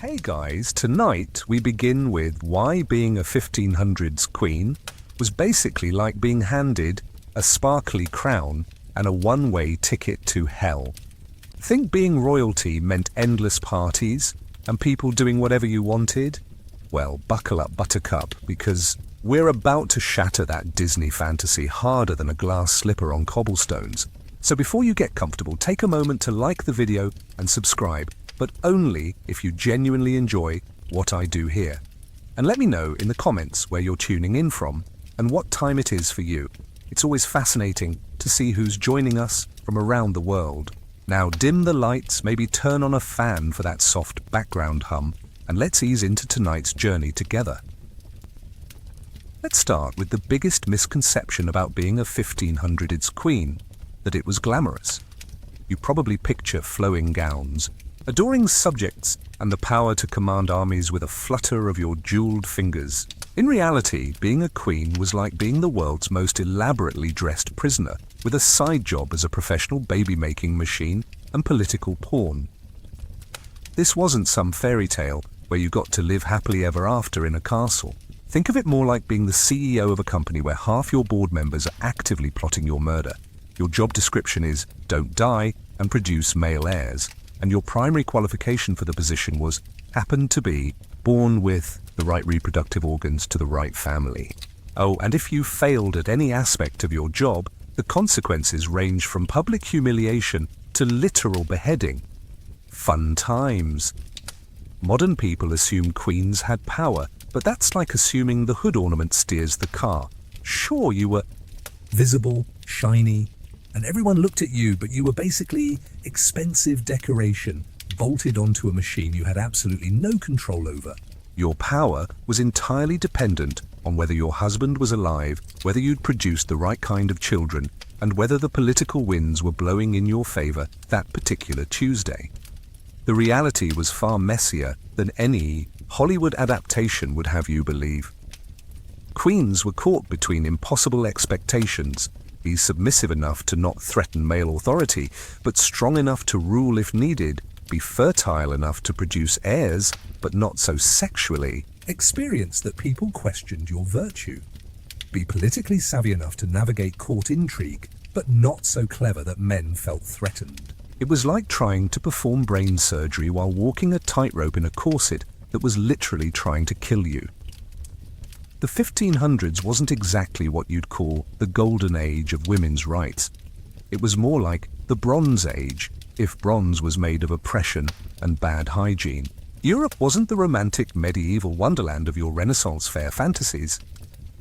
Hey guys, tonight we begin with why being a 1500s queen was basically like being handed a sparkly crown and a one-way ticket to hell. Think being royalty meant endless parties and people doing whatever you wanted? Well, buckle up, buttercup, because we're about to shatter that Disney fantasy harder than a glass slipper on cobblestones. So before you get comfortable, take a moment to like the video and subscribe, but only if you genuinely enjoy what I do here. And let me know in the comments where you're tuning in from and what time it is for you. It's always fascinating to see who's joining us from around the world. Now dim the lights, maybe turn on a fan for that soft background hum, and let's ease into tonight's journey together. Let's start with the biggest misconception about being a 1500s queen, that it was glamorous. You probably picture flowing gowns, adoring subjects, and the power to command armies with a flutter of your jeweled fingers. In reality, being a queen was like being the world's most elaborately dressed prisoner, with a side job as a professional baby-making machine and political pawn. This wasn't some fairy tale where you got to live happily ever after in a castle. Think of it more like being the CEO of a company where half your board members are actively plotting your murder. Your job description is, don't die and produce male heirs, and your primary qualification for the position was, happened to be, born with the right reproductive organs to the right family. Oh, and if you failed at any aspect of your job, the consequences range from public humiliation to literal beheading. Fun times. Modern people assume queens had power, but that's like assuming the hood ornament steers the car. Sure, you were visible, shiny, and everyone looked at you, but you were basically expensive decoration, bolted onto a machine you had absolutely no control over. Your power was entirely dependent on whether your husband was alive, whether you'd produced the right kind of children, and whether the political winds were blowing in your favor that particular Tuesday. The reality was far messier than any Hollywood adaptation would have you believe. Queens were caught between impossible expectations: be submissive enough to not threaten male authority, but strong enough to rule if needed, be fertile enough to produce heirs, but not so sexually experienced that people questioned your virtue, be politically savvy enough to navigate court intrigue, but not so clever that men felt threatened. It was like trying to perform brain surgery while walking a tightrope in a corset that was literally trying to kill you. The 1500s wasn't exactly what you'd call the golden age of women's rights. It was more like the Bronze Age, if bronze was made of oppression and bad hygiene. Europe wasn't the romantic medieval wonderland of your Renaissance fair fantasies.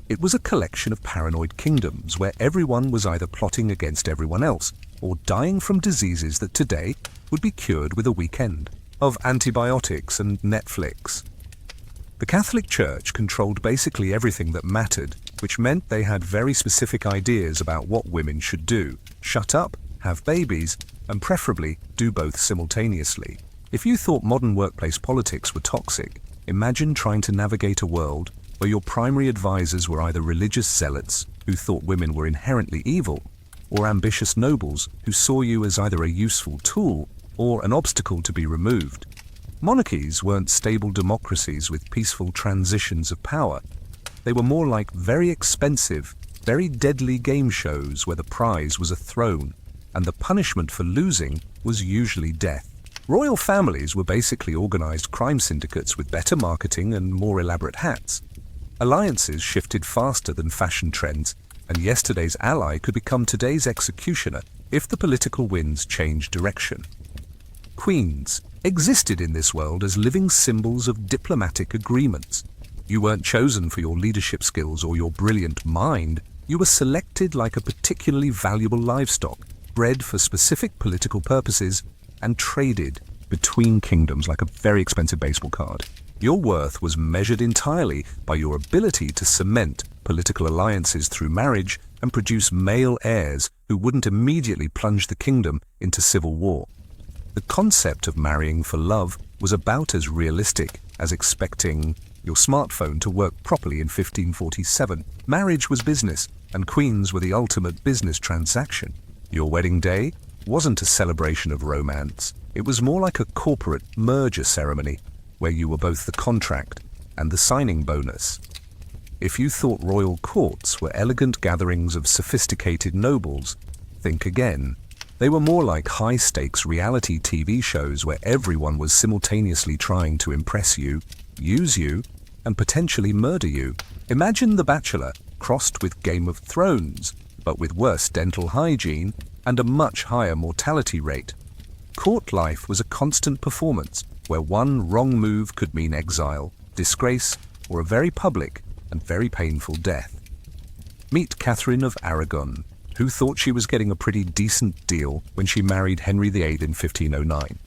It was a collection of paranoid kingdoms where everyone was either plotting against everyone else or dying from diseases that today would be cured with a weekend of antibiotics and Netflix. The Catholic Church controlled basically everything that mattered, which meant they had very specific ideas about what women should do: shut up, have babies, and preferably do both simultaneously. If you thought modern workplace politics were toxic, imagine trying to navigate a world where your primary advisors were either religious zealots who thought women were inherently evil, or ambitious nobles who saw you as either a useful tool or an obstacle to be removed. Monarchies weren't stable democracies with peaceful transitions of power. They were more like very expensive, very deadly game shows where the prize was a throne, and the punishment for losing was usually death. Royal families were basically organized crime syndicates with better marketing and more elaborate hats. Alliances shifted faster than fashion trends, and yesterday's ally could become today's executioner if the political winds changed direction. Queens existed in this world as living symbols of diplomatic agreements. You weren't chosen for your leadership skills or your brilliant mind. You were selected like a particularly valuable livestock, bred for specific political purposes, and traded between kingdoms like a very expensive baseball card. Your worth was measured entirely by your ability to cement political alliances through marriage and produce male heirs who wouldn't immediately plunge the kingdom into civil war. The concept of marrying for love was about as realistic as expecting your smartphone to work properly in 1547. Marriage was business, and queens were the ultimate business transaction. Your wedding day wasn't a celebration of romance. It was more like a corporate merger ceremony, where you were both the contract and the signing bonus. If you thought royal courts were elegant gatherings of sophisticated nobles, think again. They were more like high-stakes reality TV shows where everyone was simultaneously trying to impress you, use you, and potentially murder you. Imagine The Bachelor crossed with Game of Thrones, but with worse dental hygiene and a much higher mortality rate. Court life was a constant performance where one wrong move could mean exile, disgrace, or a very public and very painful death. Meet Catherine of Aragon, who thought she was getting a pretty decent deal when she married Henry VIII in 1509.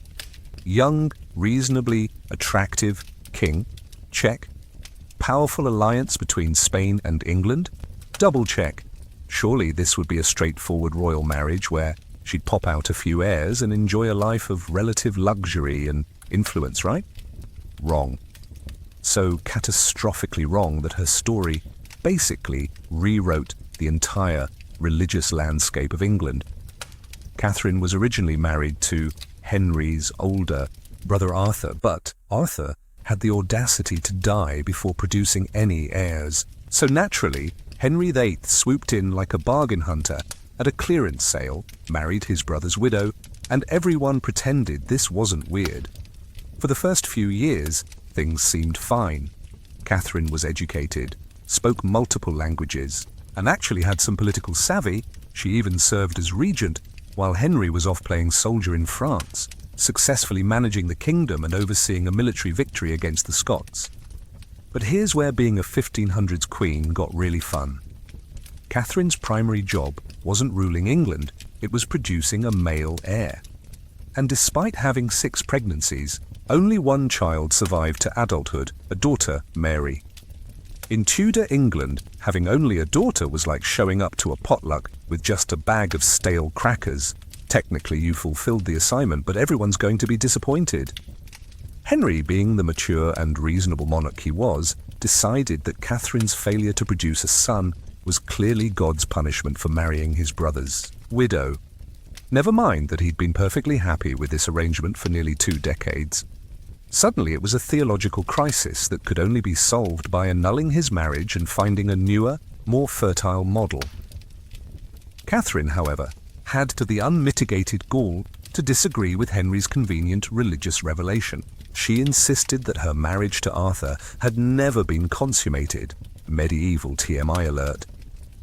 Young, reasonably attractive king, check. Powerful alliance between Spain and England, double check. Surely this would be a straightforward royal marriage where she'd pop out a few heirs and enjoy a life of relative luxury and influence, right? Wrong. So catastrophically wrong that her story basically rewrote the entire religious landscape of England. Catherine was originally married to Henry's older brother Arthur, but Arthur had the audacity to die before producing any heirs. So naturally, Henry VIII swooped in like a bargain hunter at a clearance sale, married his brother's widow, and everyone pretended this wasn't weird. For the first few years, things seemed fine. Catherine was educated, spoke multiple languages, and actually had some political savvy. She even served as regent, while Henry was off playing soldier in France, successfully managing the kingdom and overseeing a military victory against the Scots. But here's where being a 1500s queen got really fun. Catherine's primary job wasn't ruling England, it was producing a male heir. And despite having 6 pregnancies, only one child survived to adulthood, a daughter, Mary. In Tudor England, having only a daughter was like showing up to a potluck with just a bag of stale crackers. Technically, you fulfilled the assignment, but everyone's going to be disappointed. Henry, being the mature and reasonable monarch he was, decided that Catherine's failure to produce a son was clearly God's punishment for marrying his brother's widow. Never mind that he'd been perfectly happy with this arrangement for nearly 2 decades. Suddenly it was a theological crisis that could only be solved by annulling his marriage and finding a newer, more fertile model. Catherine, however, had to the unmitigated gall to disagree with Henry's convenient religious revelation. She insisted that her marriage to Arthur had never been consummated, medieval TMI alert,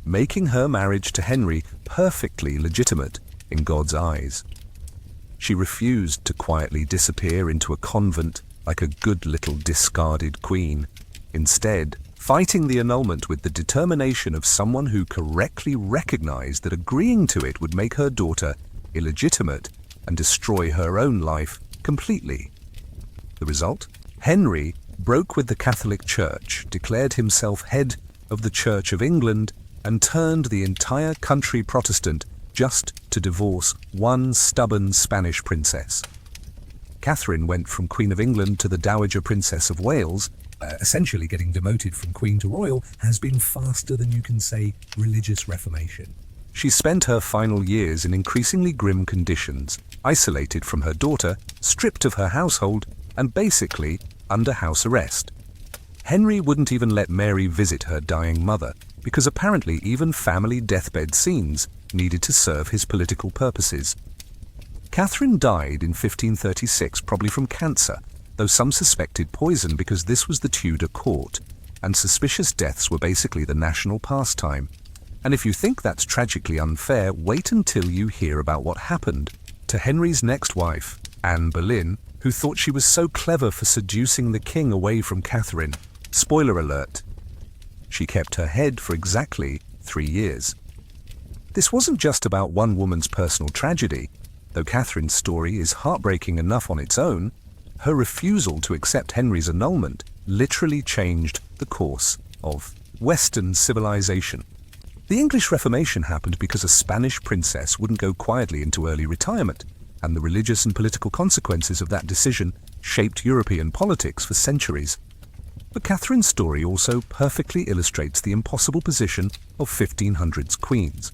making her marriage to Henry perfectly legitimate in God's eyes. She refused to quietly disappear into a convent like a good little discarded queen. Instead, fighting the annulment with the determination of someone who correctly recognized that agreeing to it would make her daughter illegitimate and destroy her own life completely. The result? Henry broke with the Catholic Church, declared himself head of the Church of England, and turned the entire country Protestant just to divorce one stubborn Spanish princess. Catherine went from Queen of England to the Dowager Princess of Wales. Essentially getting demoted from queen to royal has been faster than you can say religious reformation. She spent her final years in increasingly grim conditions, isolated from her daughter, stripped of her household, and basically under house arrest. Henry wouldn't even let Mary visit her dying mother, because apparently even family deathbed scenes needed to serve his political purposes. Catherine died in 1536, probably from cancer, though some suspected poison because this was the Tudor court, and suspicious deaths were basically the national pastime. And if you think that's tragically unfair, wait until you hear about what happened to Henry's next wife, Anne Boleyn, who thought she was so clever for seducing the king away from Catherine. Spoiler alert. She kept her head for exactly 3 years. This wasn't just about one woman's personal tragedy. Though Catherine's story is heartbreaking enough on its own, her refusal to accept Henry's annulment literally changed the course of Western civilization. The English Reformation happened because a Spanish princess wouldn't go quietly into early retirement, and the religious and political consequences of that decision shaped European politics for centuries. But Catherine's story also perfectly illustrates the impossible position of 1500s queens.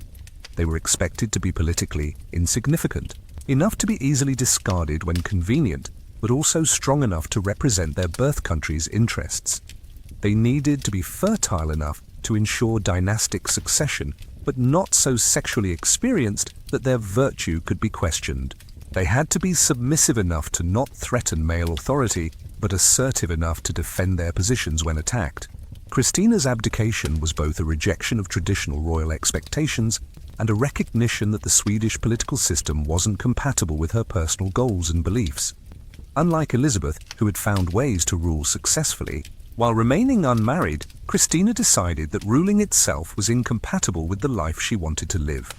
They were expected to be politically insignificant, enough to be easily discarded when convenient, but also strong enough to represent their birth country's interests. They needed to be fertile enough to ensure dynastic succession, but not so sexually experienced that their virtue could be questioned. They had to be submissive enough to not threaten male authority, but assertive enough to defend their positions when attacked. Christina's abdication was both a rejection of traditional royal expectations and a recognition that the Swedish political system wasn't compatible with her personal goals and beliefs. Unlike Elizabeth, who had found ways to rule successfully, while remaining unmarried, Christina decided that ruling itself was incompatible with the life she wanted to live.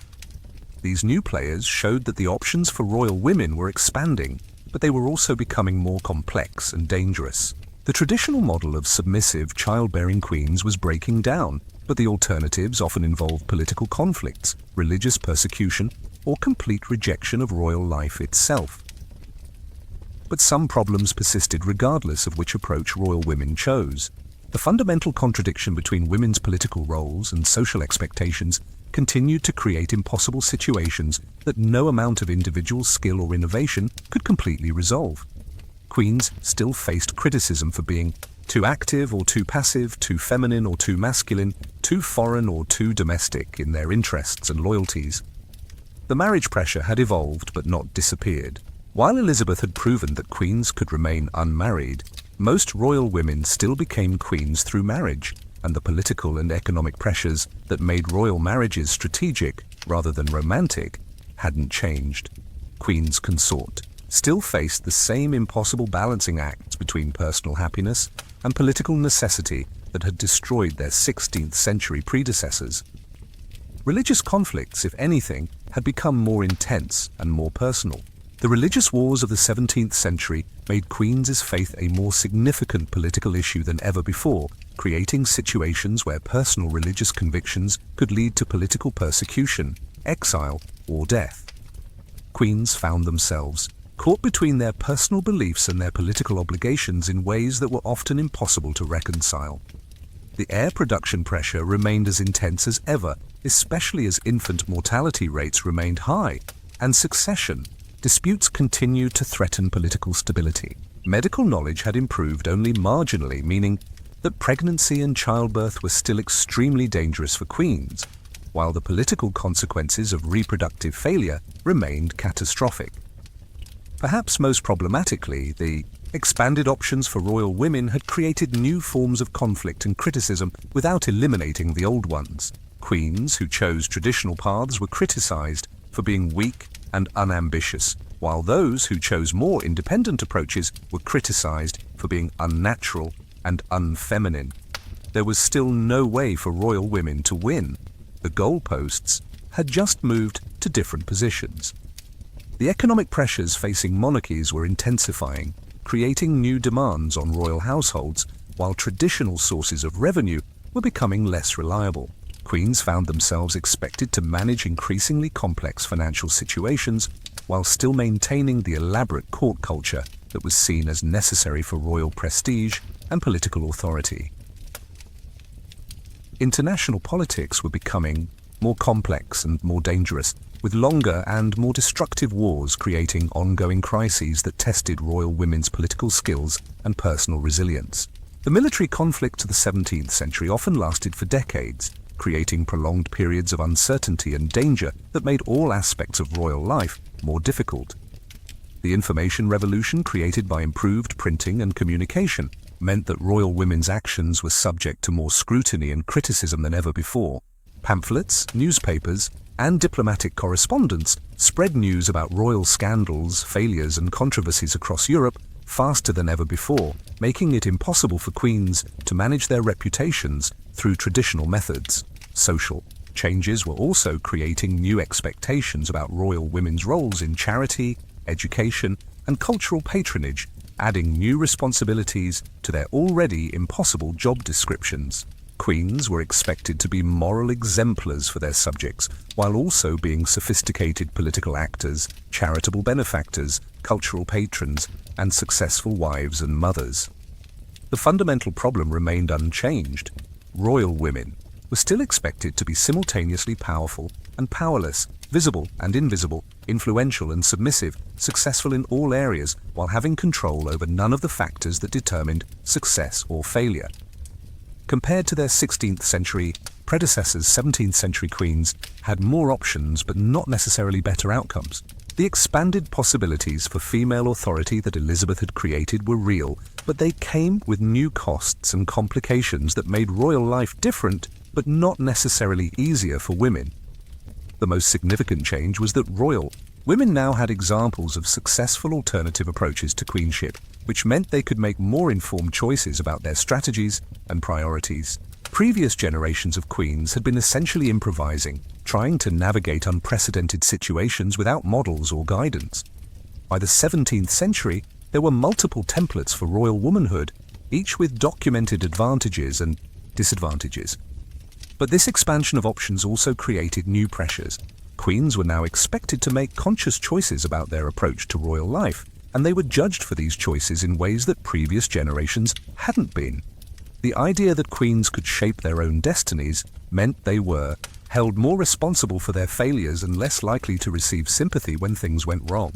These new players showed that the options for royal women were expanding, but they were also becoming more complex and dangerous. The traditional model of submissive, childbearing queens was breaking down, but the alternatives often involved political conflicts, religious persecution, or complete rejection of royal life itself. But some problems persisted regardless of which approach royal women chose. The fundamental contradiction between women's political roles and social expectations continued to create impossible situations that no amount of individual skill or innovation could completely resolve. Queens still faced criticism for being too active or too passive, too feminine or too masculine, too foreign or too domestic in their interests and loyalties. The marriage pressure had evolved but not disappeared. While Elizabeth had proven that queens could remain unmarried, most royal women still became queens through marriage, and the political and economic pressures that made royal marriages strategic rather than romantic hadn't changed. Queens consort still faced the same impossible balancing acts between personal happiness and political necessity that had destroyed their 16th century predecessors. Religious conflicts, if anything, had become more intense and more personal. The religious wars of the 17th century made queens' faith a more significant political issue than ever before, creating situations where personal religious convictions could lead to political persecution, exile, or death. Queens found themselves caught between their personal beliefs and their political obligations in ways that were often impossible to reconcile. The heir production pressure remained as intense as ever, especially as infant mortality rates remained high, and succession disputes continued to threaten political stability. Medical knowledge had improved only marginally, meaning that pregnancy and childbirth were still extremely dangerous for queens, while the political consequences of reproductive failure remained catastrophic. Perhaps most problematically, the expanded options for royal women had created new forms of conflict and criticism without eliminating the old ones. Queens who chose traditional paths were criticized for being weak and unambitious, while those who chose more independent approaches were criticized for being unnatural and unfeminine. There was still no way for royal women to win. The goalposts had just moved to different positions. The economic pressures facing monarchies were intensifying, creating new demands on royal households, while traditional sources of revenue were becoming less reliable. Queens found themselves expected to manage increasingly complex financial situations while still maintaining the elaborate court culture that was seen as necessary for royal prestige and political authority. International politics were becoming more complex and more dangerous, with longer and more destructive wars creating ongoing crises that tested royal women's political skills and personal resilience. The military conflicts of the 17th century often lasted for decades, creating prolonged periods of uncertainty and danger that made all aspects of royal life more difficult. The information revolution created by improved printing and communication meant that royal women's actions were subject to more scrutiny and criticism than ever before. Pamphlets, newspapers, and diplomatic correspondence spread news about royal scandals, failures, and controversies across Europe faster than ever before, making it impossible for queens to manage their reputations through traditional methods. Social changes were also creating new expectations about royal women's roles in charity, education, and cultural patronage, adding new responsibilities to their already impossible job descriptions. Queens were expected to be moral exemplars for their subjects, while also being sophisticated political actors, charitable benefactors, cultural patrons, and successful wives and mothers. The fundamental problem remained unchanged. Royal women were still expected to be simultaneously powerful and powerless, visible and invisible, influential and submissive, successful in all areas, while having control over none of the factors that determined success or failure. Compared to their 16th century predecessors, 17th century queens had more options but not necessarily better outcomes. The expanded possibilities for female authority that Elizabeth had created were real, but they came with new costs and complications that made royal life different but not necessarily easier for women. The most significant change was that royal women now had examples of successful alternative approaches to queenship, which meant they could make more informed choices about their strategies and priorities. Previous generations of queens had been essentially improvising, trying to navigate unprecedented situations without models or guidance. By the 17th century, there were multiple templates for royal womanhood, each with documented advantages and disadvantages. But this expansion of options also created new pressures. Queens were now expected to make conscious choices about their approach to royal life, and they were judged for these choices in ways that previous generations hadn't been. The idea that queens could shape their own destinies meant they were held more responsible for their failures and less likely to receive sympathy when things went wrong.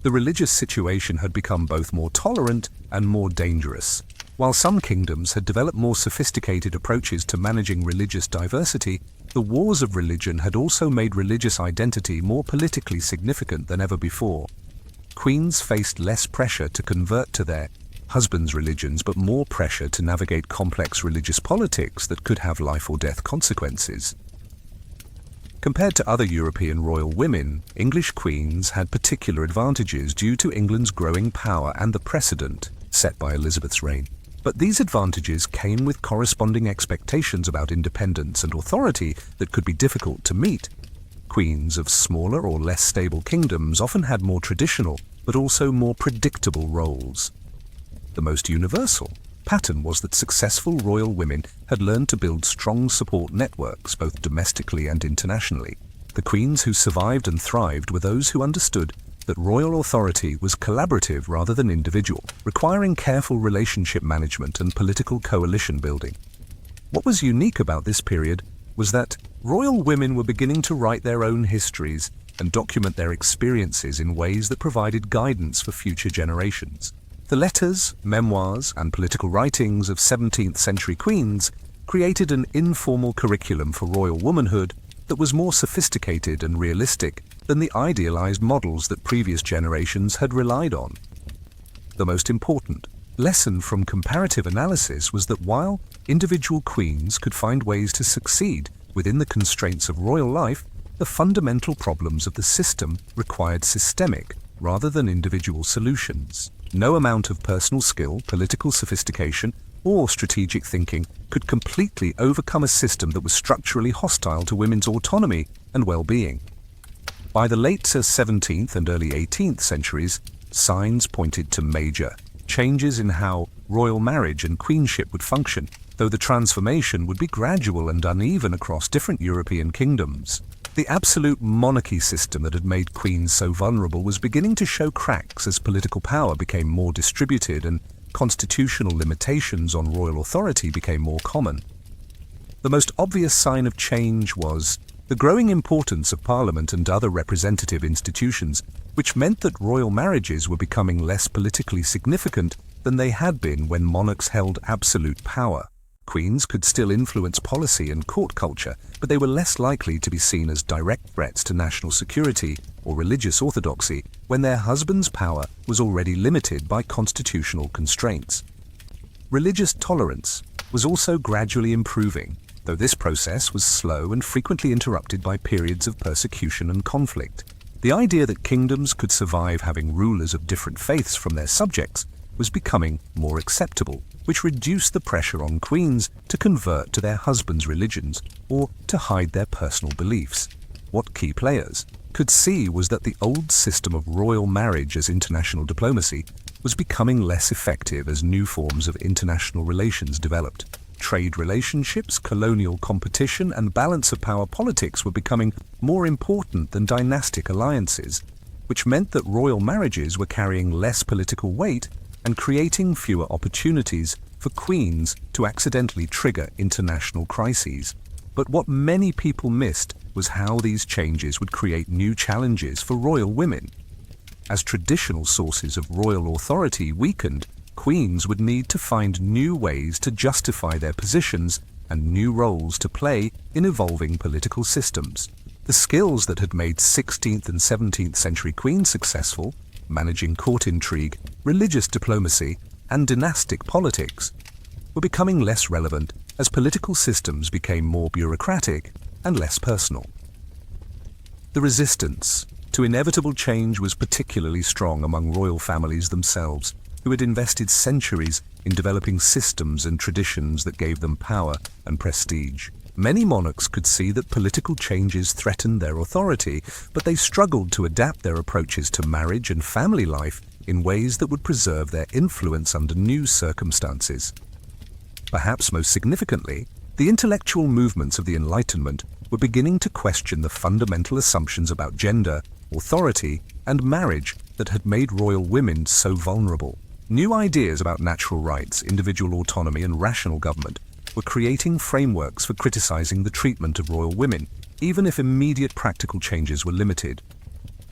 The religious situation had become both more tolerant and more dangerous. While some kingdoms had developed more sophisticated approaches to managing religious diversity, the wars of religion had also made religious identity more politically significant than ever before. Queens faced less pressure to convert to their husbands' religions, but more pressure to navigate complex religious politics that could have life or death consequences. Compared to other European royal women, English queens had particular advantages due to England's growing power and the precedent set by Elizabeth's reign. But these advantages came with corresponding expectations about independence and authority that could be difficult to meet. Queens of smaller or less stable kingdoms often had more traditional, but also more predictable roles. The most universal pattern was that successful royal women had learned to build strong support networks both domestically and internationally. The queens who survived and thrived were those who understood that royal authority was collaborative rather than individual, requiring careful relationship management and political coalition building. What was unique about this period was that royal women were beginning to write their own histories and document their experiences in ways that provided guidance for future generations. The letters, memoirs, and political writings of 17th century queens created an informal curriculum for royal womanhood that was more sophisticated and realistic than the idealized models that previous generations had relied on. The most important lesson from comparative analysis was that while individual queens could find ways to succeed within the constraints of royal life, the fundamental problems of the system required systemic rather than individual solutions. No amount of personal skill, political sophistication, or strategic thinking could completely overcome a system that was structurally hostile to women's autonomy and well-being. By the late 17th and early 18th centuries, signs pointed to major changes in how royal marriage and queenship would function, though the transformation would be gradual and uneven across different European kingdoms. The absolute monarchy system that had made queens so vulnerable was beginning to show cracks as political power became more distributed and constitutional limitations on royal authority became more common. The most obvious sign of change was the growing importance of Parliament and other representative institutions, which meant that royal marriages were becoming less politically significant than they had been when monarchs held absolute power. Queens could still influence policy and court culture, but they were less likely to be seen as direct threats to national security or religious orthodoxy when their husband's power was already limited by constitutional constraints. Religious tolerance was also gradually improving, though this process was slow and frequently interrupted by periods of persecution and conflict. The idea that kingdoms could survive having rulers of different faiths from their subjects was becoming more acceptable, which reduced the pressure on queens to convert to their husbands' religions or to hide their personal beliefs. What key players could see was that the old system of royal marriage as international diplomacy was becoming less effective as new forms of international relations developed. Trade relationships, colonial competition, and balance of power politics were becoming more important than dynastic alliances, which meant that royal marriages were carrying less political weight and creating fewer opportunities for queens to accidentally trigger international crises. But what many people missed was how these changes would create new challenges for royal women. As traditional sources of royal authority weakened, queens would need to find new ways to justify their positions and new roles to play in evolving political systems. The skills that had made 16th and 17th century queens successful, managing court intrigue, religious diplomacy, and dynastic politics, were becoming less relevant as political systems became more bureaucratic and less personal. The resistance to inevitable change was particularly strong among royal families themselves, who had invested centuries in developing systems and traditions that gave them power and prestige. Many monarchs could see that political changes threatened their authority, but they struggled to adapt their approaches to marriage and family life in ways that would preserve their influence under new circumstances. Perhaps most significantly, the intellectual movements of the Enlightenment were beginning to question the fundamental assumptions about gender, authority, and marriage that had made royal women so vulnerable. New ideas about natural rights, individual autonomy, and rational government were creating frameworks for criticizing the treatment of royal women, even if immediate practical changes were limited.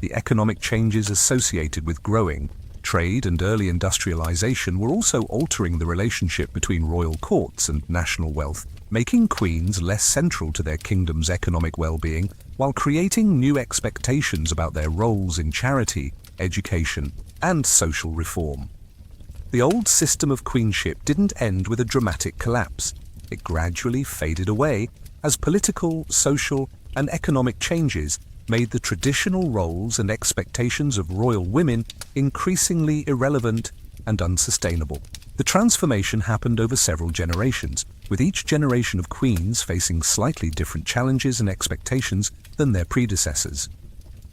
The economic changes associated with growing trade and early industrialization were also altering the relationship between royal courts and national wealth, making queens less central to their kingdom's economic well-being, while creating new expectations about their roles in charity, education, and social reform. The old system of queenship didn't end with a dramatic collapse. It gradually faded away as political, social, and economic changes made the traditional roles and expectations of royal women increasingly irrelevant and unsustainable. The transformation happened over several generations, with each generation of queens facing slightly different challenges and expectations than their predecessors.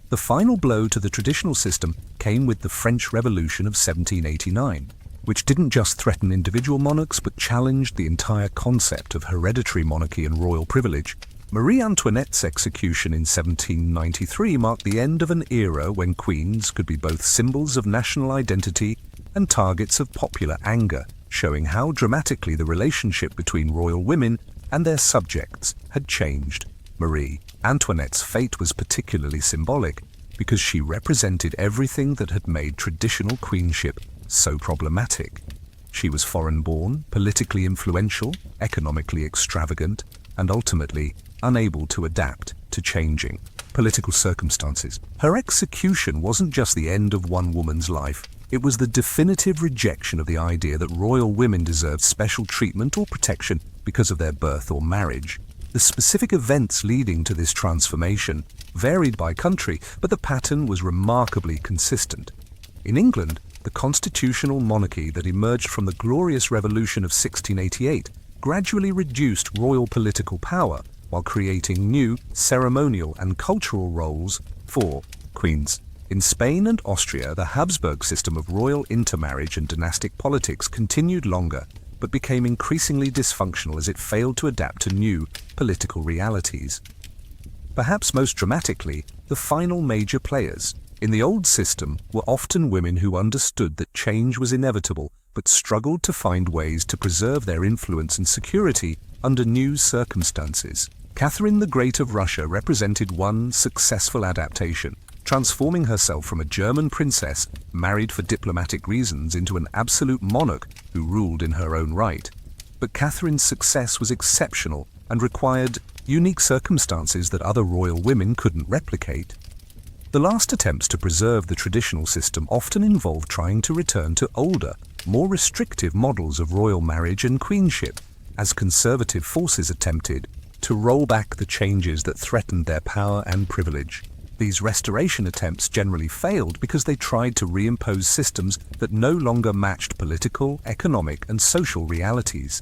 The final blow to the traditional system came with the French Revolution of 1789, which didn't just threaten individual monarchs but challenged the entire concept of hereditary monarchy and royal privilege. Marie Antoinette's execution in 1793 marked the end of an era when queens could be both symbols of national identity and targets of popular anger, showing how dramatically the relationship between royal women and their subjects had changed. Marie Antoinette's fate was particularly symbolic because she represented everything that had made traditional queenship so problematic. She was foreign-born, politically influential, economically extravagant, and ultimately unable to adapt to changing political circumstances. Her execution wasn't just the end of one woman's life, it was the definitive rejection of the idea that royal women deserved special treatment or protection because of their birth or marriage. The specific events leading to this transformation varied by country, but the pattern was remarkably consistent. In England, the constitutional monarchy that emerged from the Glorious Revolution of 1688 gradually reduced royal political power while creating new ceremonial and cultural roles for queens. In Spain and Austria, the Habsburg system of royal intermarriage and dynastic politics continued longer, but became increasingly dysfunctional as it failed to adapt to new political realities. Perhaps most dramatically, the final major players in the old system were often women who understood that change was inevitable, but struggled to find ways to preserve their influence and security under new circumstances. Catherine the Great of Russia represented one successful adaptation, transforming herself from a German princess married for diplomatic reasons into an absolute monarch who ruled in her own right. But Catherine's success was exceptional and required unique circumstances that other royal women couldn't replicate. The last attempts to preserve the traditional system often involved trying to return to older, more restrictive models of royal marriage and queenship, as conservative forces attempted to roll back the changes that threatened their power and privilege. These restoration attempts generally failed because they tried to reimpose systems that no longer matched political, economic, and social realities.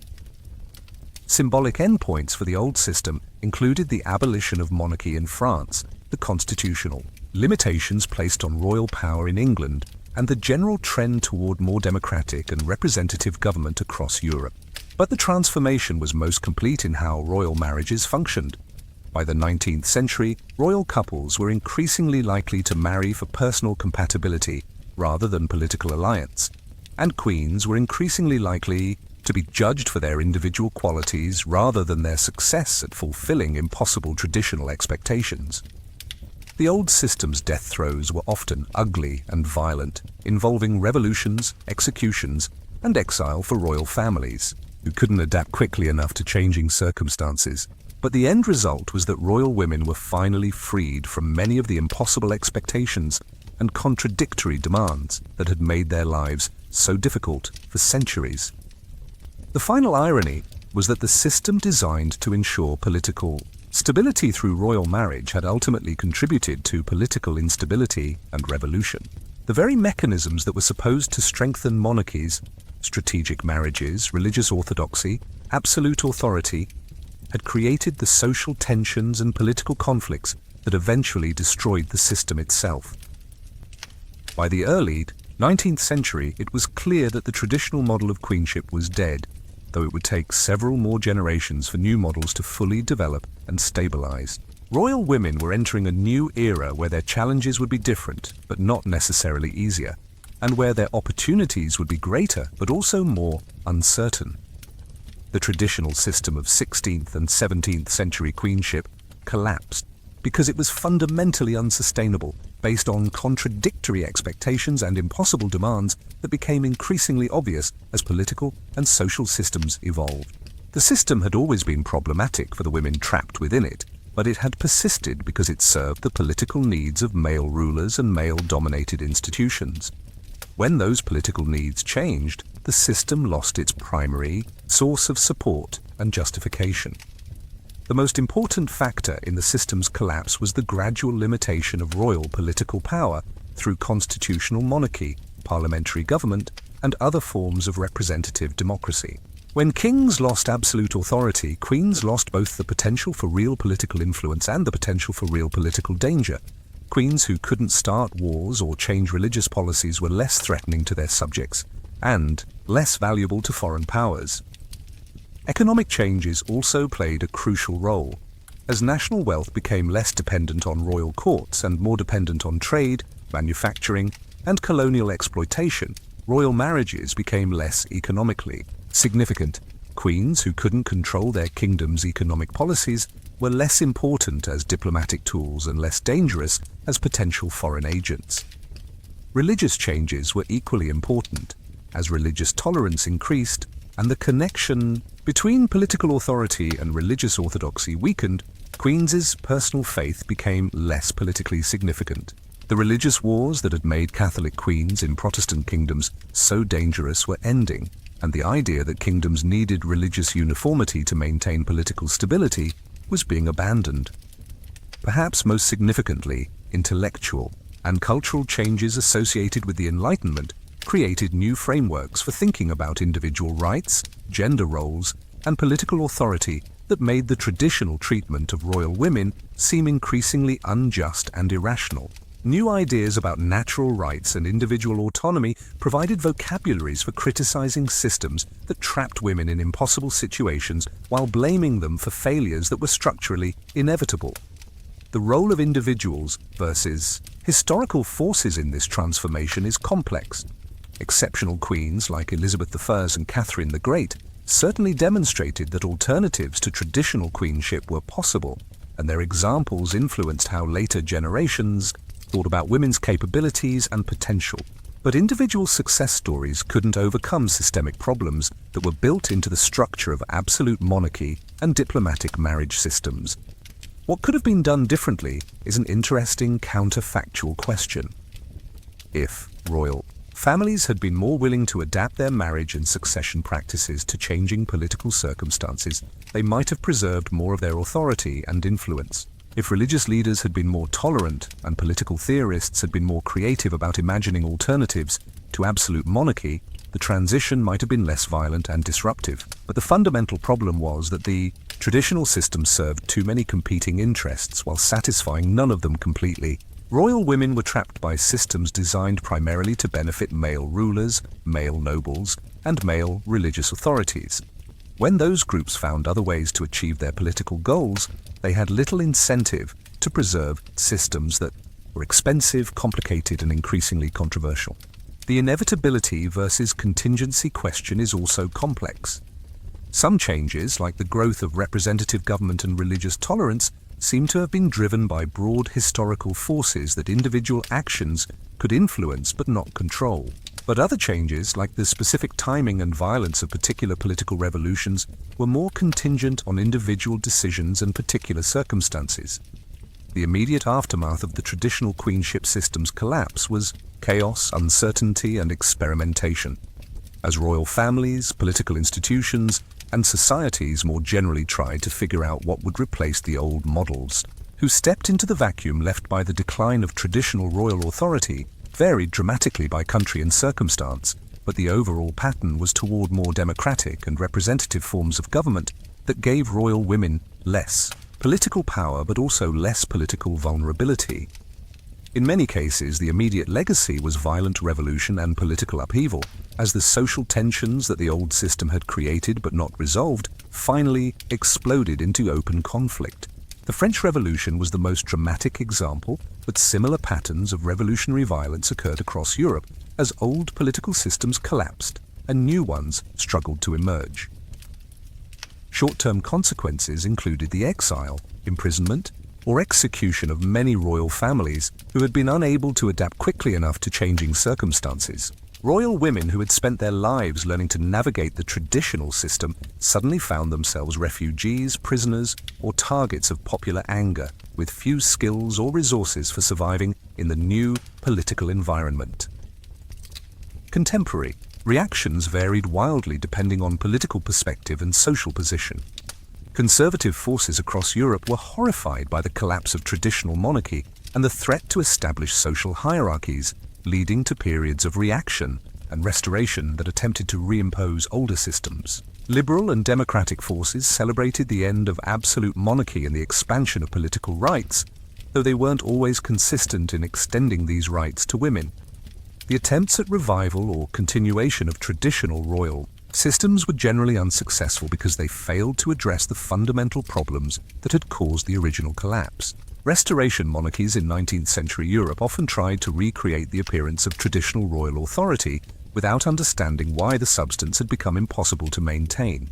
Symbolic endpoints for the old system included the abolition of monarchy in France, the constitutional limitations placed on royal power in England, and the general trend toward more democratic and representative government across Europe. But the transformation was most complete in how royal marriages functioned. By the 19th century, royal couples were increasingly likely to marry for personal compatibility rather than political alliance, and queens were increasingly likely to be judged for their individual qualities rather than their success at fulfilling impossible traditional expectations. The old system's death throes were often ugly and violent, involving revolutions, executions, and exile for royal families, who couldn't adapt quickly enough to changing circumstances. But the end result was that royal women were finally freed from many of the impossible expectations and contradictory demands that had made their lives so difficult for centuries. The final irony was that the system designed to ensure political stability through royal marriage had ultimately contributed to political instability and revolution. The very mechanisms that were supposed to strengthen monarchies, strategic marriages, religious orthodoxy, absolute authority, had created the social tensions and political conflicts that eventually destroyed the system itself. By the early 19th century, it was clear that the traditional model of queenship was dead, though it would take several more generations for new models to fully develop and stabilize. Royal women were entering a new era where their challenges would be different, but not necessarily easier, and where their opportunities would be greater, but also more uncertain. The traditional system of 16th and 17th century queenship collapsed because it was fundamentally unsustainable, based on contradictory expectations and impossible demands that became increasingly obvious as political and social systems evolved. The system had always been problematic for the women trapped within it, but it had persisted because it served the political needs of male rulers and male-dominated institutions. When those political needs changed, the system lost its primary source of support and justification. The most important factor in the system's collapse was the gradual limitation of royal political power through constitutional monarchy, parliamentary government, and other forms of representative democracy. When kings lost absolute authority, queens lost both the potential for real political influence and the potential for real political danger. Queens who couldn't start wars or change religious policies were less threatening to their subjects and less valuable to foreign powers. Economic changes also played a crucial role. As national wealth became less dependent on royal courts and more dependent on trade, manufacturing, and colonial exploitation, royal marriages became less economically significant. Queens who couldn't control their kingdom's economic policies were less important as diplomatic tools and less dangerous as potential foreign agents. Religious changes were equally important. As religious tolerance increased and the connection between political authority and religious orthodoxy weakened, queens' personal faith became less politically significant. The religious wars that had made Catholic queens in Protestant kingdoms so dangerous were ending, and the idea that kingdoms needed religious uniformity to maintain political stability was being abandoned. Perhaps most significantly, intellectual and cultural changes associated with the Enlightenment created new frameworks for thinking about individual rights, gender roles, and political authority that made the traditional treatment of royal women seem increasingly unjust and irrational. New ideas about natural rights and individual autonomy provided vocabularies for criticizing systems that trapped women in impossible situations while blaming them for failures that were structurally inevitable. The role of individuals versus historical forces in this transformation is complex. Exceptional queens like Elizabeth I and Catherine the Great certainly demonstrated that alternatives to traditional queenship were possible, and their examples influenced how later generations thought about women's capabilities and potential. But individual success stories couldn't overcome systemic problems that were built into the structure of absolute monarchy and diplomatic marriage systems. What could have been done differently is an interesting counterfactual question. If royal families had been more willing to adapt their marriage and succession practices to changing political circumstances, they might have preserved more of their authority and influence. If religious leaders had been more tolerant and political theorists had been more creative about imagining alternatives to absolute monarchy, the transition might have been less violent and disruptive. But the fundamental problem was that the traditional system served too many competing interests while satisfying none of them completely. Royal women were trapped by systems designed primarily to benefit male rulers, male nobles, and male religious authorities. When those groups found other ways to achieve their political goals, they had little incentive to preserve systems that were expensive, complicated, and increasingly controversial. The inevitability versus contingency question is also complex. Some changes, like the growth of representative government and religious tolerance, seem to have been driven by broad historical forces that individual actions could influence but not control. But other changes, like the specific timing and violence of particular political revolutions, were more contingent on individual decisions and particular circumstances. The immediate aftermath of the traditional queenship system's collapse was chaos, uncertainty, and experimentation. As royal families, political institutions, and societies more generally tried to figure out what would replace the old models, who stepped into the vacuum left by the decline of traditional royal authority, varied dramatically by country and circumstance, but the overall pattern was toward more democratic and representative forms of government that gave royal women less political power but also less political vulnerability. In many cases, the immediate legacy was violent revolution and political upheaval, as the social tensions that the old system had created but not resolved finally exploded into open conflict. The French Revolution was the most dramatic example, but similar patterns of revolutionary violence occurred across Europe as old political systems collapsed and new ones struggled to emerge. Short-term consequences included the exile, imprisonment, or execution of many royal families who had been unable to adapt quickly enough to changing circumstances. Royal women who had spent their lives learning to navigate the traditional system suddenly found themselves refugees, prisoners, or targets of popular anger, with few skills or resources for surviving in the new political environment. Contemporary reactions varied wildly depending on political perspective and social position. Conservative forces across Europe were horrified by the collapse of traditional monarchy and the threat to establish social hierarchies, leading to periods of reaction and restoration that attempted to reimpose older systems. Liberal and democratic forces celebrated the end of absolute monarchy and the expansion of political rights, though they weren't always consistent in extending these rights to women. The attempts at revival or continuation of traditional royal systems were generally unsuccessful because they failed to address the fundamental problems that had caused the original collapse. Restoration monarchies in 19th century Europe often tried to recreate the appearance of traditional royal authority without understanding why the substance had become impossible to maintain.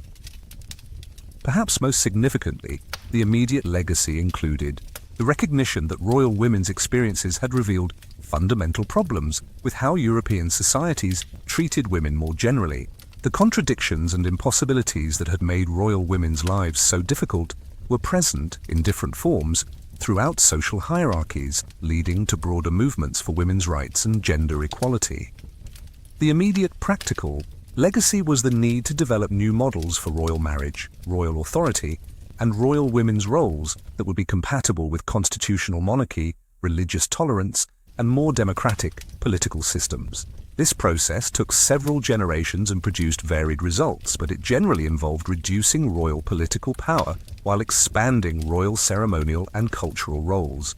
Perhaps most significantly, the immediate legacy included the recognition that royal women's experiences had revealed fundamental problems with how European societies treated women more generally. The contradictions and impossibilities that had made royal women's lives so difficult were present in different forms throughout social hierarchies, leading to broader movements for women's rights and gender equality. The immediate practical legacy was the need to develop new models for royal marriage, royal authority, and royal women's roles that would be compatible with constitutional monarchy, religious tolerance, and more democratic political systems. This process took several generations and produced varied results, but it generally involved reducing royal political power while expanding royal ceremonial and cultural roles.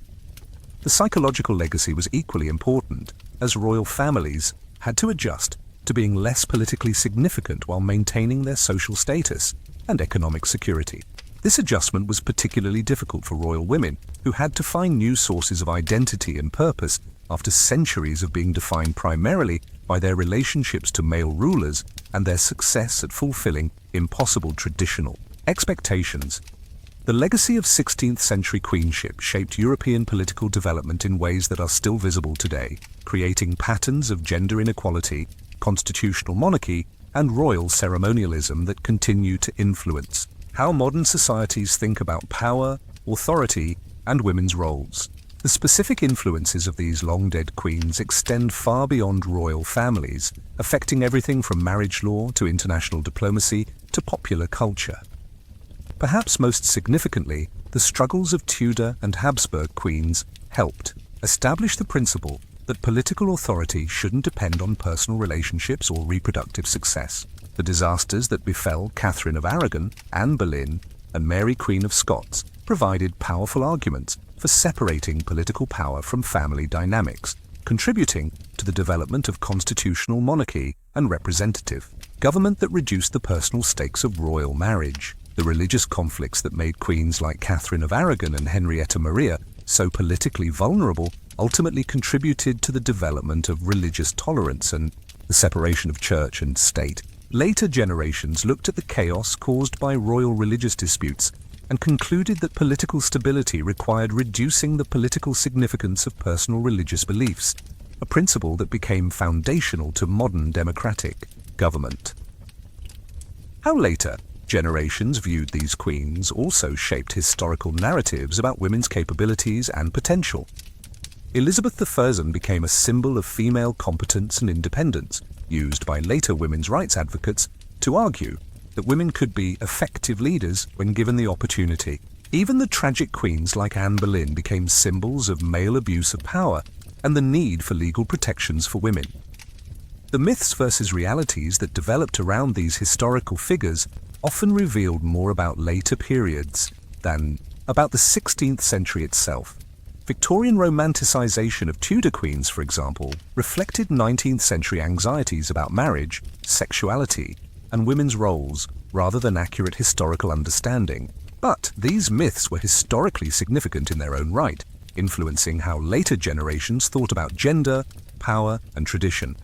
The psychological legacy was equally important, as royal families had to adjust to being less politically significant while maintaining their social status and economic security. This adjustment was particularly difficult for royal women, who had to find new sources of identity and purpose after centuries of being defined primarily by their relationships to male rulers and their success at fulfilling impossible traditional expectations. The legacy of 16th century queenship shaped European political development in ways that are still visible today, creating patterns of gender inequality, constitutional monarchy, and royal ceremonialism that continue to influence how modern societies think about power, authority, and women's roles. The specific influences of these long-dead queens extend far beyond royal families, affecting everything from marriage law to international diplomacy to popular culture. Perhaps most significantly, the struggles of Tudor and Habsburg queens helped establish the principle that political authority shouldn't depend on personal relationships or reproductive success. The disasters that befell Catherine of Aragon, Anne Boleyn, and Mary Queen of Scots provided powerful arguments for separating political power from family dynamics, contributing to the development of constitutional monarchy and representative government that reduced the personal stakes of royal marriage. The religious conflicts that made queens like Catherine of Aragon and Henrietta Maria so politically vulnerable, ultimately contributed to the development of religious tolerance and the separation of church and state. Later generations looked at the chaos caused by royal religious disputes and concluded that political stability required reducing the political significance of personal religious beliefs, a principle that became foundational to modern democratic government. How later generations viewed these queens also shaped historical narratives about women's capabilities and potential. Elizabeth I became a symbol of female competence and independence, used by later women's rights advocates to argue that women could be effective leaders when given the opportunity. Even the tragic queens like Anne Boleyn became symbols of male abuse of power and the need for legal protections for women. The myths versus realities that developed around these historical figures often revealed more about later periods than about the 16th century itself. Victorian romanticization of Tudor queens, for example, reflected 19th century anxieties about marriage, sexuality, and women's roles rather than accurate historical understanding. But these myths were historically significant in their own right, influencing how later generations thought about gender, power, and tradition.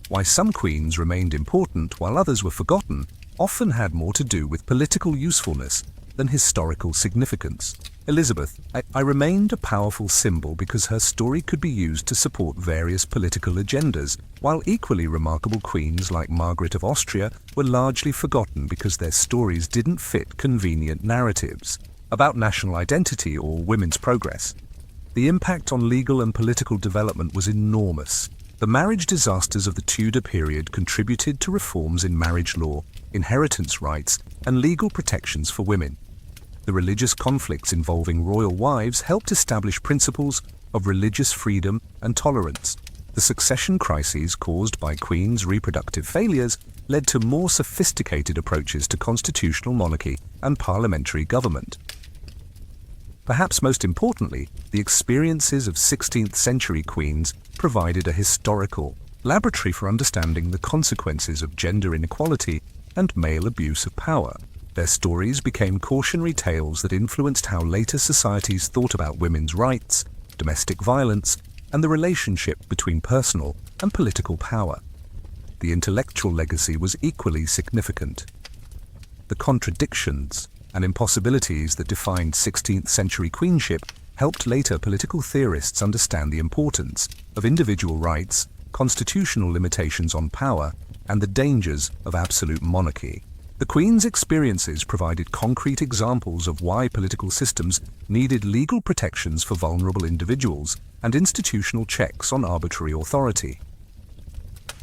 Why some queens remained important while others were forgotten often had more to do with political usefulness than historical significance. Elizabeth, I remained a powerful symbol because her story could be used to support various political agendas, while equally remarkable queens like Margaret of Austria were largely forgotten because their stories didn't fit convenient narratives about national identity or women's progress. The impact on legal and political development was enormous. The marriage disasters of the Tudor period contributed to reforms in marriage law, inheritance rights, and legal protections for women. The religious conflicts involving royal wives helped establish principles of religious freedom and tolerance. The succession crises caused by queens' reproductive failures led to more sophisticated approaches to constitutional monarchy and parliamentary government. Perhaps most importantly, the experiences of 16th century queens provided a historical laboratory for understanding the consequences of gender inequality and male abuse of power. Their stories became cautionary tales that influenced how later societies thought about women's rights, domestic violence, and the relationship between personal and political power. The intellectual legacy was equally significant. The contradictions and impossibilities that defined 16th century queenship helped later political theorists understand the importance of individual rights, constitutional limitations on power, and the dangers of absolute monarchy. The Queen's experiences provided concrete examples of why political systems needed legal protections for vulnerable individuals and institutional checks on arbitrary authority.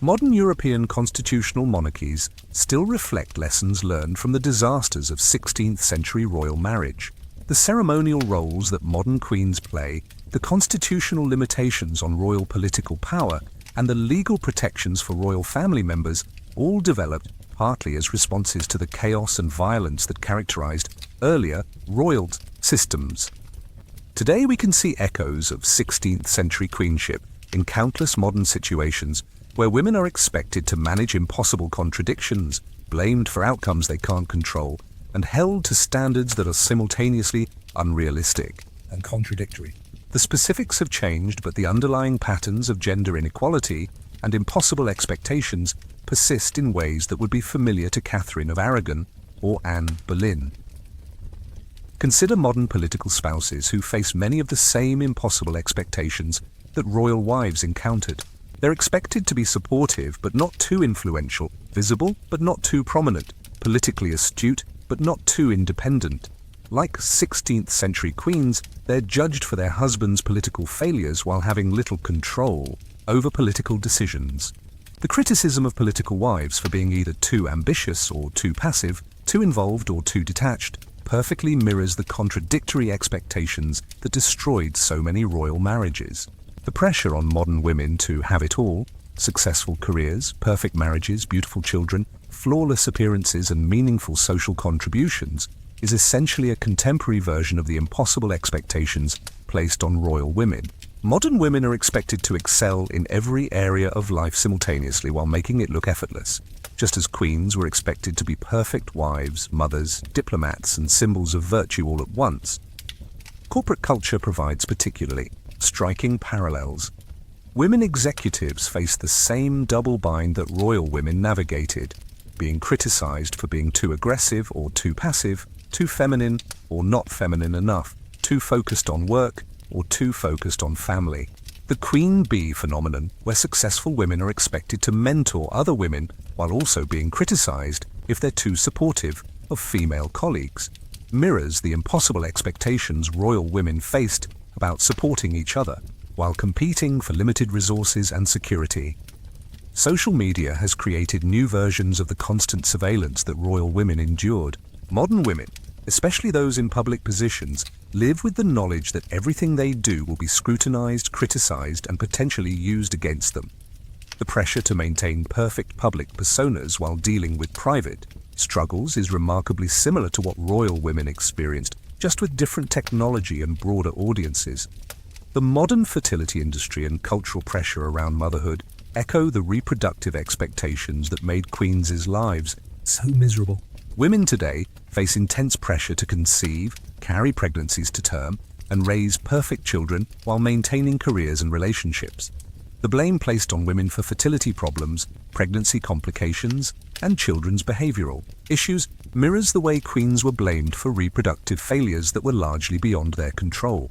Modern European constitutional monarchies still reflect lessons learned from the disasters of 16th century royal marriage. The ceremonial roles that modern queens play, the constitutional limitations on royal political power, and the legal protections for royal family members all developed partly as responses to the chaos and violence that characterized earlier royal systems. Today we can see echoes of 16th century queenship in countless modern situations where women are expected to manage impossible contradictions, blamed for outcomes they can't control, and held to standards that are simultaneously unrealistic and contradictory. The specifics have changed, but the underlying patterns of gender inequality and impossible expectations persist in ways that would be familiar to Catherine of Aragon or Anne Boleyn. Consider modern political spouses who face many of the same impossible expectations that royal wives encountered. They're expected to be supportive but not too influential, visible but not too prominent, politically astute but not too independent. Like 16th century queens, they're judged for their husbands' political failures while having little control over political decisions. The criticism of political wives for being either too ambitious or too passive, too involved or too detached, perfectly mirrors the contradictory expectations that destroyed so many royal marriages. The pressure on modern women to have it all, successful careers, perfect marriages, beautiful children, flawless appearances, and meaningful social contributions, is essentially a contemporary version of the impossible expectations placed on royal women. Modern women are expected to excel in every area of life simultaneously while making it look effortless, just as queens were expected to be perfect wives, mothers, diplomats, and symbols of virtue all at once. Corporate culture provides particularly striking parallels. Women executives face the same double bind that royal women navigated, being criticized for being too aggressive or too passive, too feminine or not feminine enough, too focused on work or too focused on family. The queen bee phenomenon, where successful women are expected to mentor other women while also being criticized if they're too supportive of female colleagues, mirrors the impossible expectations royal women faced about supporting each other while competing for limited resources and security. Social media has created new versions of the constant surveillance that royal women endured. Modern women, especially those in public positions, live with the knowledge that everything they do will be scrutinized, criticized, and potentially used against them. The pressure to maintain perfect public personas while dealing with private struggles is remarkably similar to what royal women experienced, just with different technology and broader audiences. The modern fertility industry and cultural pressure around motherhood echo the reproductive expectations that made queens' lives so miserable. Women today face intense pressure to conceive, carry pregnancies to term, and raise perfect children while maintaining careers and relationships. The blame placed on women for fertility problems, pregnancy complications, and children's behavioral issues mirrors the way queens were blamed for reproductive failures that were largely beyond their control.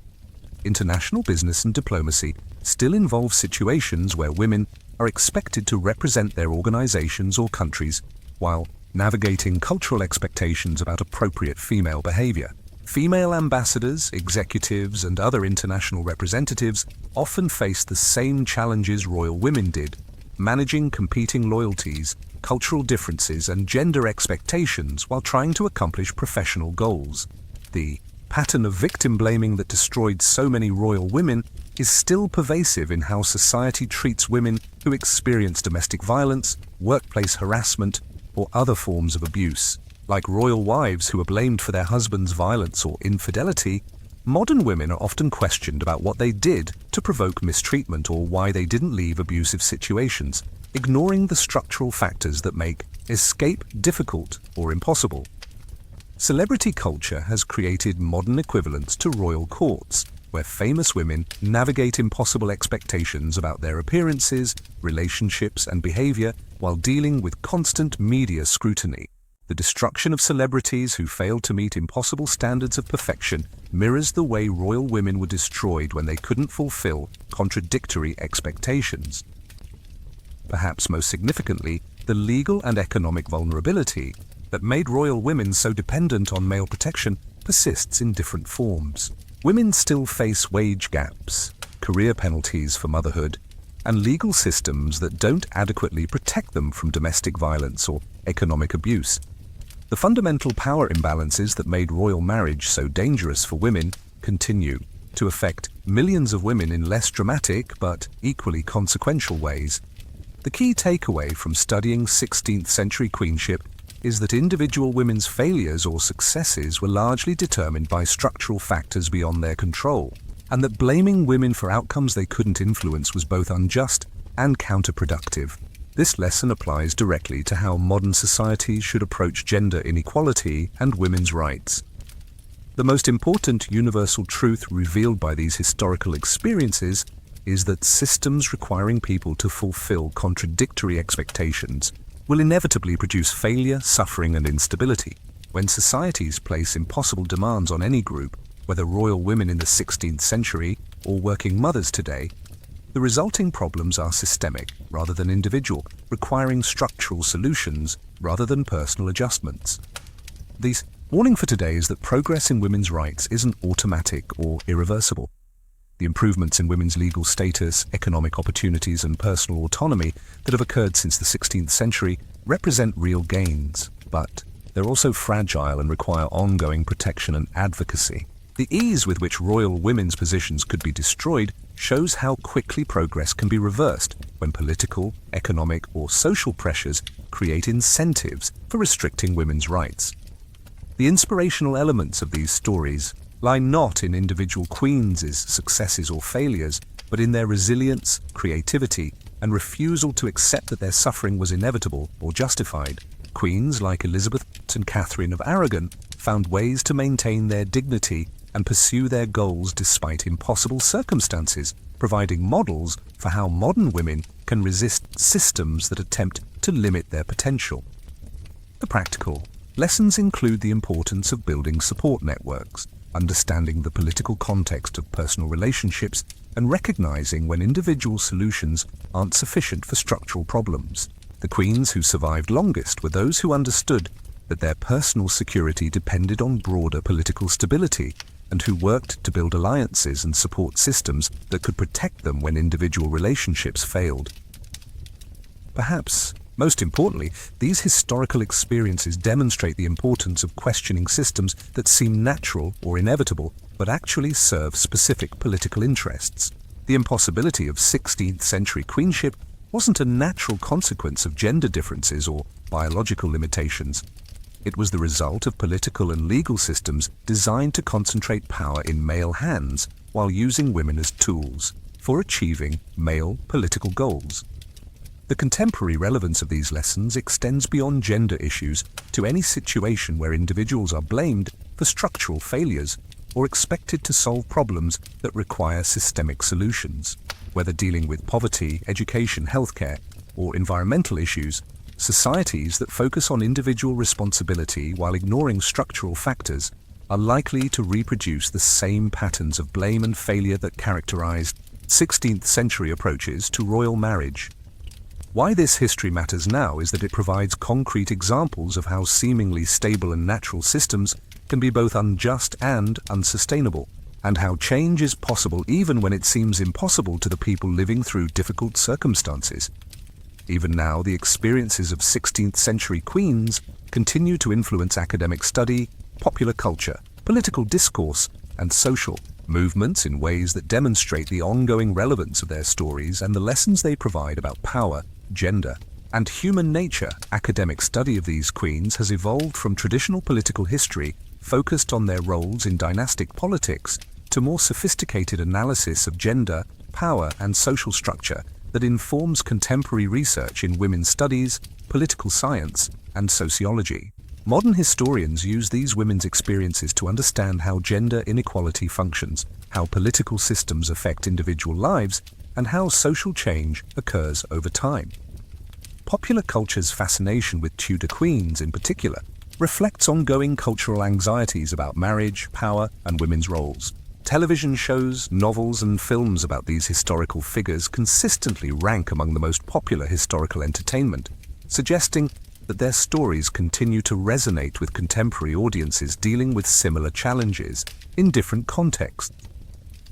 International business and diplomacy still involve situations where women are expected to represent their organizations or countries while navigating cultural expectations about appropriate female behavior. Female ambassadors, executives, and other international representatives often face the same challenges royal women did, managing competing loyalties, cultural differences, and gender expectations while trying to accomplish professional goals. The pattern of victim blaming that destroyed so many royal women is still pervasive in how society treats women who experience domestic violence, workplace harassment, or other forms of abuse. Like royal wives who are blamed for their husband's violence or infidelity, modern women are often questioned about what they did to provoke mistreatment or why they didn't leave abusive situations, ignoring the structural factors that make escape difficult or impossible. Celebrity culture has created modern equivalents to royal courts, where famous women navigate impossible expectations about their appearances, relationships, and behavior while dealing with constant media scrutiny. The destruction of celebrities who failed to meet impossible standards of perfection mirrors the way royal women were destroyed when they couldn't fulfill contradictory expectations. Perhaps most significantly, the legal and economic vulnerability that made royal women so dependent on male protection persists in different forms. Women still face wage gaps, career penalties for motherhood, and legal systems that don't adequately protect them from domestic violence or economic abuse. The fundamental power imbalances that made royal marriage so dangerous for women continue to affect millions of women in less dramatic but equally consequential ways. The key takeaway from studying 16th century queenship is that individual women's failures or successes were largely determined by structural factors beyond their control, and that blaming women for outcomes they couldn't influence was both unjust and counterproductive. This lesson applies directly to how modern societies should approach gender inequality and women's rights. The most important universal truth revealed by these historical experiences is that systems requiring people to fulfill contradictory expectations will inevitably produce failure, suffering, and instability. When societies place impossible demands on any group, whether royal women in the 16th century or working mothers today, the resulting problems are systemic rather than individual, requiring structural solutions rather than personal adjustments. The warning for today is that progress in women's rights isn't automatic or irreversible. The improvements in women's legal status, economic opportunities, and personal autonomy that have occurred since the 16th century represent real gains, but they're also fragile and require ongoing protection and advocacy. The ease with which royal women's positions could be destroyed shows how quickly progress can be reversed when political, economic, or social pressures create incentives for restricting women's rights. The inspirational elements of these stories lie not in individual queens' successes or failures, but in their resilience, creativity, and refusal to accept that their suffering was inevitable or justified. Queens like Elizabeth and Catherine of Aragon found ways to maintain their dignity and pursue their goals despite impossible circumstances, providing models for how modern women can resist systems that attempt to limit their potential. The practical lessons include the importance of building support networks, understanding the political context of personal relationships, and recognizing when individual solutions aren't sufficient for structural problems. The queens who survived longest were those who understood that their personal security depended on broader political stability, and who worked to build alliances and support systems that could protect them when individual relationships failed. Perhaps most importantly, these historical experiences demonstrate the importance of questioning systems that seem natural or inevitable, but actually serve specific political interests. The impossibility of 16th century queenship wasn't a natural consequence of gender differences or biological limitations. It was the result of political and legal systems designed to concentrate power in male hands while using women as tools for achieving male political goals. The contemporary relevance of these lessons extends beyond gender issues to any situation where individuals are blamed for structural failures or expected to solve problems that require systemic solutions. Whether dealing with poverty, education, healthcare, or environmental issues, societies that focus on individual responsibility while ignoring structural factors are likely to reproduce the same patterns of blame and failure that characterized 16th century approaches to royal marriage. Why this history matters now is that it provides concrete examples of how seemingly stable and natural systems can be both unjust and unsustainable, and how change is possible even when it seems impossible to the people living through difficult circumstances. Even now, the experiences of 16th century queens continue to influence academic study, popular culture, political discourse, and social movements in ways that demonstrate the ongoing relevance of their stories and the lessons they provide about power, gender, and human nature. Academic study of these queens has evolved from traditional political history focused on their roles in dynastic politics to more sophisticated analysis of gender, power, and social structure that informs contemporary research in women's studies, political science, and sociology. Modern historians use these women's experiences to understand how gender inequality functions, how political systems affect individual lives, and how social change occurs over time. Popular culture's fascination with Tudor queens in particular reflects ongoing cultural anxieties about marriage, power, and women's roles. Television shows, novels, and films about these historical figures consistently rank among the most popular historical entertainment, suggesting that their stories continue to resonate with contemporary audiences dealing with similar challenges in different contexts.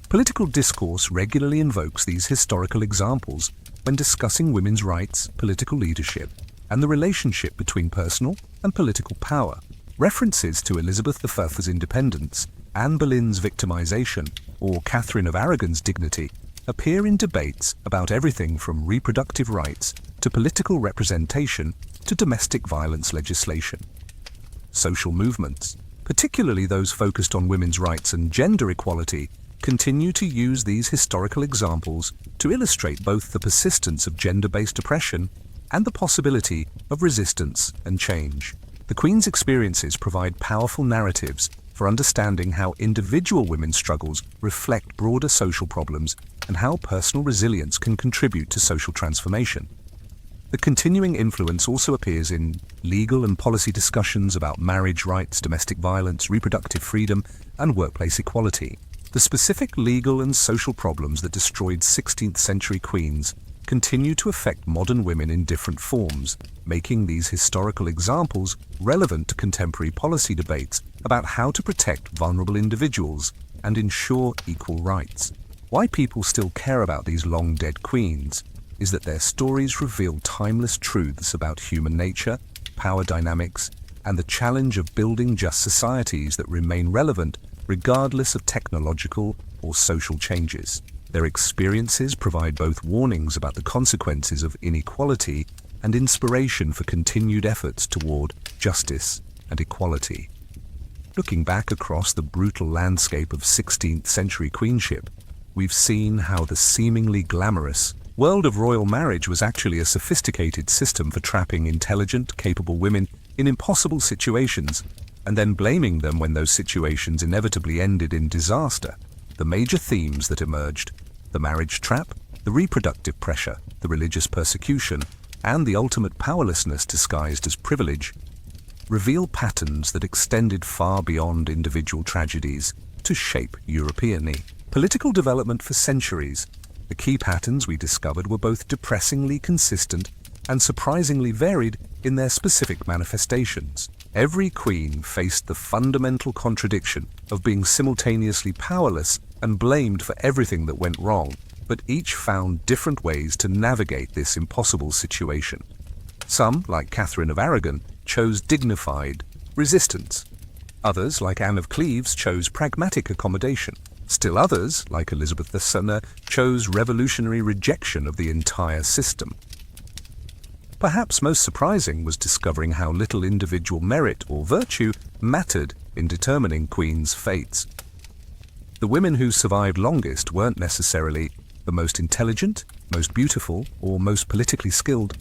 Political discourse regularly invokes these historical examples when discussing women's rights, political leadership, and the relationship between personal and political power. References to Elizabeth I's independence, Anne Boleyn's victimization, or Catherine of Aragon's dignity appear in debates about everything from reproductive rights to political representation to domestic violence legislation. Social movements, particularly those focused on women's rights and gender equality, continue to use these historical examples to illustrate both the persistence of gender-based oppression and the possibility of resistance and change. The Queen's experiences provide powerful narratives for understanding how individual women's struggles reflect broader social problems and how personal resilience can contribute to social transformation. The continuing influence also appears in legal and policy discussions about marriage rights, domestic violence, reproductive freedom, and workplace equality. The specific legal and social problems that destroyed 16th century queens continue to affect modern women in different forms, making these historical examples relevant to contemporary policy debates about how to protect vulnerable individuals and ensure equal rights. Why people still care about these long-dead queens is that their stories reveal timeless truths about human nature, power dynamics, and the challenge of building just societies that remain relevant regardless of technological or social changes. Their experiences provide both warnings about the consequences of inequality and inspiration for continued efforts toward justice and equality. Looking back across the brutal landscape of 16th century queenship, we've seen how the seemingly glamorous world of royal marriage was actually a sophisticated system for trapping intelligent, capable women in impossible situations and then blaming them when those situations inevitably ended in disaster. The major themes that emerged: the marriage trap, the reproductive pressure, the religious persecution, and the ultimate powerlessness disguised as privilege, reveal patterns that extended far beyond individual tragedies to shape European political development for centuries. The key patterns we discovered were both depressingly consistent and surprisingly varied in their specific manifestations. Every queen faced the fundamental contradiction of being simultaneously powerless and blamed for everything that went wrong, but each found different ways to navigate this impossible situation. Some, like Catherine of Aragon, chose dignified resistance. Others, like Anne of Cleves, chose pragmatic accommodation. Still others, like Elizabeth II, chose revolutionary rejection of the entire system. Perhaps most surprising was discovering how little individual merit or virtue mattered in determining queens' fates. The women who survived longest weren't necessarily the most intelligent, most beautiful, or most politically skilled.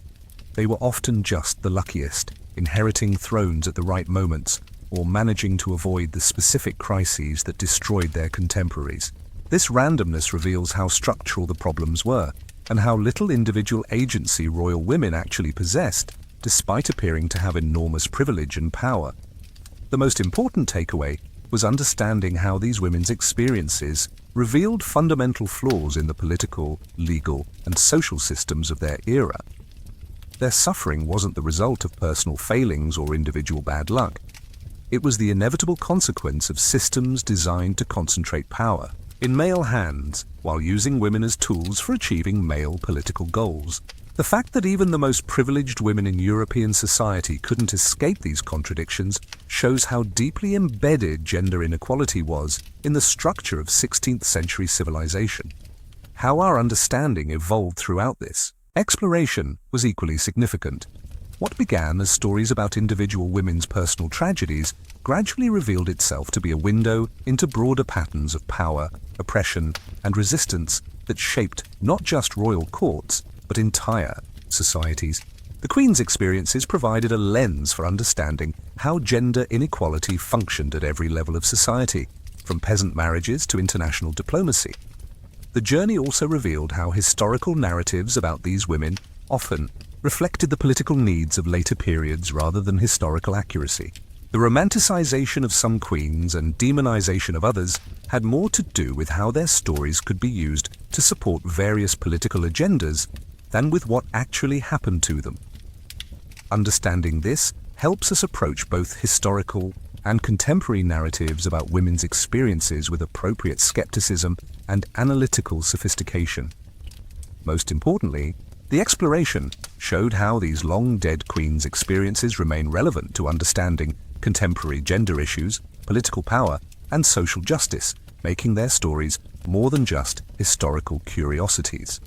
They were often just the luckiest, inheriting thrones at the right moments, or managing to avoid the specific crises that destroyed their contemporaries. This randomness reveals how structural the problems were, and how little individual agency royal women actually possessed, despite appearing to have enormous privilege and power. The most important takeaway was understanding how these women's experiences revealed fundamental flaws in the political, legal, and social systems of their era. Their suffering wasn't the result of personal failings or individual bad luck. It was the inevitable consequence of systems designed to concentrate power in male hands while using women as tools for achieving male political goals. The fact that even the most privileged women in European society couldn't escape these contradictions shows how deeply embedded gender inequality was in the structure of 16th century civilization. How our understanding evolved throughout this exploration was equally significant. What began as stories about individual women's personal tragedies gradually revealed itself to be a window into broader patterns of power, oppression, and resistance that shaped not just royal courts, but entire societies. The Queen's experiences provided a lens for understanding how gender inequality functioned at every level of society, from peasant marriages to international diplomacy. The journey also revealed how historical narratives about these women often reflected the political needs of later periods rather than historical accuracy. The romanticization of some queens and demonization of others had more to do with how their stories could be used to support various political agendas than with what actually happened to them. Understanding this helps us approach both historical and contemporary narratives about women's experiences with appropriate skepticism and analytical sophistication. Most importantly, the exploration showed how these long-dead queens' experiences remain relevant to understanding contemporary gender issues, political power, and social justice, making their stories more than just historical curiosities.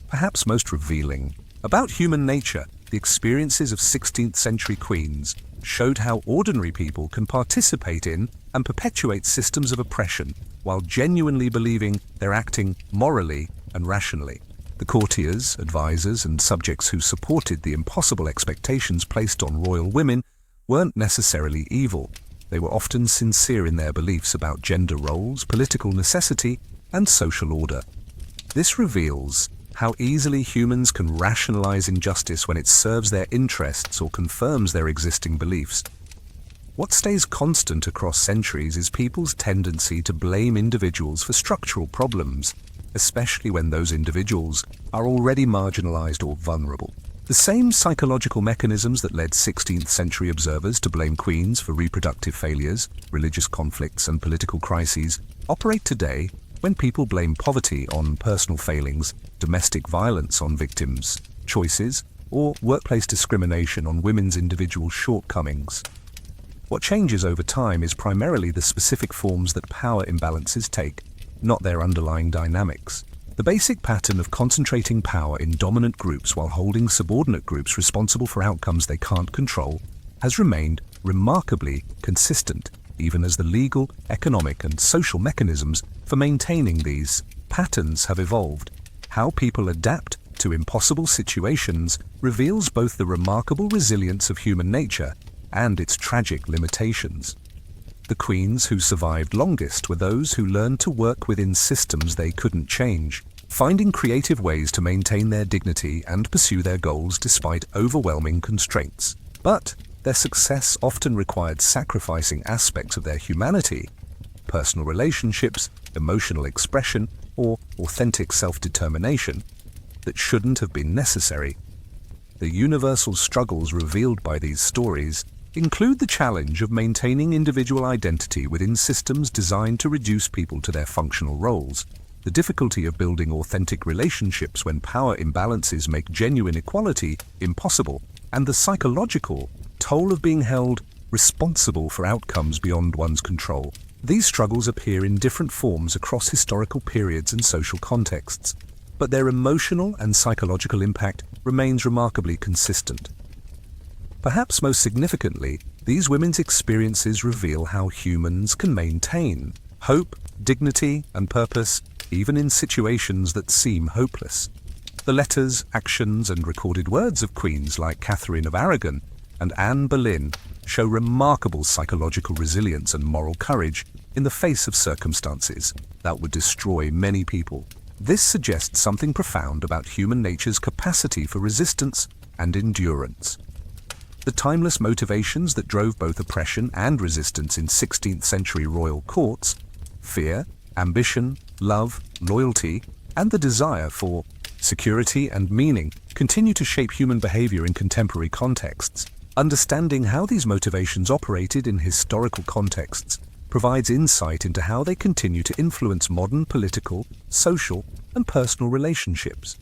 Perhaps most revealing about human nature, the experiences of 16th century queens showed how ordinary people can participate in and perpetuate systems of oppression while genuinely believing they're acting morally and rationally. The courtiers, advisors, and subjects who supported the impossible expectations placed on royal women weren't necessarily evil. They were often sincere in their beliefs about gender roles, political necessity, and social order. This reveals how easily humans can rationalize injustice when it serves their interests or confirms their existing beliefs. What stays constant across centuries is people's tendency to blame individuals for structural problems, especially when those individuals are already marginalized or vulnerable. The same psychological mechanisms that led 16th century observers to blame queens for reproductive failures, religious conflicts, and political crises operate today when people blame poverty on personal failings, domestic violence on victims' choices, or workplace discrimination on women's individual shortcomings. What changes over time is primarily the specific forms that power imbalances take, not their underlying dynamics. The basic pattern of concentrating power in dominant groups while holding subordinate groups responsible for outcomes they can't control has remained remarkably consistent, even as the legal, economic, and social mechanisms for maintaining these patterns have evolved. How people adapt to impossible situations reveals both the remarkable resilience of human nature and its tragic limitations. The queens who survived longest were those who learned to work within systems they couldn't change, finding creative ways to maintain their dignity and pursue their goals despite overwhelming constraints. But their success often required sacrificing aspects of their humanity, personal relationships, emotional expression, or authentic self-determination that shouldn't have been necessary. The universal struggles revealed by these stories include the challenge of maintaining individual identity within systems designed to reduce people to their functional roles, the difficulty of building authentic relationships when power imbalances make genuine equality impossible, and the psychological toll of being held responsible for outcomes beyond one's control. These struggles appear in different forms across historical periods and social contexts, but their emotional and psychological impact remains remarkably consistent. Perhaps most significantly, these women's experiences reveal how humans can maintain hope, dignity, and purpose even in situations that seem hopeless. The letters, actions, and recorded words of queens like Catherine of Aragon and Anne Boleyn show remarkable psychological resilience and moral courage in the face of circumstances that would destroy many people. This suggests something profound about human nature's capacity for resistance and endurance. The timeless motivations that drove both oppression and resistance in 16th century royal courts, fear, ambition, love, loyalty, and the desire for security and meaning, continue to shape human behavior in contemporary contexts. Understanding how these motivations operated in historical contexts provides insight into how they continue to influence modern political, social, and personal relationships.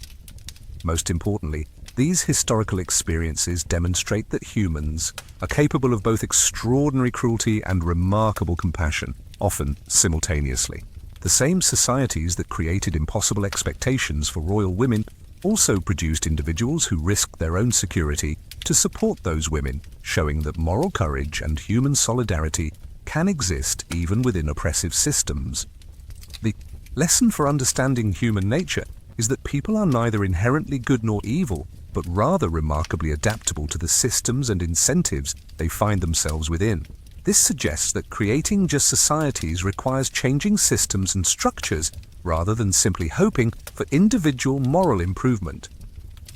Most importantly, these historical experiences demonstrate that humans are capable of both extraordinary cruelty and remarkable compassion, often simultaneously. The same societies that created impossible expectations for royal women also produced individuals who risked their own security to support those women, showing that moral courage and human solidarity can exist even within oppressive systems. The lesson for understanding human nature is that people are neither inherently good nor evil, but rather remarkably adaptable to the systems and incentives they find themselves within. This suggests that creating just societies requires changing systems and structures rather than simply hoping for individual moral improvement.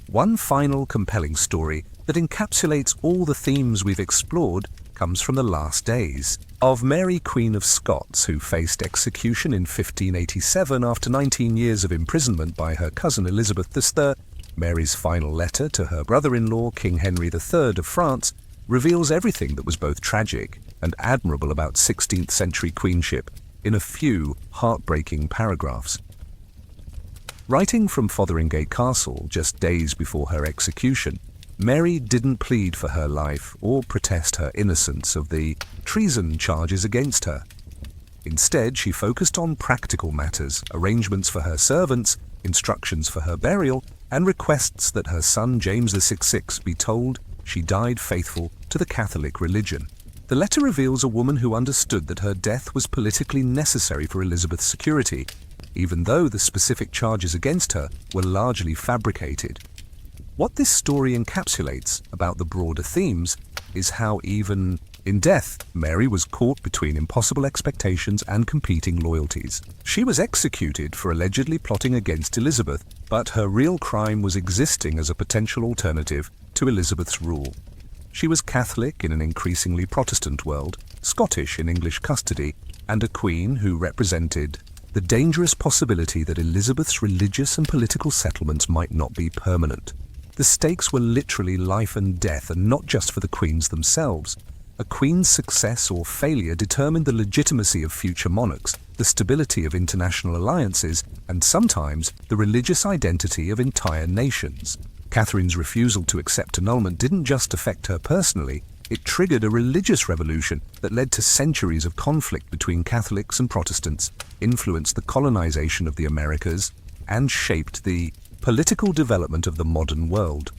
One final compelling story that encapsulates all the themes we've explored comes from the last days of Mary, Queen of Scots, who faced execution in 1587 after 19 years of imprisonment by her cousin Elizabeth III. Mary's final letter to her brother-in-law, King Henry III of France, reveals everything that was both tragic and admirable about 16th century queenship in a few heartbreaking paragraphs. Writing from Fotheringay Castle just days before her execution, Mary didn't plead for her life or protest her innocence of the treason charges against her. Instead, she focused on practical matters, arrangements for her servants, instructions for her burial, and requests that her son James VI be told she died faithful to the Catholic religion. The letter reveals a woman who understood that her death was politically necessary for Elizabeth's security, even though the specific charges against her were largely fabricated. What this story encapsulates about the broader themes is how even in death, Mary was caught between impossible expectations and competing loyalties. She was executed for allegedly plotting against Elizabeth, but her real crime was existing as a potential alternative to Elizabeth's rule. She was Catholic in an increasingly Protestant world, Scottish in English custody, and a queen who represented the dangerous possibility that Elizabeth's religious and political settlements might not be permanent. The stakes were literally life and death, and not just for the queens themselves. A queen's success or failure determined the legitimacy of future monarchs, the stability of international alliances, and sometimes the religious identity of entire nations. Catherine's refusal to accept annulment didn't just affect her personally, it triggered a religious revolution that led to centuries of conflict between Catholics and Protestants, influenced the colonization of the Americas, and shaped the political development of the modern world.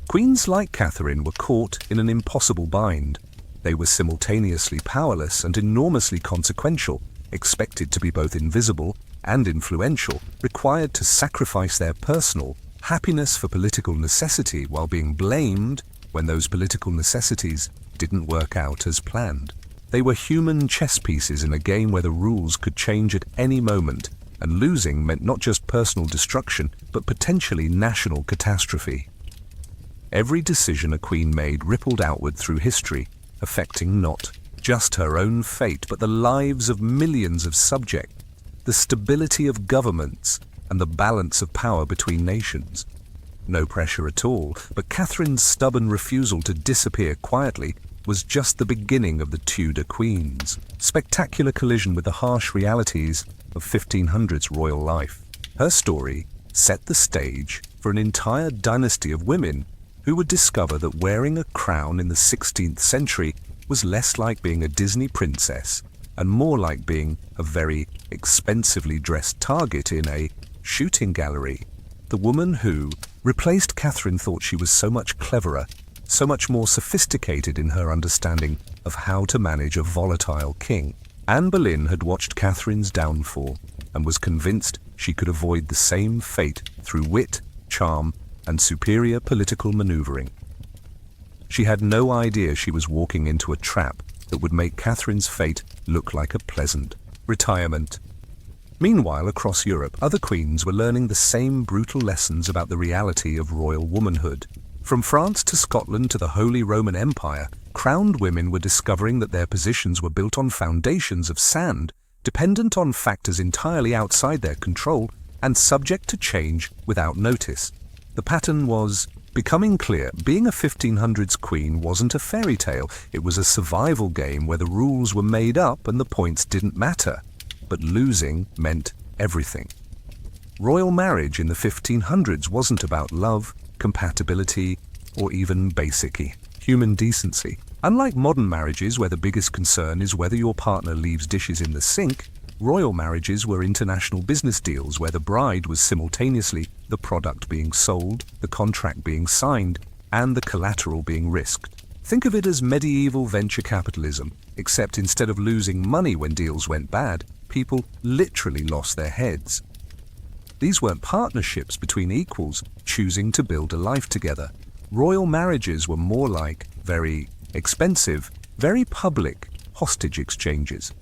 Queens like Catherine were caught in an impossible bind. They were simultaneously powerless and enormously consequential, expected to be both invisible and influential, required to sacrifice their personal happiness for political necessity while being blamed when those political necessities didn't work out as planned. They were human chess pieces in a game where the rules could change at any moment, and losing meant not just personal destruction, but potentially national catastrophe. Every decision a queen made rippled outward through history, affecting not just her own fate, but the lives of millions of subjects, the stability of governments, and the balance of power between nations. No pressure at all, but Catherine's stubborn refusal to disappear quietly was just the beginning of the Tudor queens' spectacular collision with the harsh realities of 1500s royal life. Her story set the stage for an entire dynasty of women who would discover that wearing a crown in the 16th century was less like being a Disney princess and more like being a very expensively dressed target in a shooting gallery. The woman who replaced Catherine thought she was so much cleverer, so much more sophisticated in her understanding of how to manage a volatile king. Anne Boleyn had watched Catherine's downfall and was convinced she could avoid the same fate through wit, charm, and superior political maneuvering. She had no idea she was walking into a trap that would make Catherine's fate look like a pleasant retirement. Meanwhile, across Europe, other queens were learning the same brutal lessons about the reality of royal womanhood. From France to Scotland to the Holy Roman Empire, crowned women were discovering that their positions were built on foundations of sand, dependent on factors entirely outside their control and subject to change without notice. The pattern was becoming clear. Being a 1500s queen wasn't a fairy tale. It was a survival game where the rules were made up and the points didn't matter. But losing meant everything. Royal marriage in the 1500s wasn't about love, compatibility, or even basic human decency. Unlike modern marriages where the biggest concern is whether your partner leaves dishes in the sink, royal marriages were international business deals where the bride was simultaneously the product being sold, the contract being signed, and the collateral being risked. Think of it as medieval venture capitalism, except instead of losing money when deals went bad, people literally lost their heads. These weren't partnerships between equals choosing to build a life together. Royal marriages were more like very expensive, very public hostage exchanges.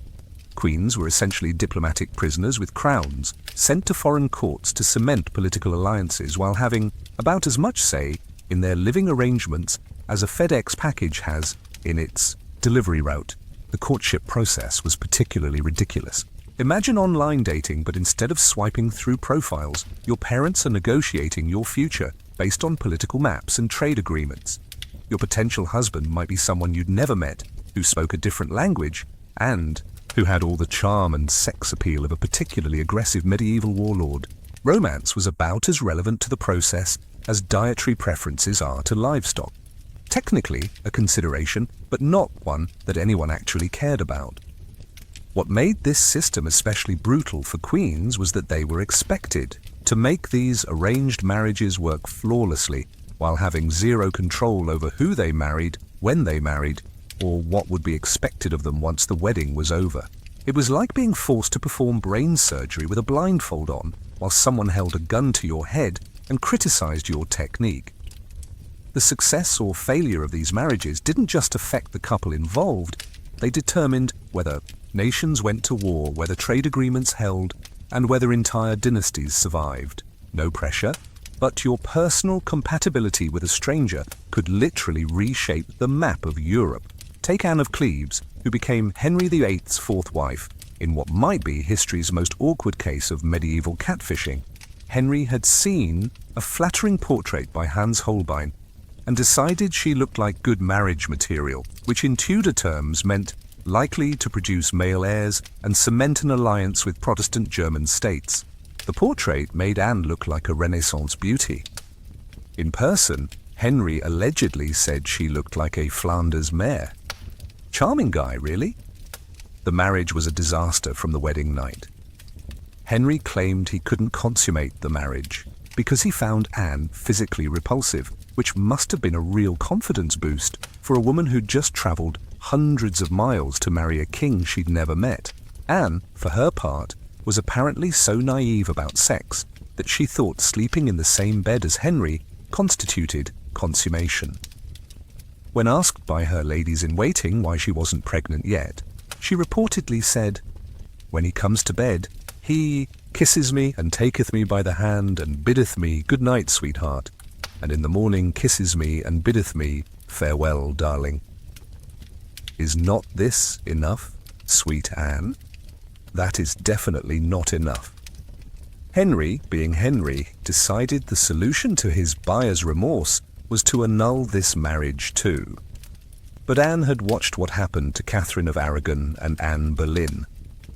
Queens were essentially diplomatic prisoners with crowns, sent to foreign courts to cement political alliances while having about as much say in their living arrangements as a FedEx package has in its delivery route. The courtship process was particularly ridiculous. Imagine online dating, but instead of swiping through profiles, your parents are negotiating your future based on political maps and trade agreements. Your potential husband might be someone you'd never met, who spoke a different language, and who had all the charm and sex appeal of a particularly aggressive medieval warlord. Romance was about as relevant to the process as dietary preferences are to livestock. Technically a consideration, but not one that anyone actually cared about. What made this system especially brutal for queens was that they were expected to make these arranged marriages work flawlessly while having zero control over who they married, when they married, or what would be expected of them once the wedding was over. It was like being forced to perform brain surgery with a blindfold on while someone held a gun to your head and criticized your technique. The success or failure of these marriages didn't just affect the couple involved, they determined whether nations went to war, whether trade agreements held, and whether entire dynasties survived. No pressure, but your personal compatibility with a stranger could literally reshape the map of Europe. Take Anne of Cleves, who became Henry VIII's fourth wife, in what might be history's most awkward case of medieval catfishing. Henry had seen a flattering portrait by Hans Holbein and decided she looked like good marriage material, which in Tudor terms meant likely to produce male heirs and cement an alliance with Protestant German states. The portrait made Anne look like a Renaissance beauty. In person, Henry allegedly said she looked like a Flanders mare. Charming guy, really? The marriage was a disaster from the wedding night. Henry claimed he couldn't consummate the marriage because he found Anne physically repulsive, which must have been a real confidence boost for a woman who'd just traveled hundreds of miles to marry a king she'd never met. Anne, for her part, was apparently so naive about sex that she thought sleeping in the same bed as Henry constituted consummation. When asked by her ladies-in-waiting why she wasn't pregnant yet, she reportedly said, "When he comes to bed, he kisses me and taketh me by the hand and biddeth me good night, sweetheart, and in the morning kisses me and biddeth me farewell, darling." Is not this enough, sweet Anne? That is definitely not enough. Henry, being Henry, decided the solution to his buyer's remorse was to annul this marriage too. But Anne had watched what happened to Catherine of Aragon and Anne Boleyn.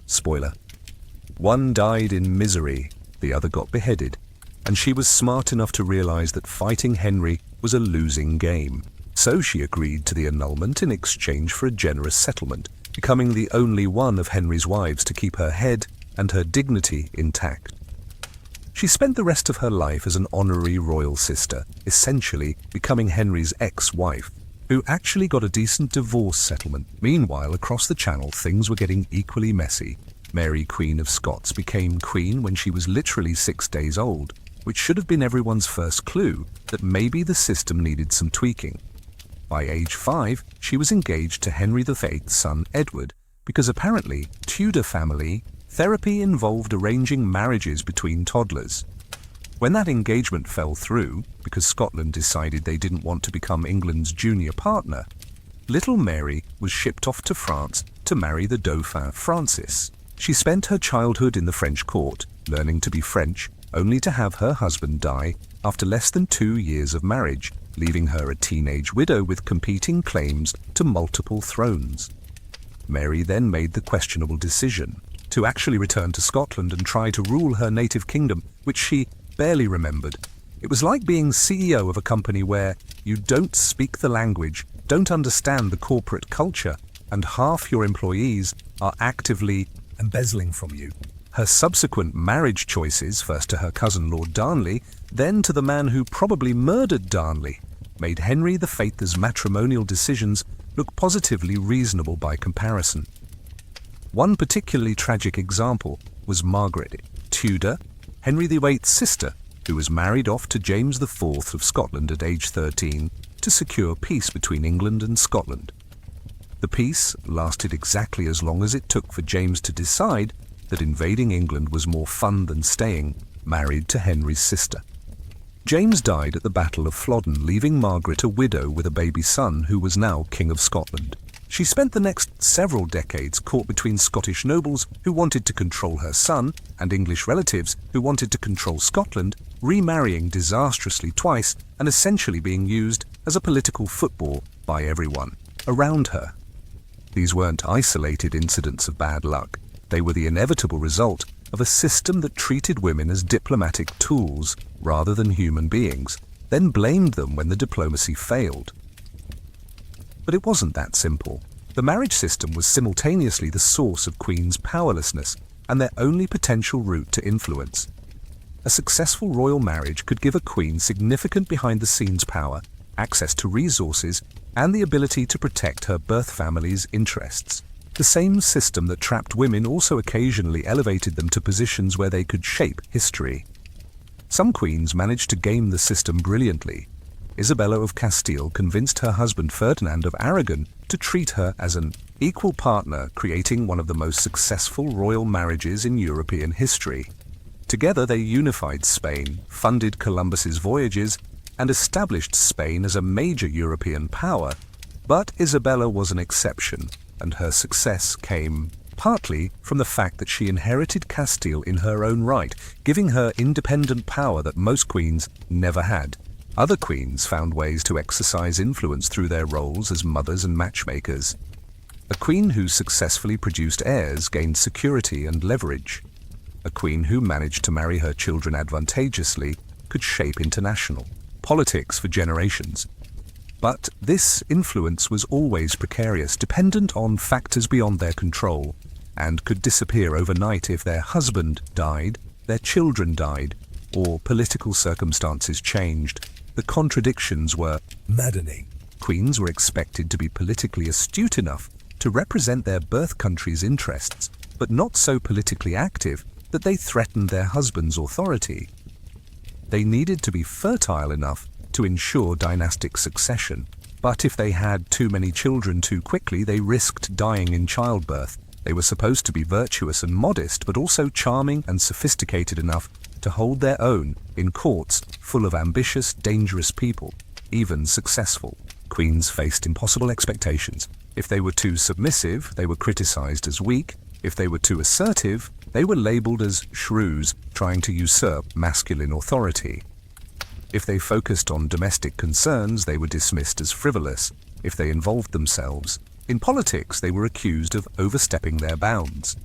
Spoiler. One died in misery, the other got beheaded, and she was smart enough to realize that fighting Henry was a losing game. So she agreed to the annulment in exchange for a generous settlement, becoming the only one of Henry's wives to keep her head and her dignity intact. She spent the rest of her life as an honorary royal sister, essentially becoming Henry's ex-wife, who actually got a decent divorce settlement. Meanwhile, across the Channel, things were getting equally messy. Mary, Queen of Scots, became queen when she was literally 6 days old, which should have been everyone's first clue that maybe the system needed some tweaking. By age 5, she was engaged to Henry VIII's son Edward, because apparently, Tudor family therapy involved arranging marriages between toddlers. When that engagement fell through, because Scotland decided they didn't want to become England's junior partner, little Mary was shipped off to France to marry the Dauphin Francis. She spent her childhood in the French court, learning to be French, only to have her husband die after less than 2 years of marriage, leaving her a teenage widow with competing claims to multiple thrones. Mary then made the questionable decision to actually return to Scotland and try to rule her native kingdom, which she barely remembered. It was like being CEO of a company where you don't speak the language, don't understand the corporate culture, and half your employees are actively embezzling from you. Her subsequent marriage choices, first to her cousin Lord Darnley, then to the man who probably murdered Darnley, made Henry VIII's matrimonial decisions look positively reasonable by comparison. One particularly tragic example was Margaret Tudor, Henry VIII's sister, who was married off to James IV of Scotland at age 13 to secure peace between England and Scotland. The peace lasted exactly as long as it took for James to decide that invading England was more fun than staying married to Henry's sister. James died at the Battle of Flodden, leaving Margaret a widow with a baby son who was now King of Scotland. She spent the next several decades caught between Scottish nobles who wanted to control her son and English relatives who wanted to control Scotland, remarrying disastrously twice and essentially being used as a political football by everyone around her. These weren't isolated incidents of bad luck. They were the inevitable result of a system that treated women as diplomatic tools rather than human beings, then blamed them when the diplomacy failed. But it wasn't that simple. The marriage system was simultaneously the source of queens' powerlessness and their only potential route to influence. A successful royal marriage could give a queen significant behind-the-scenes power, access to resources, and the ability to protect her birth family's interests. The same system that trapped women also occasionally elevated them to positions where they could shape history. Some queens managed to game the system brilliantly. Isabella of Castile convinced her husband Ferdinand of Aragon to treat her as an equal partner, creating one of the most successful royal marriages in European history. Together they unified Spain, funded Columbus's voyages, and established Spain as a major European power. But Isabella was an exception, and her success came partly from the fact that she inherited Castile in her own right, giving her independent power that most queens never had. Other queens found ways to exercise influence through their roles as mothers and matchmakers. A queen who successfully produced heirs gained security and leverage. A queen who managed to marry her children advantageously could shape international politics for generations. But this influence was always precarious, dependent on factors beyond their control, and could disappear overnight if their husband died, their children died, or political circumstances changed. The contradictions were maddening. Queens were expected to be politically astute enough to represent their birth country's interests, but not so politically active that they threatened their husband's authority. They needed to be fertile enough to ensure dynastic succession, But if they had too many children too quickly, they risked dying in childbirth. They were supposed to be virtuous and modest, but also charming and sophisticated enough to hold their own in courts full of ambitious, dangerous people, even successful. Queens faced impossible expectations. If they were too submissive, they were criticized as weak. If they were too assertive, they were labeled as shrews trying to usurp masculine authority. If they focused on domestic concerns, they were dismissed as frivolous. If they involved themselves in politics, they were accused of overstepping their bounds.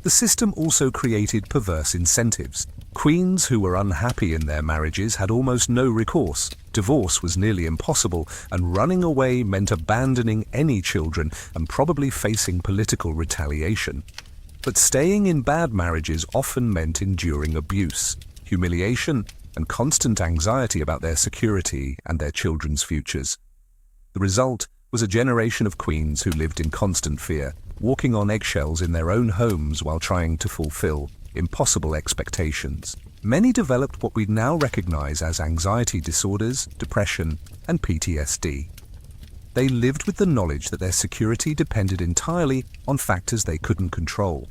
The system also created perverse incentives. Queens who were unhappy in their marriages had almost no recourse. Divorce was nearly impossible, and running away meant abandoning any children and probably facing political retaliation. But staying in bad marriages often meant enduring abuse, humiliation, and constant anxiety about their security and their children's futures. The result was a generation of queens who lived in constant fear, walking on eggshells in their own homes while trying to fulfill impossible expectations. Many developed what we now recognize as anxiety disorders, depression, and PTSD. They lived with the knowledge that their security depended entirely on factors they couldn't control: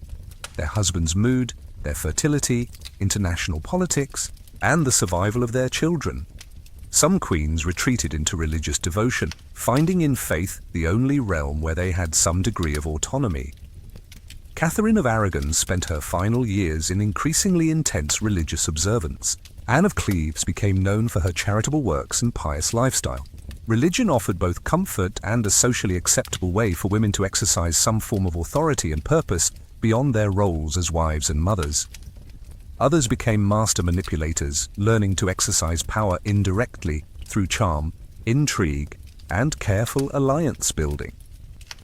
their husband's mood, their fertility, international politics, and the survival of their children. Some queens retreated into religious devotion, finding in faith the only realm where they had some degree of autonomy. Catherine of Aragon spent her final years in increasingly intense religious observance. Anne of Cleves became known for her charitable works and pious lifestyle. Religion offered both comfort and a socially acceptable way for women to exercise some form of authority and purpose beyond their roles as wives and mothers. Others became master manipulators, learning to exercise power indirectly through charm, intrigue, and careful alliance building.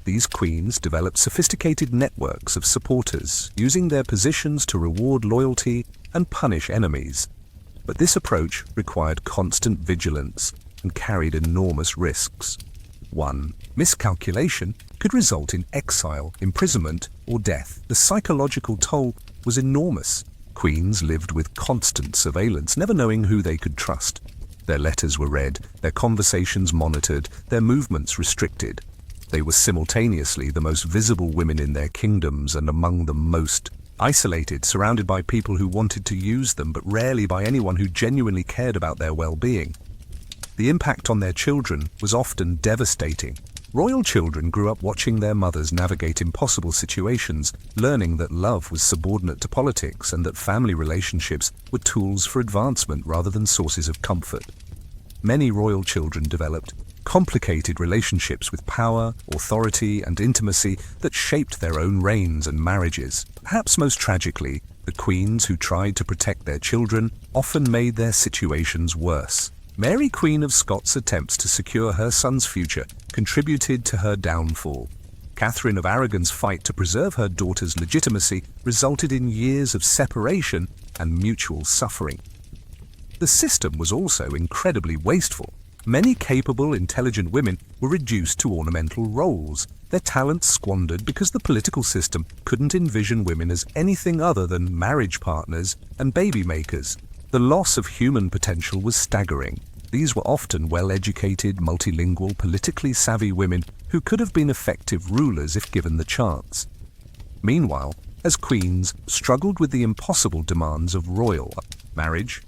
These queens developed sophisticated networks of supporters, using their positions to reward loyalty and punish enemies. But this approach required constant vigilance and carried enormous risks. 1. Miscalculation could result in exile, imprisonment, or death. The psychological toll was enormous. Queens lived with constant surveillance, never knowing who they could trust. Their letters were read, their conversations monitored, their movements restricted. They were simultaneously the most visible women in their kingdoms and among the most isolated, surrounded by people who wanted to use them, but rarely by anyone who genuinely cared about their well-being. The impact on their children was often devastating. Royal children grew up watching their mothers navigate impossible situations, learning that love was subordinate to politics and that family relationships were tools for advancement rather than sources of comfort. Many royal children developed complicated relationships with power, authority, and intimacy that shaped their own reigns and marriages. Perhaps most tragically, the queens who tried to protect their children often made their situations worse. Mary, Queen of Scots' attempts to secure her son's future contributed to her downfall. Catherine of Aragon's fight to preserve her daughter's legitimacy resulted in years of separation and mutual suffering. The system was also incredibly wasteful. Many capable, intelligent women were reduced to ornamental roles, their talents squandered because the political system couldn't envision women as anything other than marriage partners and baby makers. The loss of human potential was staggering. These were often well-educated, multilingual, politically savvy women who could have been effective rulers if given the chance. Meanwhile, as queens struggled with the impossible demands of royal marriage,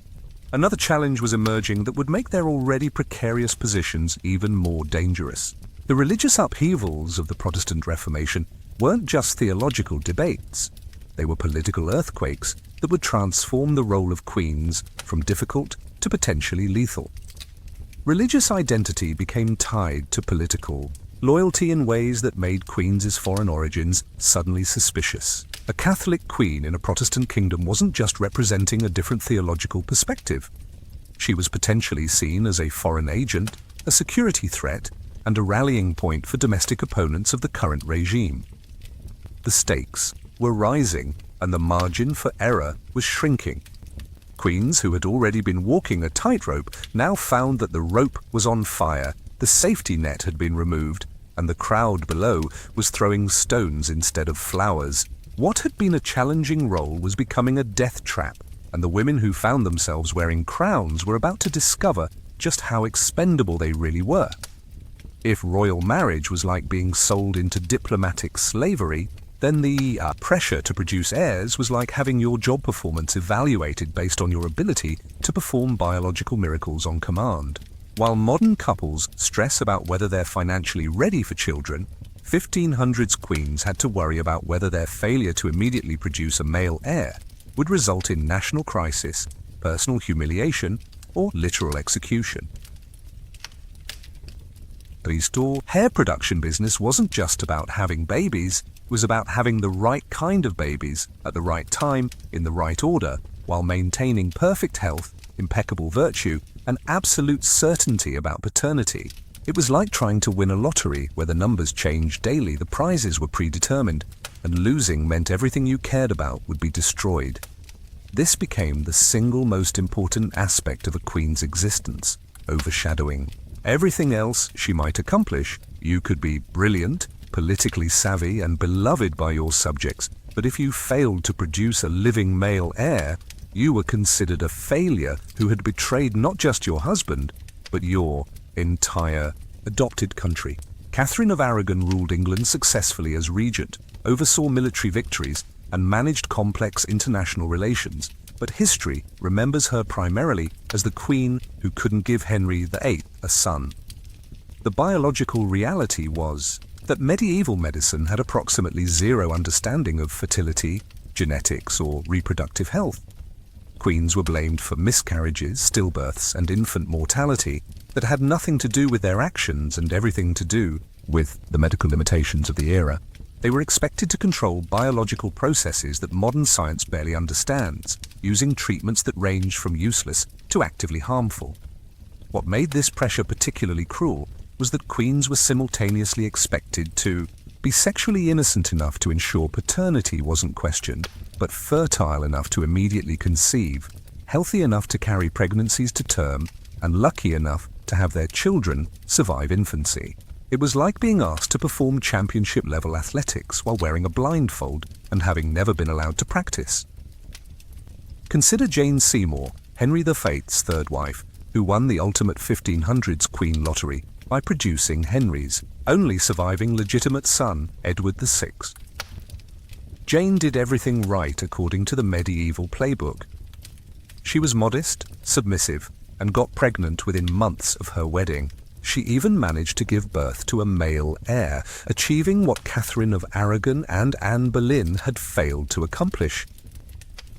another challenge was emerging that would make their already precarious positions even more dangerous. The religious upheavals of the Protestant Reformation weren't just theological debates. They were political earthquakes that would transform the role of queens from difficult to potentially lethal. Religious identity became tied to political loyalty in ways that made queens' foreign origins suddenly suspicious. A Catholic queen in a Protestant kingdom wasn't just representing a different theological perspective. She was potentially seen as a foreign agent, a security threat, and a rallying point for domestic opponents of the current regime. The stakes were rising, and the margin for error was shrinking. Queens who had already been walking a tightrope now found that the rope was on fire, the safety net had been removed, and the crowd below was throwing stones instead of flowers. What had been a challenging role was becoming a death trap, and the women who found themselves wearing crowns were about to discover just how expendable they really were. If royal marriage was like being sold into diplomatic slavery, then the pressure to produce heirs was like having your job performance evaluated based on your ability to perform biological miracles on command. While modern couples stress about whether they're financially ready for children, 1500s queens had to worry about whether their failure to immediately produce a male heir would result in national crisis, personal humiliation, or literal execution. The hair production business wasn't just about having babies, it was about having the right kind of babies at the right time, in the right order, while maintaining perfect health, impeccable virtue, and absolute certainty about paternity. It was like trying to win a lottery where the numbers changed daily, the prizes were predetermined, and losing meant everything you cared about would be destroyed. This became the single most important aspect of a queen's existence, overshadowing everything else she might accomplish. You could be brilliant, politically savvy, and beloved by your subjects, but if you failed to produce a living male heir, you were considered a failure who had betrayed not just your husband, but your entire adopted country. Catherine of Aragon ruled England successfully as regent, oversaw military victories, and managed complex international relations, but history remembers her primarily as the queen who couldn't give Henry VIII a son. The biological reality was that medieval medicine had approximately zero understanding of fertility, genetics, or reproductive health. Queens were blamed for miscarriages, stillbirths, and infant mortality that had nothing to do with their actions and everything to do with the medical limitations of the era. They were expected to control biological processes that modern science barely understands, using treatments that range from useless to actively harmful. What made this pressure particularly cruel was that queens were simultaneously expected to be sexually innocent enough to ensure paternity wasn't questioned, but fertile enough to immediately conceive, healthy enough to carry pregnancies to term, and lucky enough to have their children survive infancy. It was like being asked to perform championship-level athletics while wearing a blindfold and having never been allowed to practice. Consider Jane Seymour, Henry VIII's third wife, who won the ultimate 1500s Queen lottery by producing Henry's only surviving legitimate son, Edward VI. Jane did everything right according to the medieval playbook. She was modest, submissive, and got pregnant within months of her wedding. She even managed to give birth to a male heir, achieving what Catherine of Aragon and Anne Boleyn had failed to accomplish.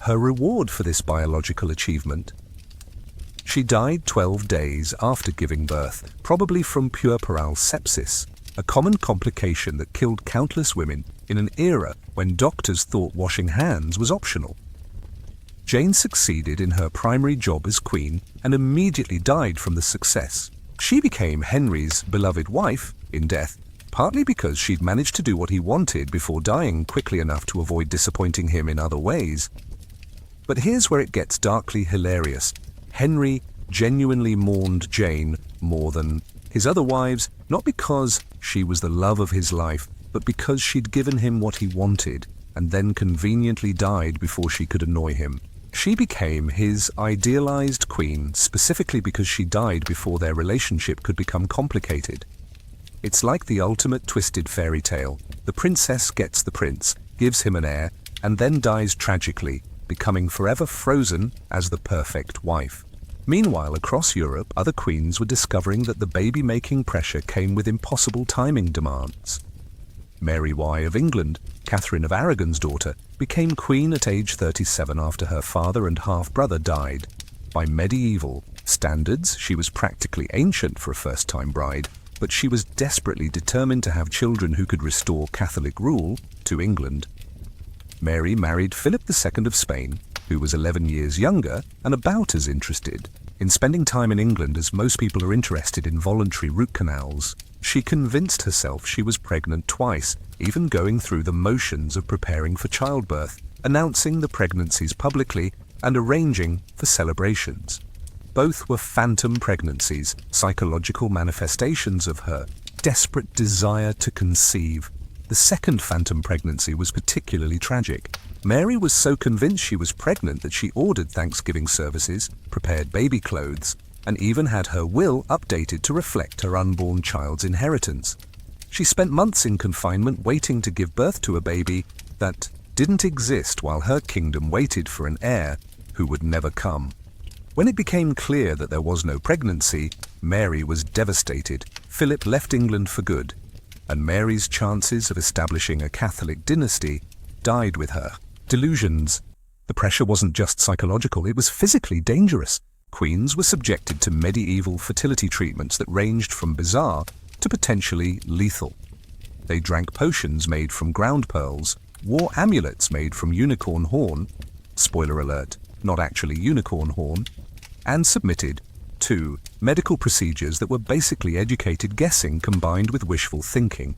Her reward for this biological achievement? She died 12 days after giving birth, probably from puerperal sepsis, a common complication that killed countless women in an era when doctors thought washing hands was optional. Jane succeeded in her primary job as queen and immediately died from the success. She became Henry's beloved wife in death, partly because she'd managed to do what he wanted before dying quickly enough to avoid disappointing him in other ways. But here's where it gets darkly hilarious. Henry genuinely mourned Jane more than his other wives, not because she was the love of his life, but because she'd given him what he wanted and then conveniently died before she could annoy him. She became his idealized queen specifically because she died before their relationship could become complicated. It's like the ultimate twisted fairy tale. The princess gets the prince, gives him an heir, and then dies tragically, becoming forever frozen as the perfect wife. Meanwhile, across Europe, other queens were discovering that the baby-making pressure came with impossible timing demands. Mary Y. of England, Catherine of Aragon's daughter, became queen at age 37 after her father and half-brother died. By medieval standards, she was practically ancient for a first-time bride, but she was desperately determined to have children who could restore Catholic rule to England. Mary married Philip II of Spain, who was 11 years younger and about as interested in spending time in England as most people are interested in voluntary root canals. She convinced herself she was pregnant twice, even going through the motions of preparing for childbirth, announcing the pregnancies publicly, and arranging for celebrations. Both were phantom pregnancies, psychological manifestations of her desperate desire to conceive. The second phantom pregnancy was particularly tragic. Mary was so convinced she was pregnant that she ordered Thanksgiving services, prepared baby clothes, and even had her will updated to reflect her unborn child's inheritance. She spent months in confinement waiting to give birth to a baby that didn't exist while her kingdom waited for an heir who would never come. When it became clear that there was no pregnancy, Mary was devastated. Philip left England for good, and Mary's chances of establishing a Catholic dynasty died with her. Delusions. The pressure wasn't just psychological, it was physically dangerous. Queens were subjected to medieval fertility treatments that ranged from bizarre to potentially lethal. They drank potions made from ground pearls, wore amulets made from unicorn horn, spoiler alert, not actually unicorn horn, and submitted to medical procedures that were basically educated guessing combined with wishful thinking.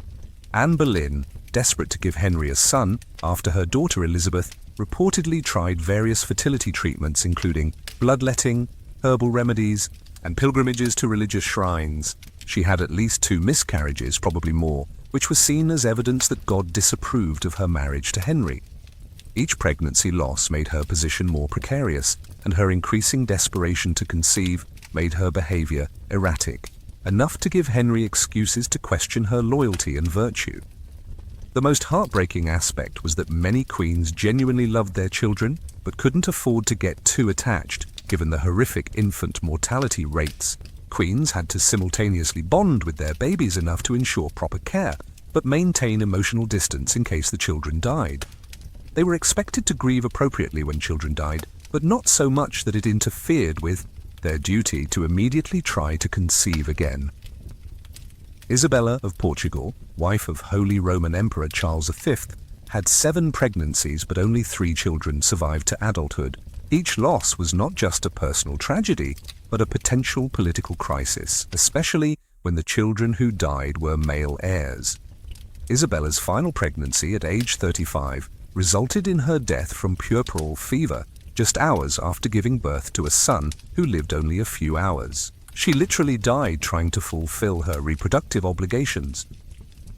Anne Boleyn, desperate to give Henry a son after her daughter Elizabeth, reportedly tried various fertility treatments including bloodletting, herbal remedies, and pilgrimages to religious shrines. She had at least 2 miscarriages, probably more, which was seen as evidence that God disapproved of her marriage to Henry. Each pregnancy loss made her position more precarious, and her increasing desperation to conceive made her behavior erratic, enough to give Henry excuses to question her loyalty and virtue. The most heartbreaking aspect was that many queens genuinely loved their children, but couldn't afford to get too attached, given the horrific infant mortality rates. Queens had to simultaneously bond with their babies enough to ensure proper care, but maintain emotional distance in case the children died. They were expected to grieve appropriately when children died, but not so much that it interfered with their duty to immediately try to conceive again. Isabella of Portugal, wife of Holy Roman Emperor Charles V, had 7 pregnancies but only 3 children survived to adulthood. Each loss was not just a personal tragedy, but a potential political crisis, especially when the children who died were male heirs. Isabella's final pregnancy at age 35 resulted in her death from puerperal fever, just hours after giving birth to a son who lived only a few hours. She literally died trying to fulfill her reproductive obligations.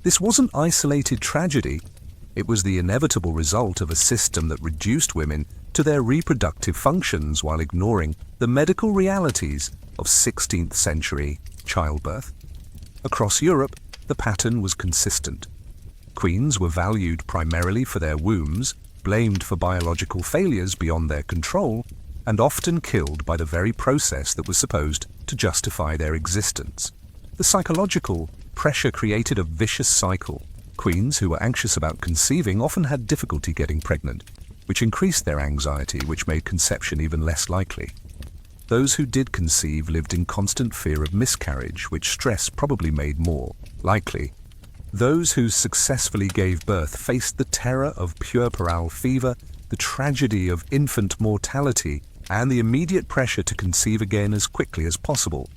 This wasn't isolated tragedy, it was the inevitable result of a system that reduced women to their reproductive functions while ignoring the medical realities of 16th century childbirth. Across Europe, the pattern was consistent. Queens were valued primarily for their wombs, blamed for biological failures beyond their control, and often killed by the very process that was supposed to justify their existence. The psychological pressure created a vicious cycle. Queens who were anxious about conceiving often had difficulty getting pregnant, which increased their anxiety, which made conception even less likely. Those who did conceive lived in constant fear of miscarriage, which stress probably made more likely. Those who successfully gave birth faced the terror of puerperal fever, the tragedy of infant mortality, and the immediate pressure to conceive again as quickly as possible.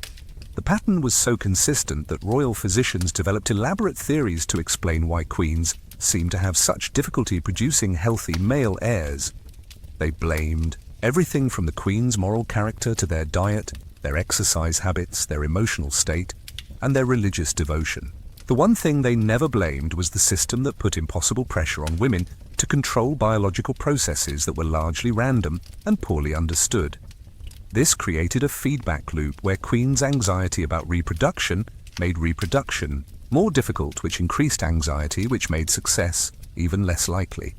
The pattern was so consistent that royal physicians developed elaborate theories to explain why queens seemed to have such difficulty producing healthy male heirs. They blamed everything from the queen's moral character to their diet, their exercise habits, their emotional state, and their religious devotion. The one thing they never blamed was the system that put impossible pressure on women to control biological processes that were largely random and poorly understood. This created a feedback loop where queens' anxiety about reproduction made reproduction more difficult, which increased anxiety, which made success even less likely.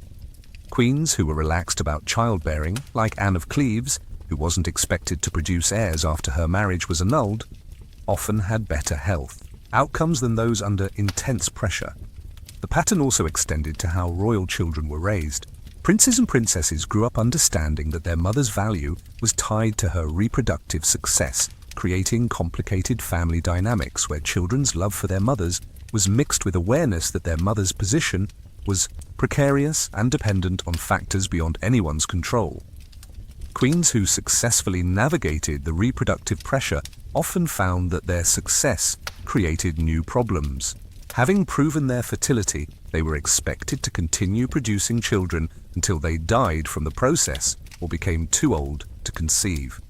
Queens who were relaxed about childbearing, like Anne of Cleves, who wasn't expected to produce heirs after her marriage was annulled, often had better health outcomes than those under intense pressure. The pattern also extended to how royal children were raised. Princes and princesses grew up understanding that their mother's value was tied to her reproductive success, creating complicated family dynamics where children's love for their mothers was mixed with awareness that their mother's position was precarious and dependent on factors beyond anyone's control. Queens who successfully navigated the reproductive pressure often found that their success created new problems. Having proven their fertility, they were expected to continue producing children until they died from the process or became too old to conceive.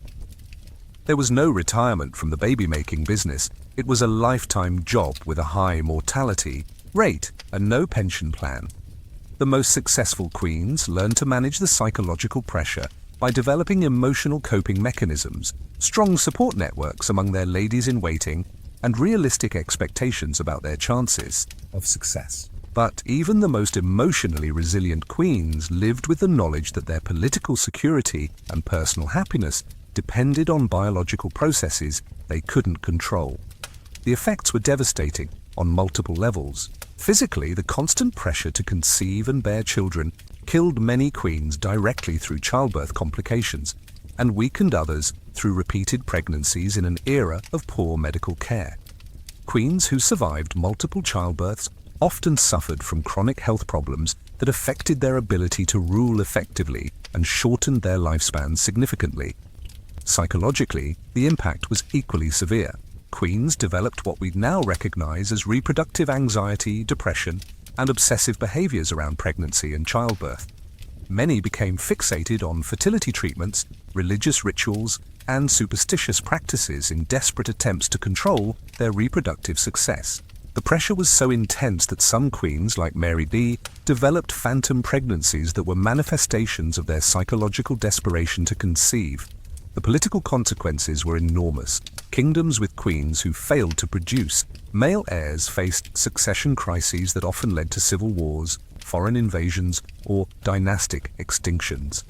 There was no retirement from the baby-making business. It was a lifetime job with a high mortality rate and no pension plan. The most successful queens learned to manage the psychological pressure by developing emotional coping mechanisms, strong support networks among their ladies-in-waiting, and realistic expectations about their chances of success. But even the most emotionally resilient queens lived with the knowledge that their political security and personal happiness depended on biological processes they couldn't control. The effects were devastating on multiple levels. Physically, the constant pressure to conceive and bear children killed many queens directly through childbirth complications and weakened others through repeated pregnancies in an era of poor medical care. Queens who survived multiple childbirths often suffered from chronic health problems that affected their ability to rule effectively and shortened their lifespans significantly. Psychologically, the impact was equally severe. Queens developed what we now recognize as reproductive anxiety, depression, and obsessive behaviors around pregnancy and childbirth. Many became fixated on fertility treatments, religious rituals, and superstitious practices in desperate attempts to control their reproductive success. The pressure was so intense that some queens, like Mary B., developed phantom pregnancies that were manifestations of their psychological desperation to conceive. The political consequences were enormous. Kingdoms with queens who failed to produce male heirs faced succession crises that often led to civil wars, foreign invasions, or dynastic extinctions.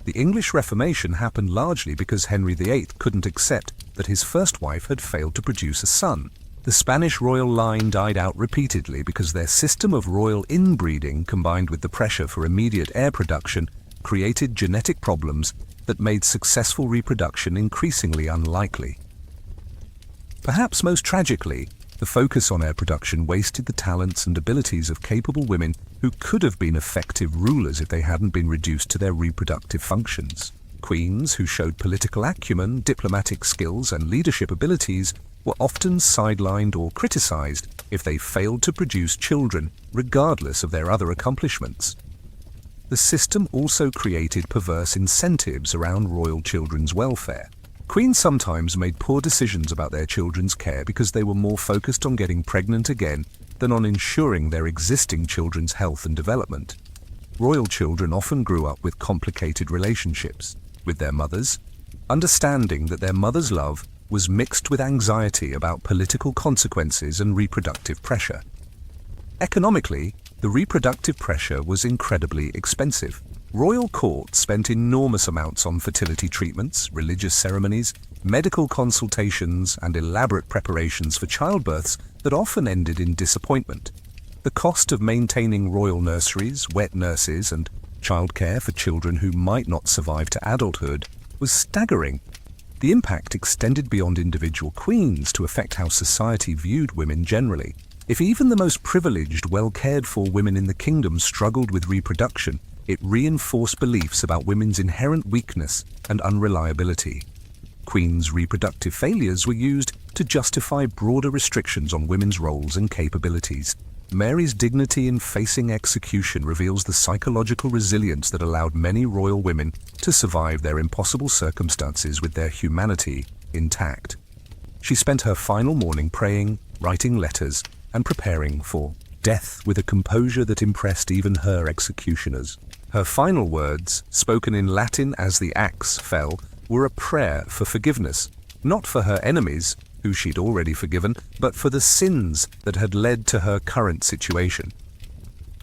The English Reformation happened largely because Henry VIII couldn't accept that his first wife had failed to produce a son. The Spanish royal line died out repeatedly because their system of royal inbreeding, combined with the pressure for immediate heir production, created genetic problems that made successful reproduction increasingly unlikely. Perhaps most tragically, the focus on heir production wasted the talents and abilities of capable women who could have been effective rulers if they hadn't been reduced to their reproductive functions. Queens who showed political acumen, diplomatic skills, and leadership abilities were often sidelined or criticized if they failed to produce children, regardless of their other accomplishments. The system also created perverse incentives around royal children's welfare. Queens sometimes made poor decisions about their children's care because they were more focused on getting pregnant again than on ensuring their existing children's health and development. Royal children often grew up with complicated relationships with their mothers, understanding that their mother's love was mixed with anxiety about political consequences and reproductive pressure. Economically, the reproductive pressure was incredibly expensive. Royal courts spent enormous amounts on fertility treatments, religious ceremonies, medical consultations, and elaborate preparations for childbirths that often ended in disappointment. The cost of maintaining royal nurseries, wet nurses, and childcare for children who might not survive to adulthood was staggering. The impact extended beyond individual queens to affect how society viewed women generally. If even the most privileged, well-cared-for women in the kingdom struggled with reproduction, it reinforced beliefs about women's inherent weakness and unreliability. Queens' reproductive failures were used to justify broader restrictions on women's roles and capabilities. Mary's dignity in facing execution reveals the psychological resilience that allowed many royal women to survive their impossible circumstances with their humanity intact. She spent her final morning praying, writing letters, and preparing for death with a composure that impressed even her executioners. Her final words, spoken in Latin as the axe fell, were a prayer for forgiveness, not for her enemies, who she'd already forgiven, but for the sins that had led to her current situation.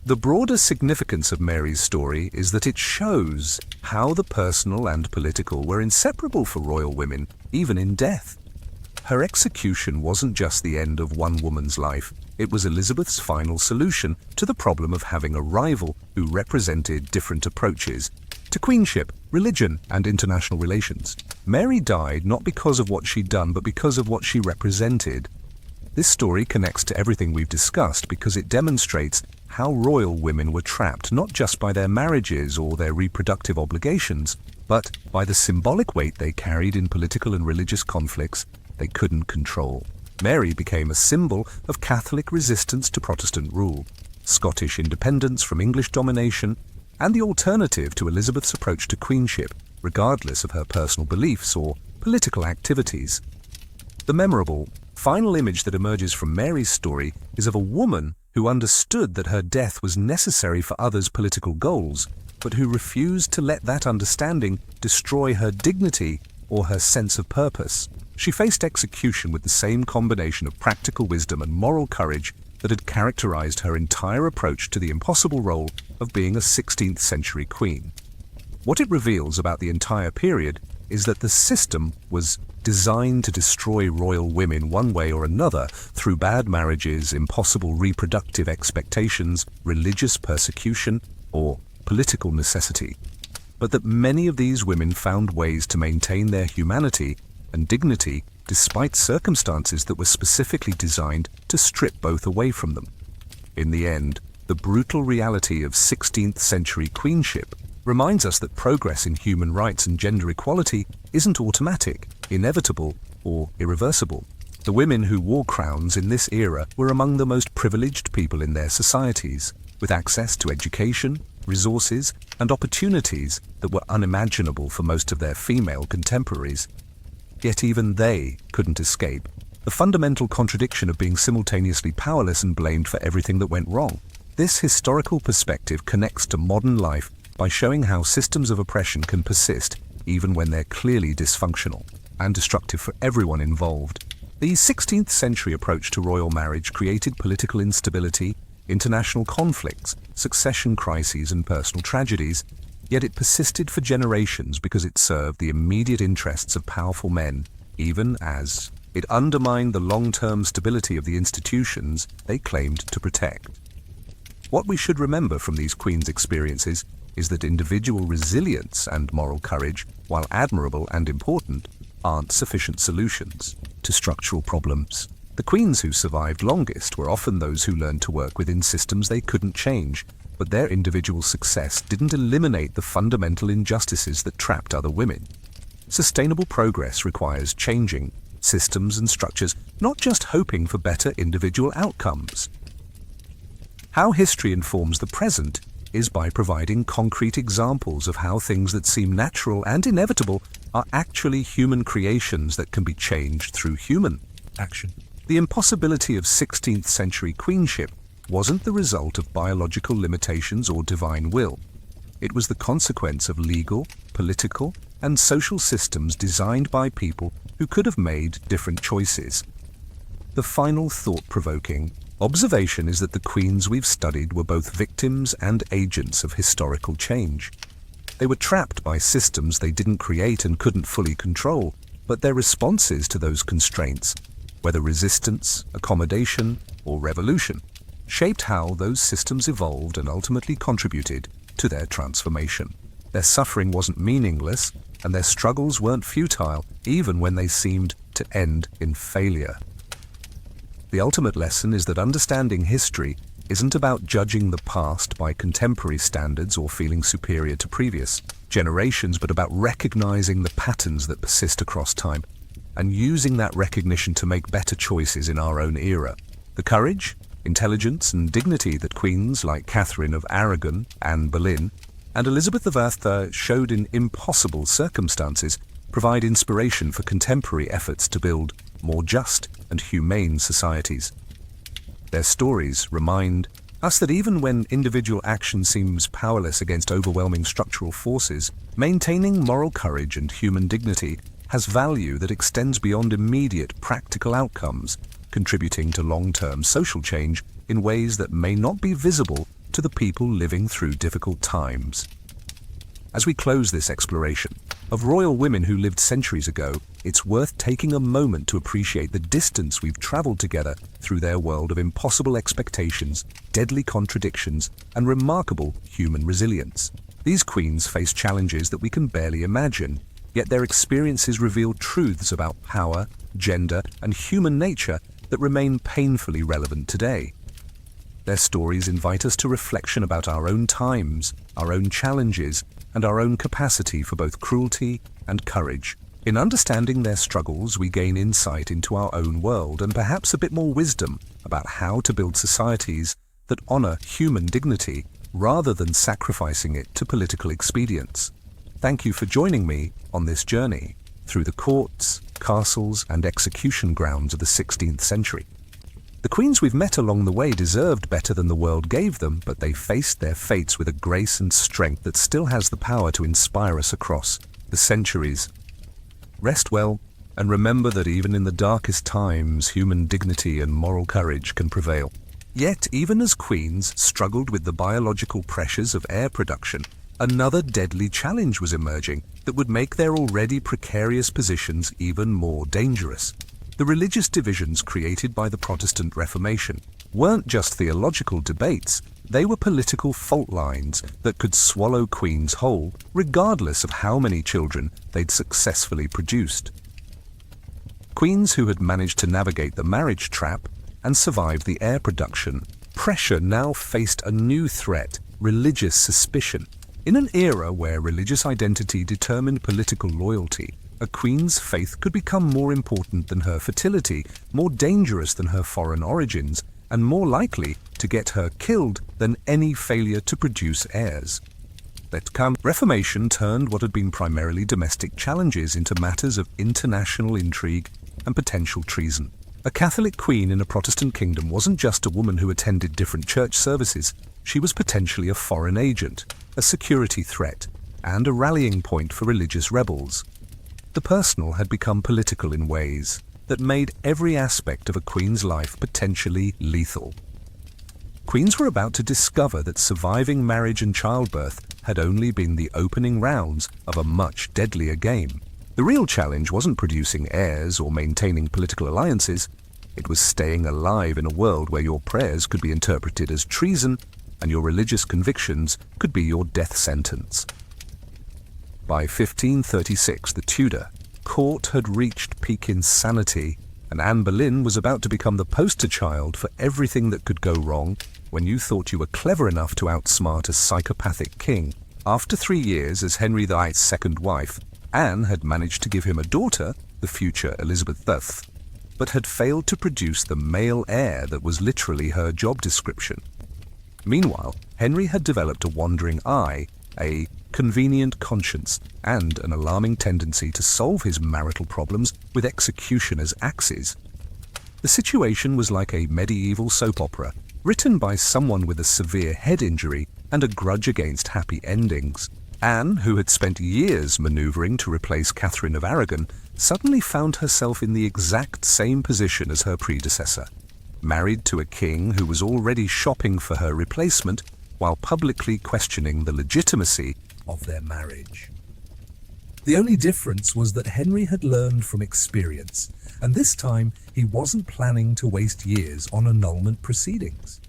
The broader significance of Mary's story is that it shows how the personal and political were inseparable for royal women, even in death. Her execution wasn't just the end of one woman's life, it was Elizabeth's final solution to the problem of having a rival who represented different approaches to queenship, religion, and international relations. Mary died not because of what she'd done, but because of what she represented. This story connects to everything we've discussed because it demonstrates how royal women were trapped not just by their marriages or their reproductive obligations, but by the symbolic weight they carried in political and religious conflicts they couldn't control. Mary became a symbol of Catholic resistance to Protestant rule, Scottish independence from English domination, and the alternative to Elizabeth's approach to queenship, regardless of her personal beliefs or political activities. The memorable, final image that emerges from Mary's story is of a woman who understood that her death was necessary for others' political goals, but who refused to let that understanding destroy her dignity or her sense of purpose. She faced execution with the same combination of practical wisdom and moral courage that had characterized her entire approach to the impossible role of being a 16th century queen. What it reveals about the entire period is that the system was designed to destroy royal women one way or another through bad marriages, impossible reproductive expectations, religious persecution, or political necessity, but that many of these women found ways to maintain their humanity and dignity despite circumstances that were specifically designed to strip both away from them. In the end, the brutal reality of 16th century queenship reminds us that progress in human rights and gender equality isn't automatic, inevitable, or irreversible. The women who wore crowns in this era were among the most privileged people in their societies, with access to education, resources, and opportunities that were unimaginable for most of their female contemporaries. Yet even they couldn't escape the fundamental contradiction of being simultaneously powerless and blamed for everything that went wrong. This historical perspective connects to modern life by showing how systems of oppression can persist even when they're clearly dysfunctional and destructive for everyone involved. The 16th century approach to royal marriage created political instability, international conflicts, succession crises, and personal tragedies, yet it persisted for generations because it served the immediate interests of powerful men, even as it undermined the long-term stability of the institutions they claimed to protect. What we should remember from these queens' experiences is that individual resilience and moral courage, while admirable and important, aren't sufficient solutions to structural problems. The queens who survived longest were often those who learned to work within systems they couldn't change, but their individual success didn't eliminate the fundamental injustices that trapped other women. Sustainable progress requires changing systems and structures, not just hoping for better individual outcomes. How history informs the present is by providing concrete examples of how things that seem natural and inevitable are actually human creations that can be changed through human action. The impossibility of 16th century queenship wasn't the result of biological limitations or divine will. It was the consequence of legal, political, and social systems designed by people who could have made different choices. The final thought-provoking observation is that the queens we've studied were both victims and agents of historical change. They were trapped by systems they didn't create and couldn't fully control, but their responses to those constraints, whether resistance, accommodation, or revolution, shaped how those systems evolved and ultimately contributed to their transformation. Their suffering wasn't meaningless, and their struggles weren't futile, even when they seemed to end in failure. The ultimate lesson is that understanding history isn't about judging the past by contemporary standards or feeling superior to previous generations, but about recognizing the patterns that persist across time and using that recognition to make better choices in our own era. The courage, intelligence, and dignity that queens like Catherine of Aragon, Anne Boleyn, and Elizabeth I showed in impossible circumstances provide inspiration for contemporary efforts to build more just and humane societies. Their stories remind us that even when individual action seems powerless against overwhelming structural forces, maintaining moral courage and human dignity has value that extends beyond immediate practical outcomes, contributing to long-term social change in ways that may not be visible to the people living through difficult times. As we close this exploration of royal women who lived centuries ago, it's worth taking a moment to appreciate the distance we've traveled together through their world of impossible expectations, deadly contradictions, and remarkable human resilience. These queens faced challenges that we can barely imagine, yet their experiences reveal truths about power, gender, and human nature that remain painfully relevant today. Their stories invite us to reflection about our own times, our own challenges, and our own capacity for both cruelty and courage. In understanding their struggles, we gain insight into our own world and perhaps a bit more wisdom about how to build societies that honor human dignity rather than sacrificing it to political expedience. Thank you for joining me on this journey through the courts, castles, and execution grounds of the 16th century. The queens we've met along the way deserved better than the world gave them, but they faced their fates with a grace and strength that still has the power to inspire us across the centuries. Rest well, and remember that even in the darkest times, human dignity and moral courage can prevail. Yet, even as queens struggled with the biological pressures of heir production, another deadly challenge was emerging that would make their already precarious positions even more dangerous. The religious divisions created by the Protestant Reformation weren't just theological debates, they were political fault lines that could swallow queens whole, regardless of how many children they'd successfully produced. Queens who had managed to navigate the marriage trap and survive the heir production pressure now faced a new threat: religious suspicion. In an era where religious identity determined political loyalty, a queen's faith could become more important than her fertility, more dangerous than her foreign origins, and more likely to get her killed than any failure to produce heirs. Reformation turned what had been primarily domestic challenges into matters of international intrigue and potential treason. A Catholic queen in a Protestant kingdom wasn't just a woman who attended different church services. She was potentially a foreign agent, a security threat, and a rallying point for religious rebels. The personal had become political in ways that made every aspect of a queen's life potentially lethal. Queens were about to discover that surviving marriage and childbirth had only been the opening rounds of a much deadlier game. The real challenge wasn't producing heirs or maintaining political alliances. It was staying alive in a world where your prayers could be interpreted as treason and your religious convictions could be your death sentence. By 1536, the Tudor court had reached peak insanity, and Anne Boleyn was about to become the poster child for everything that could go wrong when you thought you were clever enough to outsmart a psychopathic king. After 3 years as Henry VIII's second wife, Anne had managed to give him a daughter, the future Elizabeth I, but had failed to produce the male heir that was literally her job description. Meanwhile, Henry had developed a wandering eye, a convenient conscience, and an alarming tendency to solve his marital problems with executioner's axes. The situation was like a medieval soap opera, written by someone with a severe head injury and a grudge against happy endings. Anne, who had spent years maneuvering to replace Catherine of Aragon, suddenly found herself in the exact same position as her predecessor, married to a king who was already shopping for her replacement while publicly questioning the legitimacy of their marriage. The only difference was that Henry had learned from experience, and this time he wasn't planning to waste years on annulment proceedings.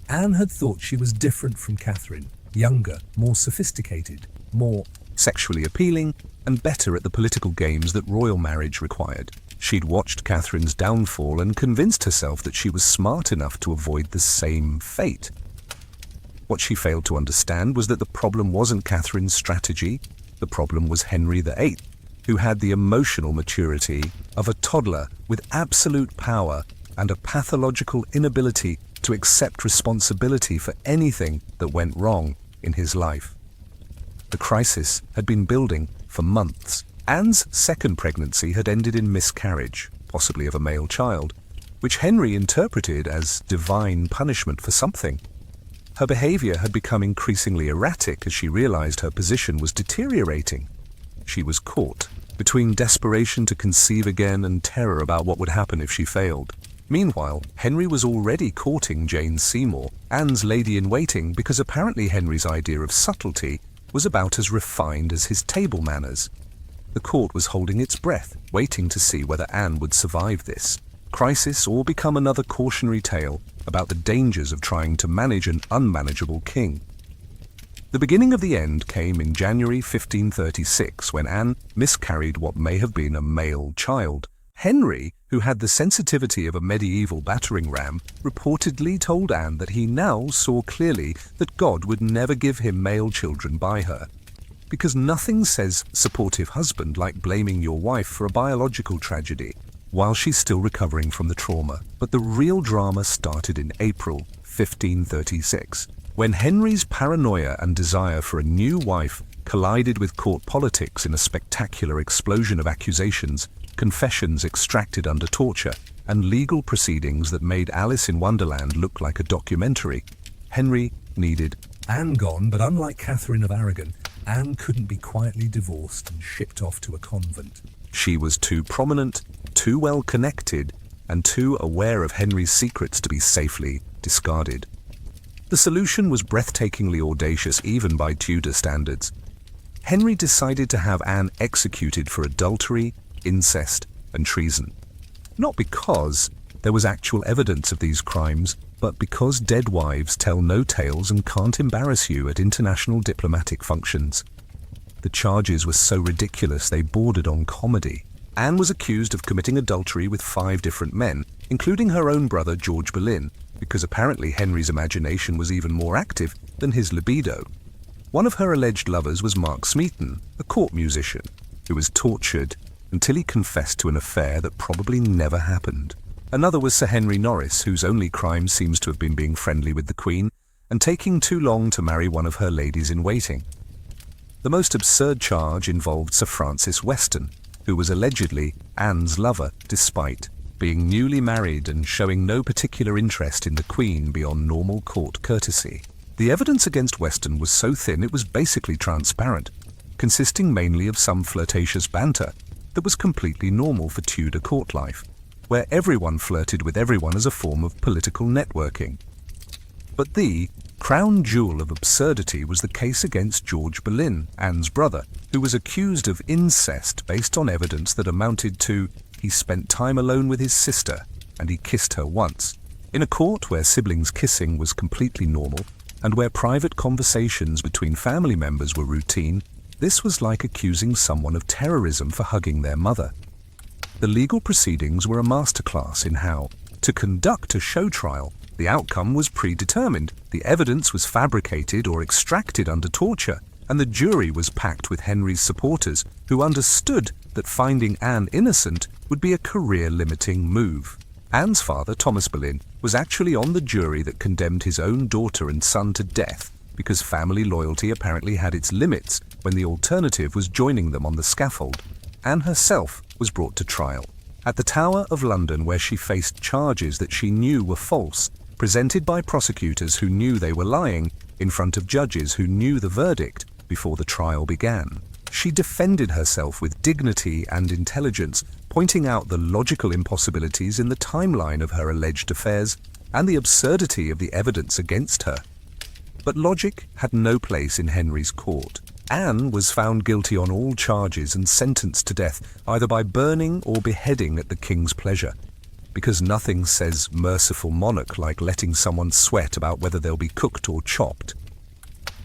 Anne had thought she was different from Catherine, younger, more sophisticated, more sexually appealing, and better at the political games that royal marriage required. She'd watched Catherine's downfall and convinced herself that she was smart enough to avoid the same fate. What she failed to understand was that the problem wasn't Catherine's strategy, the problem was Henry VIII, who had the emotional maturity of a toddler with absolute power and a pathological inability to accept responsibility for anything that went wrong in his life. The crisis had been building for months. Anne's second pregnancy had ended in miscarriage, possibly of a male child, which Henry interpreted as divine punishment for something. Her behavior had become increasingly erratic as she realized her position was deteriorating. She was caught between desperation to conceive again and terror about what would happen if she failed. Meanwhile, Henry was already courting Jane Seymour, Anne's lady-in-waiting, because apparently Henry's idea of subtlety was about as refined as his table manners. The court was holding its breath, waiting to see whether Anne would survive this crisis or become another cautionary tale about the dangers of trying to manage an unmanageable king. The beginning of the end came in January 1536, when Anne miscarried what may have been a male child. Henry, who had the sensitivity of a medieval battering ram, reportedly told Anne that he now saw clearly that God would never give him male children by her, because nothing says supportive husband like blaming your wife for a biological tragedy while she's still recovering from the trauma. But the real drama started in April 1536, when Henry's paranoia and desire for a new wife collided with court politics in a spectacular explosion of accusations, confessions extracted under torture, and legal proceedings that made Alice in Wonderland look like a documentary. Henry needed Anne gone, but unlike Catherine of Aragon, Anne couldn't be quietly divorced and shipped off to a convent. She was too prominent, too well connected, and too aware of Henry's secrets to be safely discarded. The solution was breathtakingly audacious even by Tudor standards. Henry decided to have Anne executed for adultery, incest, and treason. Not because there was actual evidence of these crimes, but because dead wives tell no tales and can't embarrass you at international diplomatic functions. The charges were so ridiculous they bordered on comedy. Anne was accused of committing adultery with 5 different men, including her own brother George Boleyn, because apparently Henry's imagination was even more active than his libido. One of her alleged lovers was Mark Smeaton, a court musician, who was tortured until he confessed to an affair that probably never happened. Another was Sir Henry Norris, whose only crime seems to have been being friendly with the Queen and taking too long to marry one of her ladies-in-waiting. The most absurd charge involved Sir Francis Weston, who was allegedly Anne's lover despite being newly married and showing no particular interest in the Queen beyond normal court courtesy. The evidence against Weston was so thin it was basically transparent, consisting mainly of some flirtatious banter that was completely normal for Tudor court life, where everyone flirted with everyone as a form of political networking. But the crown jewel of absurdity was the case against George Boleyn, Anne's brother, who was accused of incest based on evidence that amounted to he spent time alone with his sister and he kissed her once. In a court where siblings kissing was completely normal and where private conversations between family members were routine, this was like accusing someone of terrorism for hugging their mother. The legal proceedings were a masterclass in how to conduct a show trial. The outcome was predetermined, the evidence was fabricated or extracted under torture, and the jury was packed with Henry's supporters who understood that finding Anne innocent would be a career-limiting move. Anne's father, Thomas Boleyn, was actually on the jury that condemned his own daughter and son to death because family loyalty apparently had its limits when the alternative was joining them on the scaffold. Anne herself was brought to trial at the Tower of London, where she faced charges that she knew were false, presented by prosecutors who knew they were lying in front of judges who knew the verdict before the trial began. She defended herself with dignity and intelligence, pointing out the logical impossibilities in the timeline of her alleged affairs and the absurdity of the evidence against her. But logic had no place in Henry's court. Anne was found guilty on all charges and sentenced to death, either by burning or beheading at the king's pleasure, because nothing says merciful monarch like letting someone sweat about whether they'll be cooked or chopped.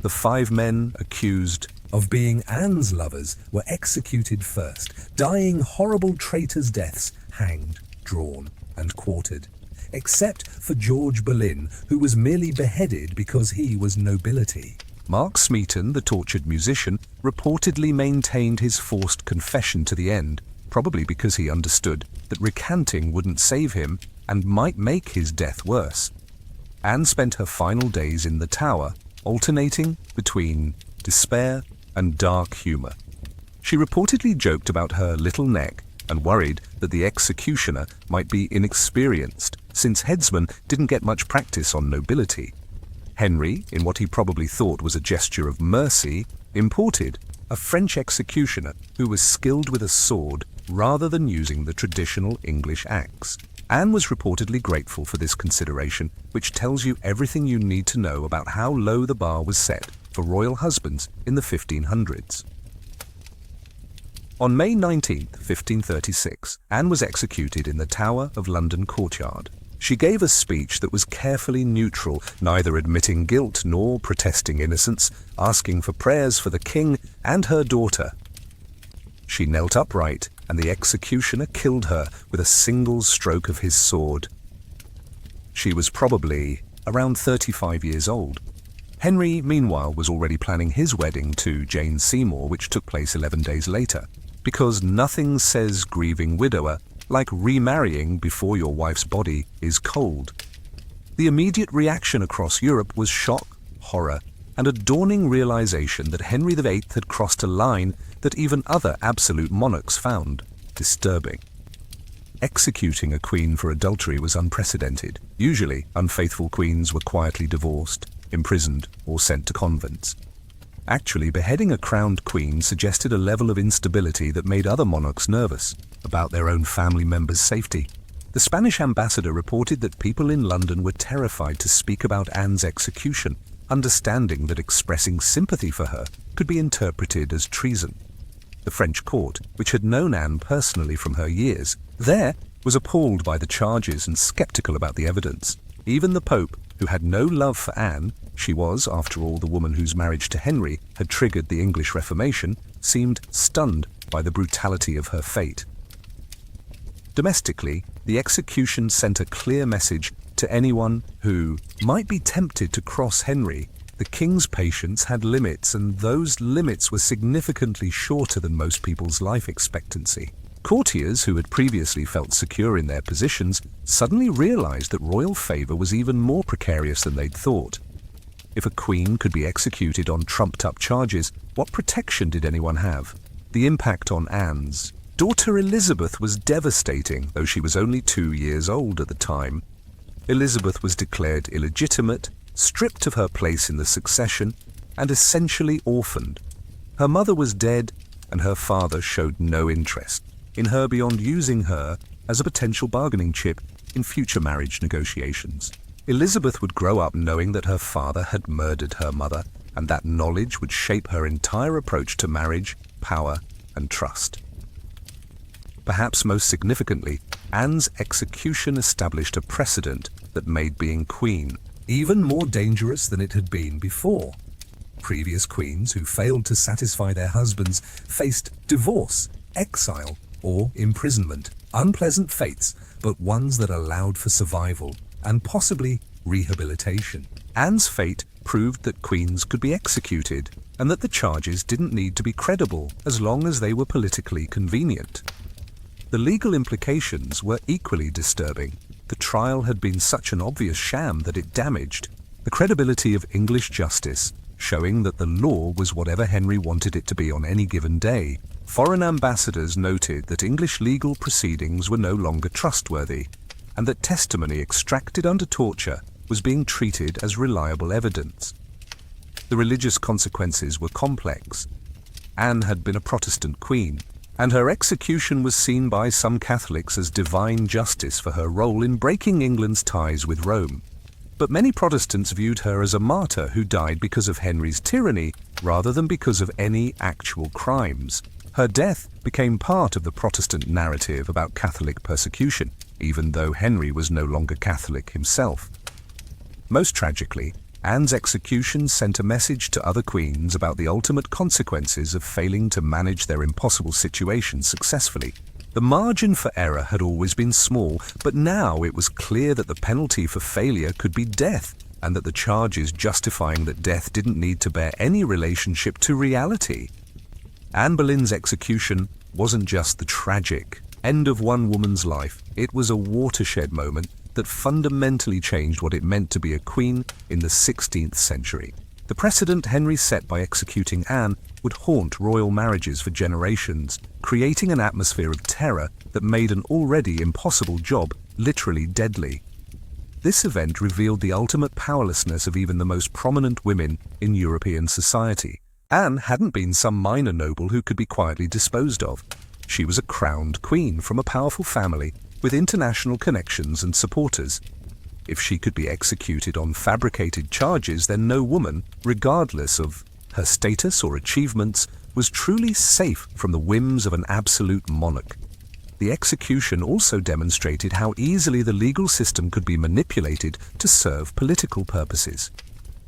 The 5 men accused of being Anne's lovers were executed first, dying horrible traitors' deaths, hanged, drawn, and quartered, except for George Boleyn, who was merely beheaded because he was nobility. Mark Smeaton, the tortured musician, reportedly maintained his forced confession to the end, probably because he understood that recanting wouldn't save him and might make his death worse. Anne spent her final days in the Tower, alternating between despair and dark humor. She reportedly joked about her little neck and worried that the executioner might be inexperienced, since headsmen didn't get much practice on nobility. Henry, in what he probably thought was a gesture of mercy, imported a French executioner who was skilled with a sword rather than using the traditional English axe. Anne was reportedly grateful for this consideration, which tells you everything you need to know about how low the bar was set for royal husbands in the 1500s. On May 19, 1536, Anne was executed in the Tower of London courtyard. She gave a speech that was carefully neutral, neither admitting guilt nor protesting innocence, asking for prayers for the king and her daughter. She knelt upright, and the executioner killed her with a single stroke of his sword. She was probably around 35 years old. Henry, meanwhile, was already planning his wedding to Jane Seymour, which took place 11 days later, because nothing says grieving widower like remarrying before your wife's body is cold. The immediate reaction across Europe was shock, horror, and a dawning realization that Henry VIII had crossed a line that even other absolute monarchs found disturbing. Executing a queen for adultery was unprecedented. Usually, unfaithful queens were quietly divorced, imprisoned, or sent to convents. Actually, beheading a crowned queen suggested a level of instability that made other monarchs nervous about their own family members' safety. The Spanish ambassador reported that people in London were terrified to speak about Anne's execution, understanding that expressing sympathy for her could be interpreted as treason. The French court, which had known Anne personally from her years there, was appalled by the charges and skeptical about the evidence. Even the Pope, who had no love for Anne, she was, after all, the woman whose marriage to Henry had triggered the English Reformation, seemed stunned by the brutality of her fate. Domestically, the execution sent a clear message to anyone who might be tempted to cross Henry. The king's patience had limits, and those limits were significantly shorter than most people's life expectancy. Courtiers who had previously felt secure in their positions suddenly realized that royal favor was even more precarious than they'd thought. If a queen could be executed on trumped-up charges, what protection did anyone have? The impact on Anne's daughter Elizabeth was devastating, though she was only 2 years old at the time. Elizabeth was declared illegitimate, stripped of her place in the succession, and essentially orphaned. Her mother was dead, and her father showed no interest in her beyond using her as a potential bargaining chip in future marriage negotiations. Elizabeth would grow up knowing that her father had murdered her mother, and that knowledge would shape her entire approach to marriage, power, and trust. Perhaps most significantly, Anne's execution established a precedent that made being queen even more dangerous than it had been before. Previous queens who failed to satisfy their husbands faced divorce, exile, or imprisonment. Unpleasant fates, but ones that allowed for survival and possibly rehabilitation. Anne's fate proved that queens could be executed and that the charges didn't need to be credible as long as they were politically convenient. The legal implications were equally disturbing. The trial had been such an obvious sham that it damaged the credibility of English justice, showing that the law was whatever Henry wanted it to be on any given day. Foreign ambassadors noted that English legal proceedings were no longer trustworthy, and that testimony extracted under torture was being treated as reliable evidence. The religious consequences were complex. Anne had been a Protestant queen, and her execution was seen by some Catholics as divine justice for her role in breaking England's ties with Rome. But many Protestants viewed her as a martyr who died because of Henry's tyranny rather than because of any actual crimes. Her death became part of the Protestant narrative about Catholic persecution, even though Henry was no longer Catholic himself. Most tragically, Anne's execution sent a message to other queens about the ultimate consequences of failing to manage their impossible situation successfully. The margin for error had always been small, but now it was clear that the penalty for failure could be death, and that the charges justifying that death didn't need to bear any relationship to reality. Anne Boleyn's execution wasn't just the tragic end of one woman's life, it was a watershed moment that fundamentally changed what it meant to be a queen in the 16th century. The precedent Henry set by executing Anne would haunt royal marriages for generations, creating an atmosphere of terror that made an already impossible job literally deadly. This event revealed the ultimate powerlessness of even the most prominent women in European society. Anne hadn't been some minor noble who could be quietly disposed of. She was a crowned queen from a powerful family with international connections and supporters. If she could be executed on fabricated charges, then no woman, regardless of her status or achievements, was truly safe from the whims of an absolute monarch. The execution also demonstrated how easily the legal system could be manipulated to serve political purposes.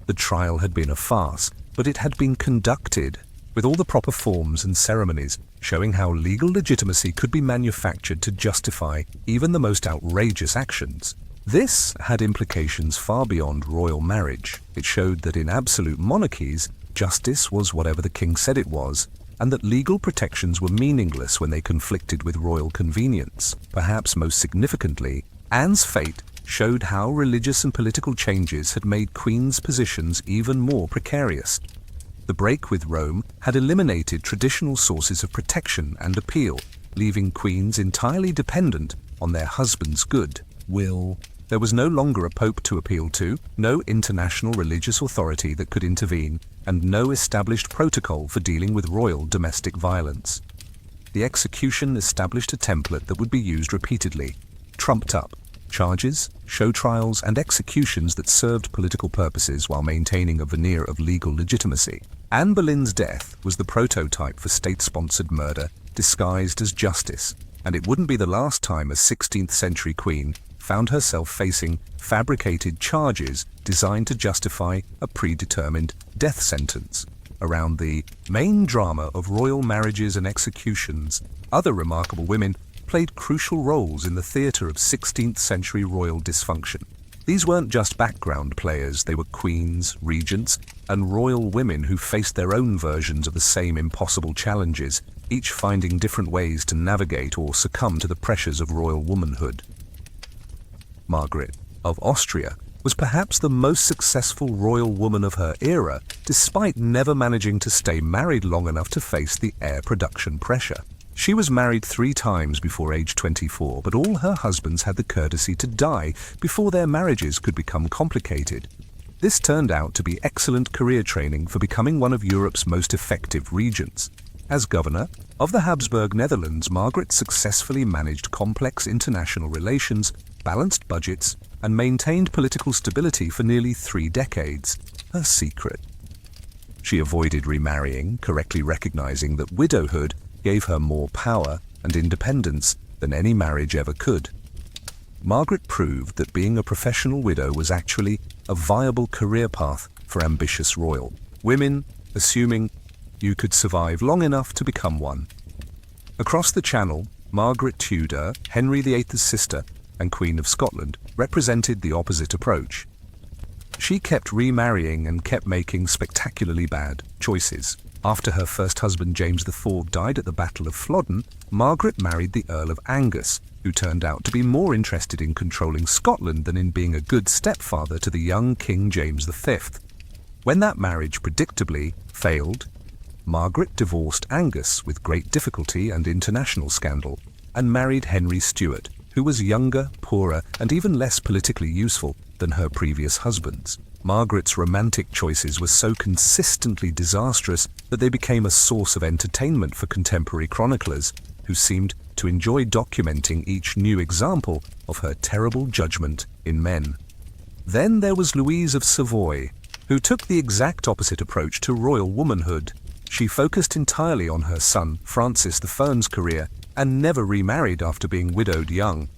The trial had been a farce, but it had been conducted with all the proper forms and ceremonies, showing how legal legitimacy could be manufactured to justify even the most outrageous actions. This had implications far beyond royal marriage. It showed that in absolute monarchies, justice was whatever the king said it was, and that legal protections were meaningless when they conflicted with royal convenience. Perhaps most significantly, Anne's fate showed how religious and political changes had made queens' positions even more precarious. The break with Rome had eliminated traditional sources of protection and appeal, leaving queens entirely dependent on their husband's good will. There was no longer a pope to appeal to, no international religious authority that could intervene, and no established protocol for dealing with royal domestic violence. The execution established a template that would be used repeatedly, trumped up charges, show trials, and executions that served political purposes while maintaining a veneer of legal legitimacy. Anne Boleyn's death was the prototype for state-sponsored murder disguised as justice, and it wouldn't be the last time a 16th century queen found herself facing fabricated charges designed to justify a predetermined death sentence. Around the main drama of royal marriages and executions, other remarkable women played crucial roles in the theatre of 16th century royal dysfunction. These weren't just background players, they were queens, regents, and royal women who faced their own versions of the same impossible challenges, each finding different ways to navigate or succumb to the pressures of royal womanhood. Margaret of Austria was perhaps the most successful royal woman of her era, despite never managing to stay married long enough to face the heir production pressure. She was married 3 times before age 24, but all her husbands had the courtesy to die before their marriages could become complicated. This turned out to be excellent career training for becoming one of Europe's most effective regents. As governor of the Habsburg Netherlands, Margaret successfully managed complex international relations, balanced budgets, and maintained political stability for nearly 3 decades. Her secret: she avoided remarrying, correctly recognizing that widowhood gave her more power and independence than any marriage ever could. Margaret proved that being a professional widow was actually a viable career path for ambitious royal women, assuming you could survive long enough to become one. Across the Channel, Margaret Tudor, Henry VIII's sister and Queen of Scotland, represented the opposite approach. She kept remarrying and kept making spectacularly bad choices. After her first husband James IV died at the Battle of Flodden, Margaret married the Earl of Angus, who turned out to be more interested in controlling Scotland than in being a good stepfather to the young King James V. When that marriage predictably failed, Margaret divorced Angus with great difficulty and international scandal, and married Henry Stuart, who was younger, poorer, and even less politically useful than her previous husbands. Margaret's romantic choices were so consistently disastrous that they became a source of entertainment for contemporary chroniclers, who seemed to enjoy documenting each new example of her terrible judgment in men. Then there was Louise of Savoy, who took the exact opposite approach to royal womanhood. She focused entirely on her son, Francis I's career, and never remarried after being widowed young.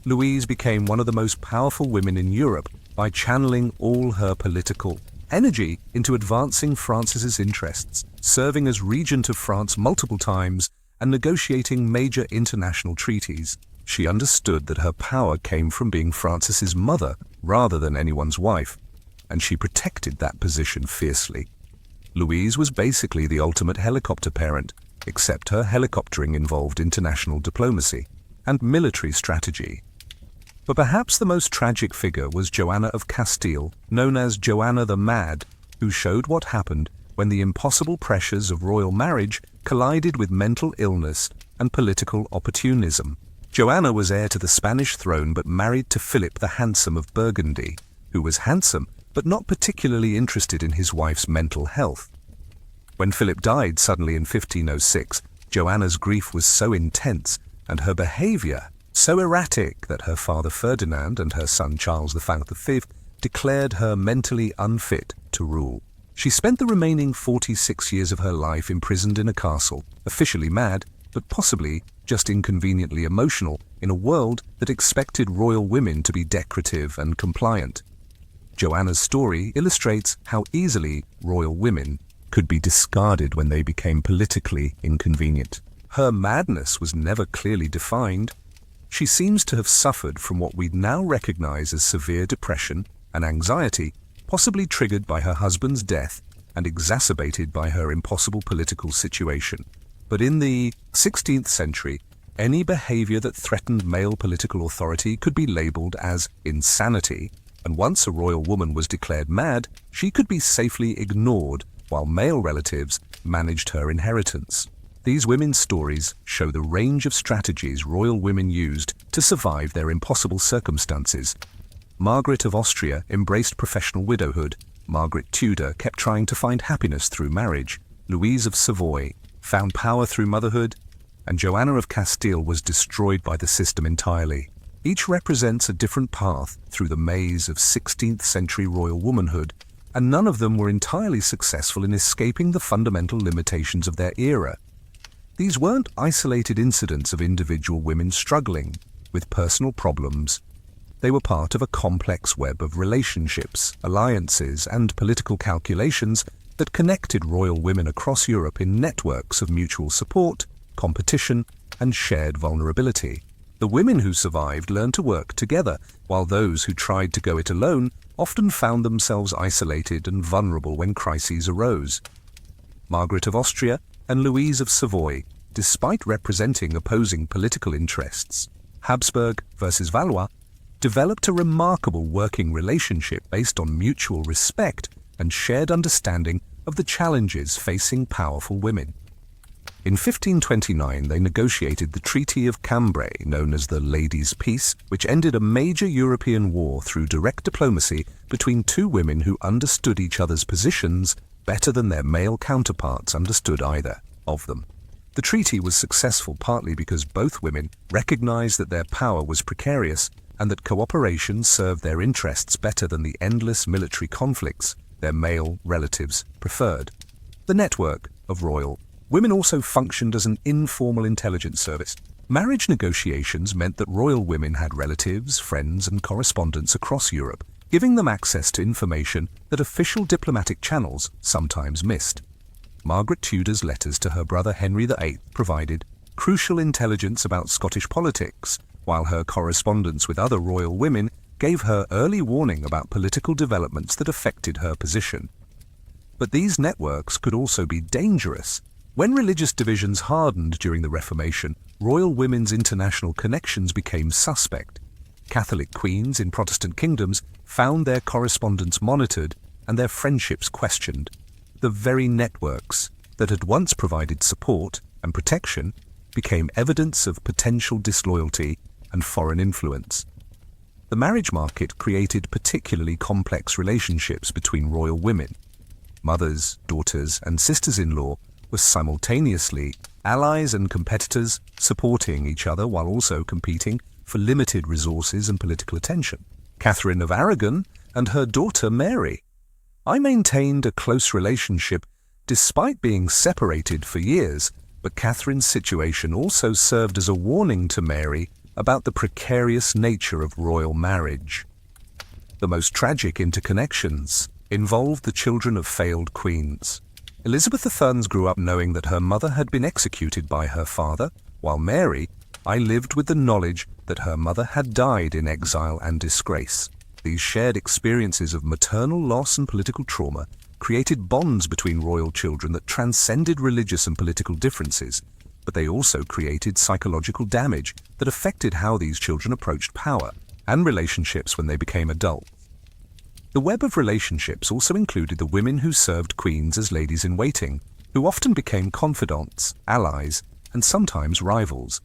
Louise became one of the most powerful women in Europe by channeling all her political energy into advancing Francis's interests, serving as regent of France multiple times, and negotiating major international treaties. She understood that her power came from being Francis's mother rather than anyone's wife, and she protected that position fiercely. Louise was basically the ultimate helicopter parent, except her helicoptering involved international diplomacy and military strategy. But perhaps the most tragic figure was Joanna of Castile, known as Joanna the Mad, who showed what happened when the impossible pressures of royal marriage collided with mental illness and political opportunism. Joanna was heir to the Spanish throne but married to Philip the Handsome of Burgundy, who was handsome but not particularly interested in his wife's mental health. When Philip died suddenly in 1506, Joanna's grief was so intense and her behavior so erratic that her father Ferdinand and her son Charles V declared her mentally unfit to rule. She spent the remaining 46 years of her life imprisoned in a castle, officially mad, but possibly just inconveniently emotional in a world that expected royal women to be decorative and compliant. Joanna's story illustrates how easily royal women could be discarded when they became politically inconvenient. Her madness was never clearly defined. She seems to have suffered from what we now recognize as severe depression and anxiety, possibly triggered by her husband's death and exacerbated by her impossible political situation. But in the 16th century, any behavior that threatened male political authority could be labeled as insanity, and once a royal woman was declared mad, she could be safely ignored while male relatives managed her inheritance. These women's stories show the range of strategies royal women used to survive their impossible circumstances. Margaret of Austria embraced professional widowhood. Margaret Tudor kept trying to find happiness through marriage. Louise of Savoy found power through motherhood. And Joanna of Castile was destroyed by the system entirely. Each represents a different path through the maze of 16th century royal womanhood, and none of them were entirely successful in escaping the fundamental limitations of their era. These weren't isolated incidents of individual women struggling with personal problems. They were part of a complex web of relationships, alliances, and political calculations that connected royal women across Europe in networks of mutual support, competition, and shared vulnerability. The women who survived learned to work together, while those who tried to go it alone often found themselves isolated and vulnerable when crises arose. Margaret of Austria and Louise of Savoy, despite representing opposing political interests, Habsburg versus Valois, developed a remarkable working relationship based on mutual respect and shared understanding of the challenges facing powerful women. In 1529, they negotiated the Treaty of Cambrai, known as the Ladies' Peace, which ended a major European war through direct diplomacy between two women who understood each other's positions better than their male counterparts understood either of them. The treaty was successful partly because both women recognized that their power was precarious and that cooperation served their interests better than the endless military conflicts their male relatives preferred. The network of royal women also functioned as an informal intelligence service. Marriage negotiations meant that royal women had relatives, friends, and correspondents across Europe, giving them access to information that official diplomatic channels sometimes missed. Margaret Tudor's letters to her brother Henry VIII provided crucial intelligence about Scottish politics, while her correspondence with other royal women gave her early warning about political developments that affected her position. But these networks could also be dangerous. When religious divisions hardened during the Reformation, royal women's international connections became suspect. Catholic queens in Protestant kingdoms found their correspondence monitored and their friendships questioned. The very networks that had once provided support and protection became evidence of potential disloyalty and foreign influence. The marriage market created particularly complex relationships between royal women. Mothers, daughters, and sisters-in-law were simultaneously allies and competitors, supporting each other while also competing for limited resources and political attention. Catherine of Aragon and her daughter Mary. I maintained a close relationship despite being separated for years, but Catherine's situation also served as a warning to Mary about the precarious nature of royal marriage. The most tragic interconnections involved the children of failed queens. Elizabeth I grew up knowing that her mother had been executed by her father, while Mary, I lived with the knowledge that her mother had died in exile and disgrace. These shared experiences of maternal loss and political trauma created bonds between royal children that transcended religious and political differences, but they also created psychological damage that affected how these children approached power and relationships when they became adults. The web of relationships also included the women who served queens as ladies-in-waiting, who often became confidants, allies, and sometimes rivals.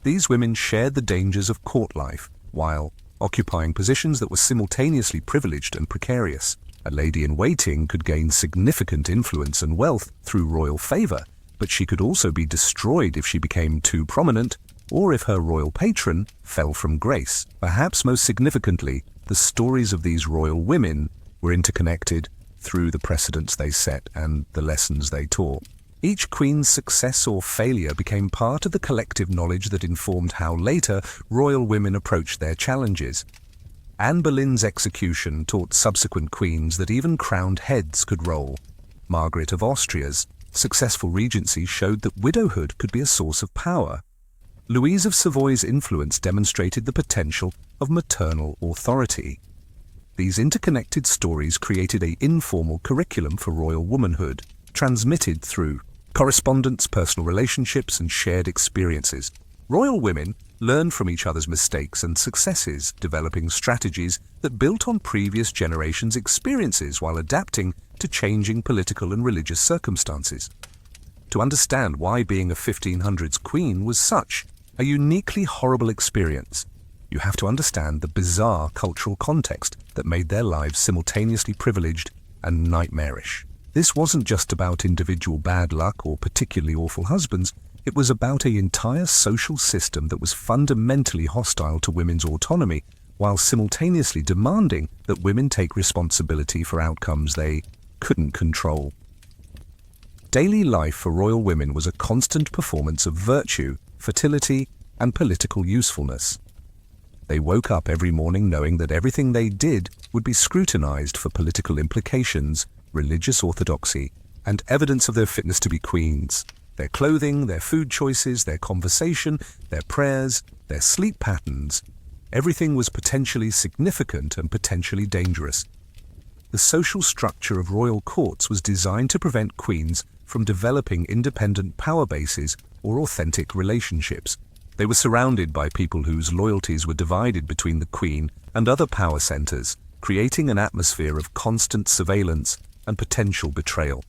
These women shared the dangers of court life, while occupying positions that were simultaneously privileged and precarious. A lady-in-waiting could gain significant influence and wealth through royal favor, but she could also be destroyed if she became too prominent or if her royal patron fell from grace. Perhaps most significantly, the stories of these royal women were interconnected through the precedents they set and the lessons they taught. Each queen's success or failure became part of the collective knowledge that informed how later royal women approached their challenges. Anne Boleyn's execution taught subsequent queens that even crowned heads could roll. Margaret of Austria's successful regency showed that widowhood could be a source of power. Louise of Savoy's influence demonstrated the potential of maternal authority. These interconnected stories created an informal curriculum for royal womanhood, transmitted through correspondence, personal relationships, and shared experiences. Royal women learned from each other's mistakes and successes, developing strategies that built on previous generations' experiences while adapting to changing political and religious circumstances. To understand why being a 1500s queen was such a uniquely horrible experience, you have to understand the bizarre cultural context that made their lives simultaneously privileged and nightmarish. This wasn't just about individual bad luck or particularly awful husbands. It was about an entire social system that was fundamentally hostile to women's autonomy, while simultaneously demanding that women take responsibility for outcomes they couldn't control. Daily life for royal women was a constant performance of virtue, fertility, and political usefulness. They woke up every morning knowing that everything they did would be scrutinized for political implications, religious orthodoxy, and evidence of their fitness to be queens. Their clothing, their food choices, their conversation, their prayers, their sleep patterns, everything was potentially significant and potentially dangerous. The social structure of royal courts was designed to prevent queens from developing independent power bases or authentic relationships. They were surrounded by people whose loyalties were divided between the queen and other power centers, creating an atmosphere of constant surveillance and potential betrayal.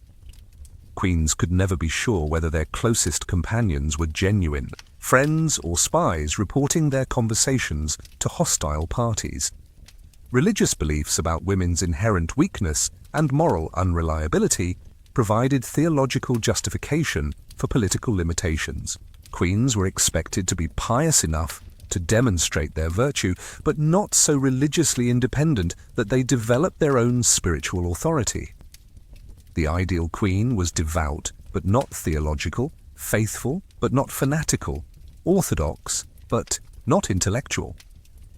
Queens could never be sure whether their closest companions were genuine friends or spies reporting their conversations to hostile parties. Religious beliefs about women's inherent weakness and moral unreliability provided theological justification for political limitations. Queens were expected to be pious enough to demonstrate their virtue, but not so religiously independent that they developed their own spiritual authority. The ideal queen was devout but not theological, faithful but not fanatical, orthodox but not intellectual.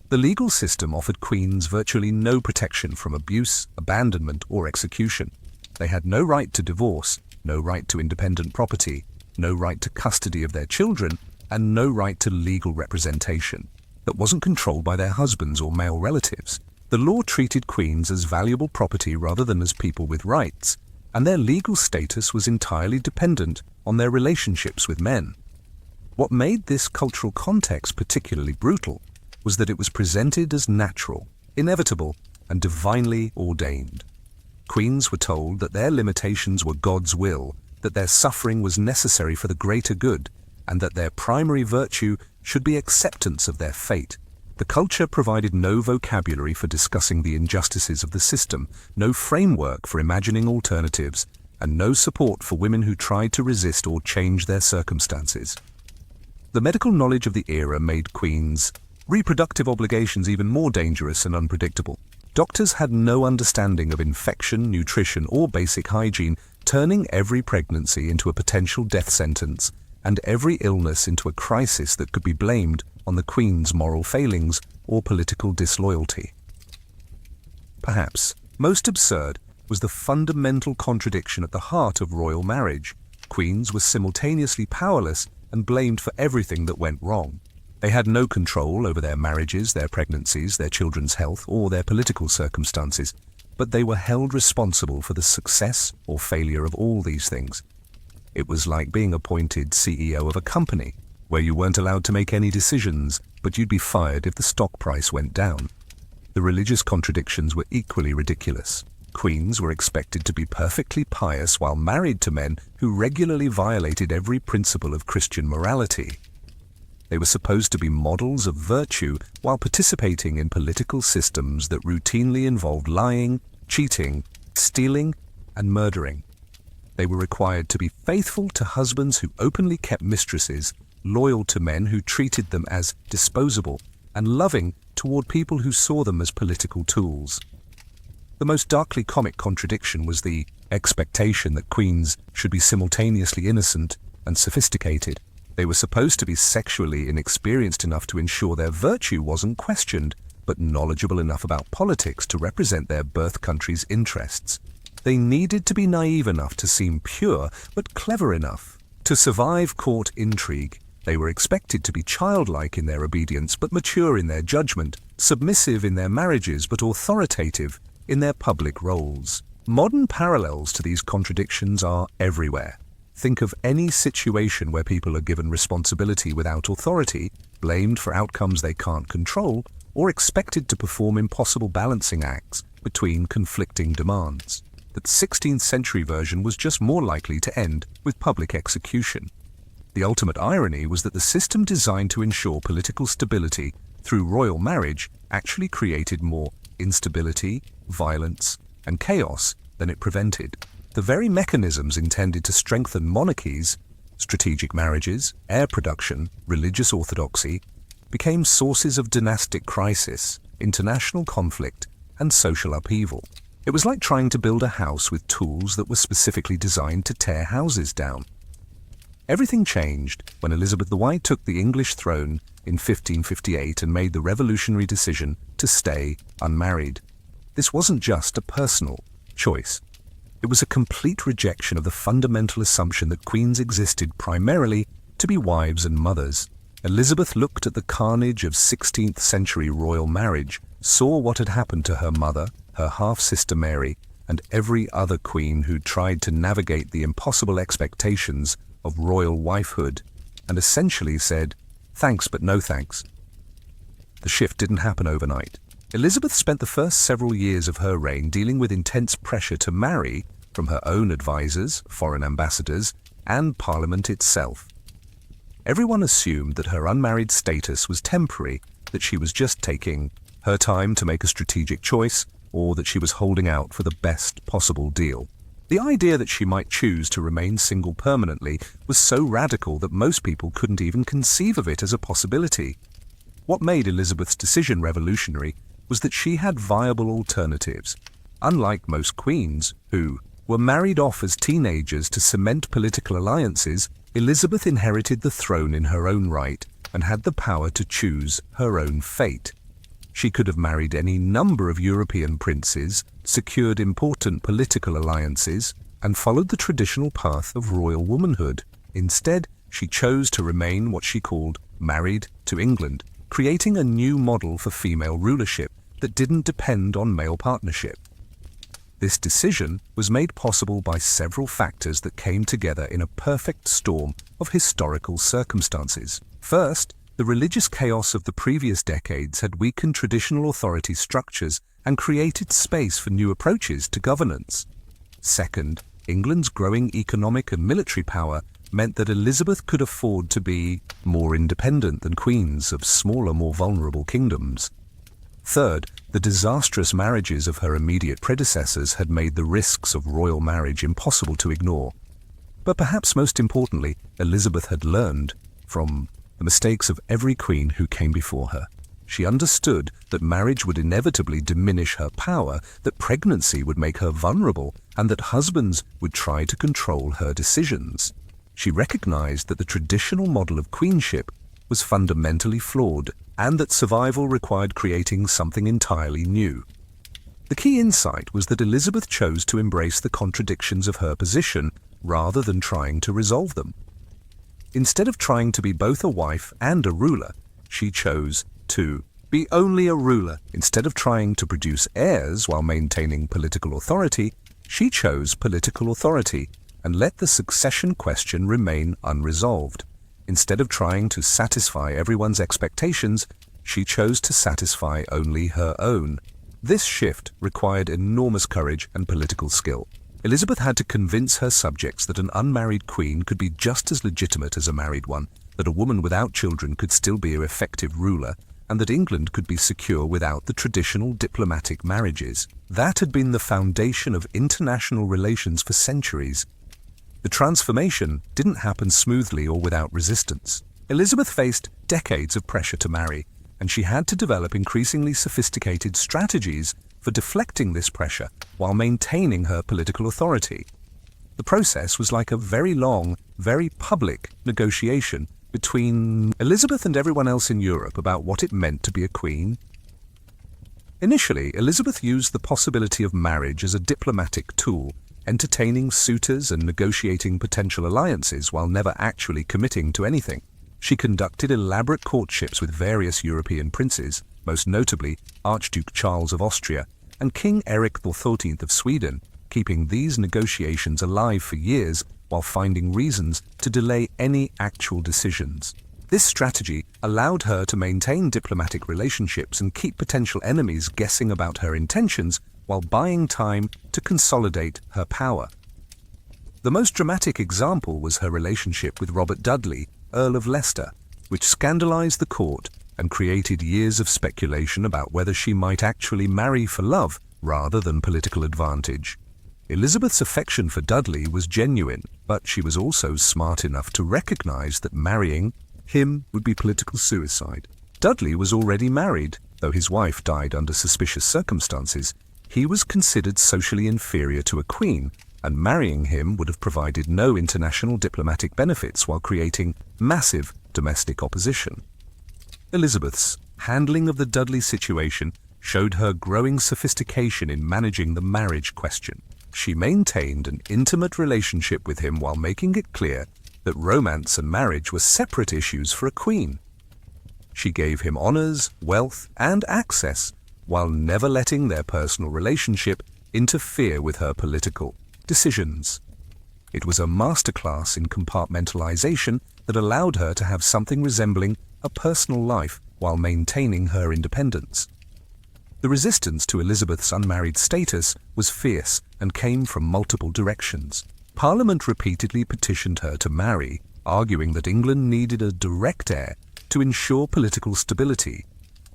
The legal system offered queens virtually no protection from abuse, abandonment, or execution. They had no right to divorce, no right to independent property, no right to custody of their children, and no right to legal representation that wasn't controlled by their husbands or male relatives. The law treated queens as valuable property rather than as people with rights, and their legal status was entirely dependent on their relationships with men. What made this cultural context particularly brutal was that it was presented as natural, inevitable, and divinely ordained. Queens were told that their limitations were God's will, that their suffering was necessary for the greater good, and that their primary virtue should be acceptance of their fate. The culture provided no vocabulary for discussing the injustices of the system, no framework for imagining alternatives, and no support for women who tried to resist or change their circumstances. The medical knowledge of the era made queens' reproductive obligations even more dangerous and unpredictable. Doctors had no understanding of infection, nutrition, or basic hygiene, turning every pregnancy into a potential death sentence and every illness into a crisis that could be blamed on the queen's moral failings or political disloyalty. Perhaps most absurd was the fundamental contradiction at the heart of royal marriage. Queens were simultaneously powerless and blamed for everything that went wrong. They had no control over their marriages, their pregnancies, their children's health, or their political circumstances, but they were held responsible for the success or failure of all these things. It was like being appointed CEO of a company, where you weren't allowed to make any decisions, but you'd be fired if the stock price went down. The religious contradictions were equally ridiculous. Queens were expected to be perfectly pious while married to men who regularly violated every principle of Christian morality. They were supposed to be models of virtue while participating in political systems that routinely involved lying, cheating, stealing, and murdering. They were required to be faithful to husbands who openly kept mistresses, loyal to men who treated them as disposable, and loving toward people who saw them as political tools. The most darkly comic contradiction was the expectation that queens should be simultaneously innocent and sophisticated. They were supposed to be sexually inexperienced enough to ensure their virtue wasn't questioned, but knowledgeable enough about politics to represent their birth country's interests. They needed to be naive enough to seem pure, but clever enough to survive court intrigue. They were expected to be childlike in their obedience, but mature in their judgment, submissive in their marriages, but authoritative in their public roles. Modern parallels to these contradictions are everywhere. Think of any situation where people are given responsibility without authority, blamed for outcomes they can't control, or expected to perform impossible balancing acts between conflicting demands. that the 16th century version was just more likely to end with public execution. The ultimate irony was that the system designed to ensure political stability through royal marriage actually created more instability, violence, and chaos than it prevented. The very mechanisms intended to strengthen monarchies, strategic marriages, heir production, religious orthodoxy, became sources of dynastic crisis, international conflict, and social upheaval. It was like trying to build a house with tools that were specifically designed to tear houses down. Everything changed when Elizabeth the White took the English throne in 1558 and made the revolutionary decision to stay unmarried. This wasn't just a personal choice. It was a complete rejection of the fundamental assumption that queens existed primarily to be wives and mothers. Elizabeth looked at the carnage of 16th century royal marriage, saw what had happened to her mother, her half-sister Mary, and every other queen who tried to navigate the impossible expectations of royal wifehood, and essentially said, "Thanks, but no thanks." The shift didn't happen overnight. Elizabeth spent the first several years of her reign dealing with intense pressure to marry from her own advisors, foreign ambassadors, and Parliament itself. Everyone assumed that her unmarried status was temporary, that she was just taking her time to make a strategic choice, or that she was holding out for the best possible deal. The idea that she might choose to remain single permanently was so radical that most people couldn't even conceive of it as a possibility. What made Elizabeth's decision revolutionary was that she had viable alternatives. Unlike most queens, who were married off as teenagers to cement political alliances, Elizabeth inherited the throne in her own right and had the power to choose her own fate. She could have married any number of European princes, secured important political alliances, and followed the traditional path of royal womanhood. Instead, she chose to remain what she called married to England, creating a new model for female rulership that didn't depend on male partnership. This decision was made possible by several factors that came together in a perfect storm of historical circumstances. First, the religious chaos of the previous decades had weakened traditional authority structures and created space for new approaches to governance. Second, England's growing economic and military power meant that Elizabeth could afford to be more independent than queens of smaller, more vulnerable kingdoms. Third, the disastrous marriages of her immediate predecessors had made the risks of royal marriage impossible to ignore. But perhaps most importantly, Elizabeth had learned from the mistakes of every queen who came before her. She understood that marriage would inevitably diminish her power, that pregnancy would make her vulnerable, and that husbands would try to control her decisions. She recognized that the traditional model of queenship was fundamentally flawed, and that survival required creating something entirely new. The key insight was that Elizabeth chose to embrace the contradictions of her position rather than trying to resolve them. Instead of trying to be both a wife and a ruler, she chose to be only a ruler. Instead of trying to produce heirs while maintaining political authority, she chose political authority and let the succession question remain unresolved. Instead of trying to satisfy everyone's expectations, she chose to satisfy only her own. This shift required enormous courage and political skill. Elizabeth had to convince her subjects that an unmarried queen could be just as legitimate as a married one, that a woman without children could still be an effective ruler, and that England could be secure without the traditional diplomatic marriages. That had been the foundation of international relations for centuries. The transformation didn't happen smoothly or without resistance. Elizabeth faced decades of pressure to marry, and she had to develop increasingly sophisticated strategies for deflecting this pressure while maintaining her political authority. The process was like a very long, very public negotiation between Elizabeth and everyone else in Europe about what it meant to be a queen. Initially, Elizabeth used the possibility of marriage as a diplomatic tool, entertaining suitors and negotiating potential alliances while never actually committing to anything. She conducted elaborate courtships with various European princes, most notably Archduke Charles of Austria and King Erik XIV of Sweden, keeping these negotiations alive for years while finding reasons to delay any actual decisions. This strategy allowed her to maintain diplomatic relationships and keep potential enemies guessing about her intentions while buying time to to consolidate her power. The most dramatic example was her relationship with Robert Dudley, Earl of Leicester, which scandalized the court and created years of speculation about whether she might actually marry for love rather than political advantage. Elizabeth's affection for Dudley was genuine, but she was also smart enough to recognize that marrying him would be political suicide. Dudley was already married, though his wife died under suspicious circumstances. He was considered socially inferior to a queen, and marrying him would have provided no international diplomatic benefits while creating massive domestic opposition. Elizabeth's handling of the Dudley situation showed her growing sophistication in managing the marriage question. She maintained an intimate relationship with him while making it clear that romance and marriage were separate issues for a queen. She gave him honors, wealth, and access, while never letting their personal relationship interfere with her political decisions. It was a masterclass in compartmentalization that allowed her to have something resembling a personal life while maintaining her independence. The resistance to Elizabeth's unmarried status was fierce and came from multiple directions. Parliament repeatedly petitioned her to marry, arguing that England needed a direct heir to ensure political stability.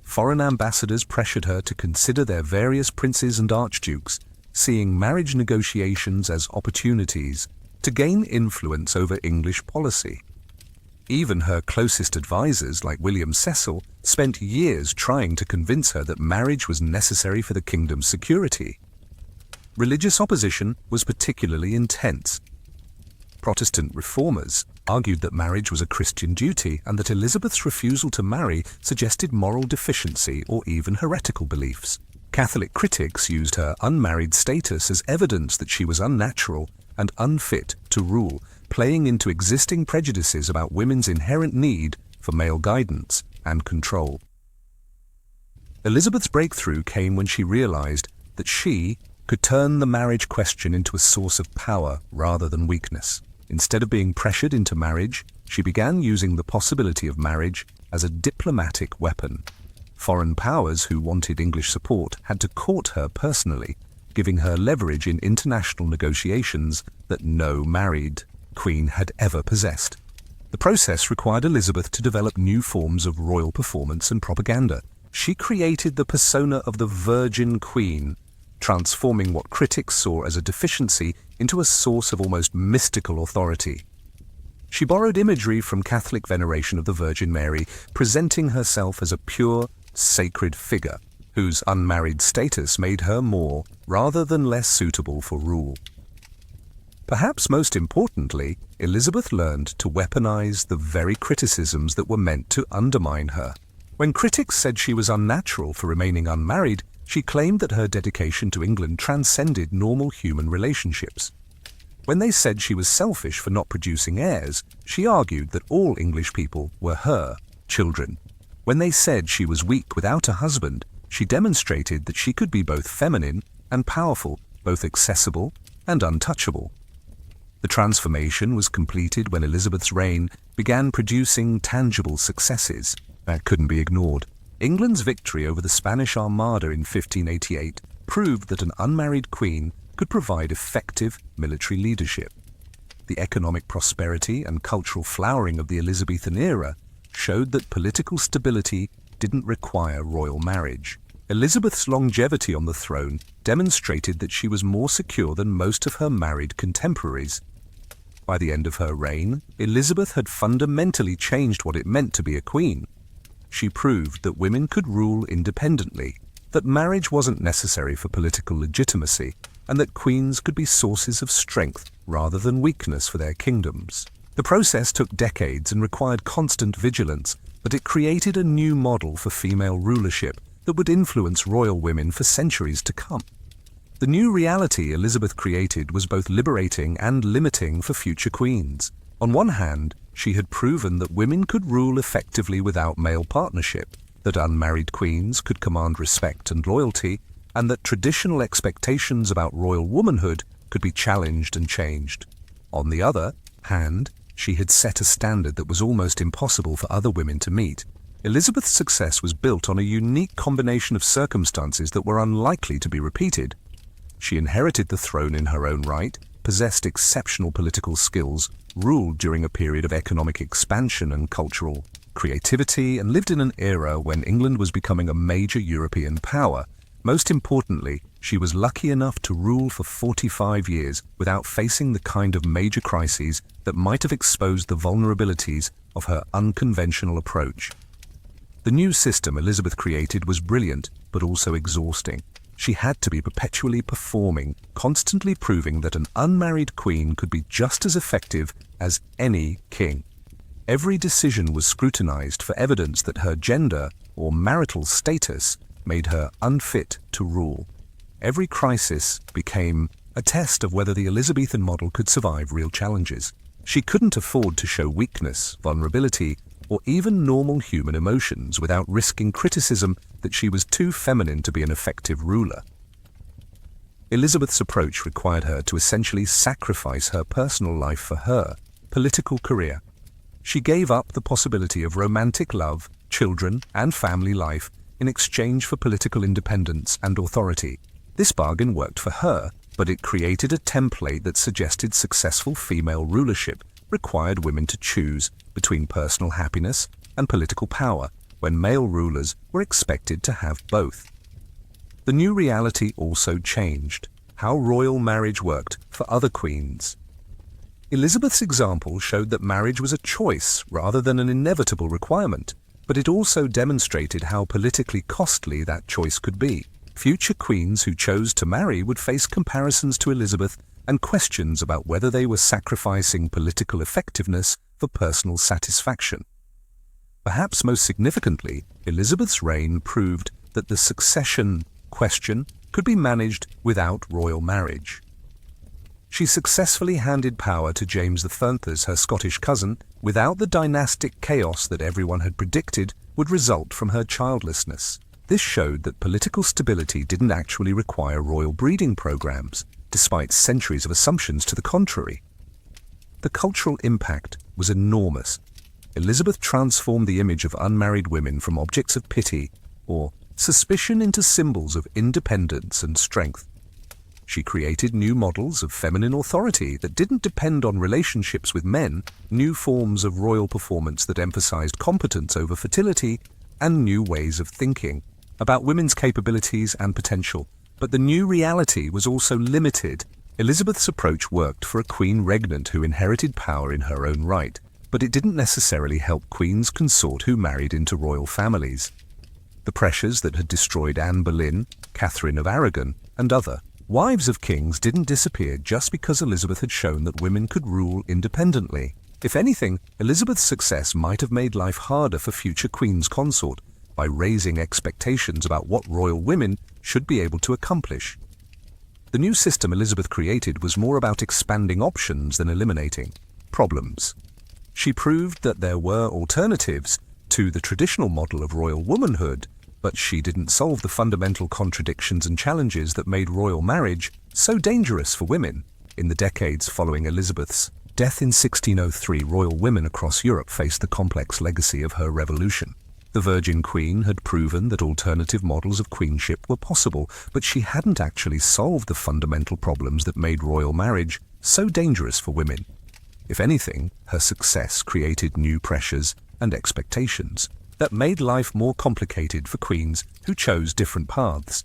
Foreign ambassadors pressured her to consider their various princes and archdukes, seeing marriage negotiations as opportunities to gain influence over English policy. Even her closest advisors, like William Cecil, spent years trying to convince her that marriage was necessary for the kingdom's security. Religious opposition was particularly intense. Protestant reformers argued that marriage was a Christian duty and that Elizabeth's refusal to marry suggested moral deficiency or even heretical beliefs. Catholic critics used her unmarried status as evidence that she was unnatural and unfit to rule, playing into existing prejudices about women's inherent need for male guidance and control. Elizabeth's breakthrough came when she realized that she could turn the marriage question into a source of power rather than weakness. Instead of being pressured into marriage, she began using the possibility of marriage as a diplomatic weapon. Foreign powers who wanted English support had to court her personally, giving her leverage in international negotiations that no married queen had ever possessed. The process required Elizabeth to develop new forms of royal performance and propaganda. She created the persona of the Virgin Queen, transforming what critics saw as a deficiency into a source of almost mystical authority. She borrowed imagery from Catholic veneration of the Virgin Mary, presenting herself as a pure, sacred figure, whose unmarried status made her more rather than less suitable for rule. Perhaps most importantly, Elizabeth learned to weaponize the very criticisms that were meant to undermine her. When critics said she was unnatural for remaining unmarried, she claimed that her dedication to England transcended normal human relationships. When they said she was selfish for not producing heirs, she argued that all English people were her children. When they said she was weak without a husband, she demonstrated that she could be both feminine and powerful, both accessible and untouchable. The transformation was completed when Elizabeth's reign began producing tangible successes that couldn't be ignored. England's victory over the Spanish Armada in 1588 proved that an unmarried queen could provide effective military leadership. The economic prosperity and cultural flowering of the Elizabethan era showed that political stability didn't require royal marriage. Elizabeth's longevity on the throne demonstrated that she was more secure than most of her married contemporaries. By the end of her reign, Elizabeth had fundamentally changed what it meant to be a queen. She proved that women could rule independently, that marriage wasn't necessary for political legitimacy, and that queens could be sources of strength rather than weakness for their kingdoms. The process took decades and required constant vigilance, but it created a new model for female rulership that would influence royal women for centuries to come. The new reality Elizabeth created was both liberating and limiting for future queens. On one hand, she had proven that women could rule effectively without male partnership, that unmarried queens could command respect and loyalty, and that traditional expectations about royal womanhood could be challenged and changed. On the other hand, she had set a standard that was almost impossible for other women to meet. Elizabeth's success was built on a unique combination of circumstances that were unlikely to be repeated. She inherited the throne in her own right, possessed exceptional political skills, ruled during a period of economic expansion and cultural creativity, and lived in an era when England was becoming a major European power. Most importantly, she was lucky enough to rule for 45 years without facing the kind of major crises that might have exposed the vulnerabilities of her unconventional approach. The new system Elizabeth created was brilliant, but also exhausting. She had to be perpetually performing, constantly proving that an unmarried queen could be just as effective as any king. Every decision was scrutinized for evidence that her gender or marital status made her unfit to rule. Every crisis became a test of whether the Elizabethan model could survive real challenges. She couldn't afford to show weakness, vulnerability, or even normal human emotions without risking criticism that she was too feminine to be an effective ruler. Elizabeth's approach required her to essentially sacrifice her personal life for her political career. She gave up the possibility of romantic love, children, and family life in exchange for political independence and authority. This bargain worked for her, but it created a template that suggested successful female rulership required women to choose between personal happiness and political power, when male rulers were expected to have both. The new reality also changed how royal marriage worked for other queens. Elizabeth's example showed that marriage was a choice rather than an inevitable requirement, but it also demonstrated how politically costly that choice could be. Future queens who chose to marry would face comparisons to Elizabeth and questions about whether they were sacrificing political effectiveness for personal satisfaction. Perhaps most significantly, Elizabeth's reign proved that the succession question could be managed without royal marriage. She successfully handed power to James I as her Scottish cousin without the dynastic chaos that everyone had predicted would result from her childlessness. This showed that political stability didn't actually require royal breeding programs, despite centuries of assumptions to the contrary. The cultural impact was enormous. Elizabeth transformed the image of unmarried women from objects of pity or suspicion into symbols of independence and strength. She created new models of feminine authority that didn't depend on relationships with men, new forms of royal performance that emphasized competence over fertility, and new ways of thinking about women's capabilities and potential. But the new reality was also limited. Elizabeth's approach worked for a queen regnant who inherited power in her own right, but it didn't necessarily help queens consort who married into royal families. The pressures that had destroyed Anne Boleyn, Catherine of Aragon, and other wives of kings didn't disappear just because Elizabeth had shown that women could rule independently. If anything, Elizabeth's success might have made life harder for future queens consort by raising expectations about what royal women should be able to accomplish. The new system Elizabeth created was more about expanding options than eliminating problems. She proved that there were alternatives to the traditional model of royal womanhood, but she didn't solve the fundamental contradictions and challenges that made royal marriage so dangerous for women. In the decades following Elizabeth's death in 1603, royal women across Europe faced the complex legacy of her revolution. The Virgin Queen had proven that alternative models of queenship were possible, but she hadn't actually solved the fundamental problems that made royal marriage so dangerous for women. If anything, her success created new pressures and expectations that made life more complicated for queens who chose different paths.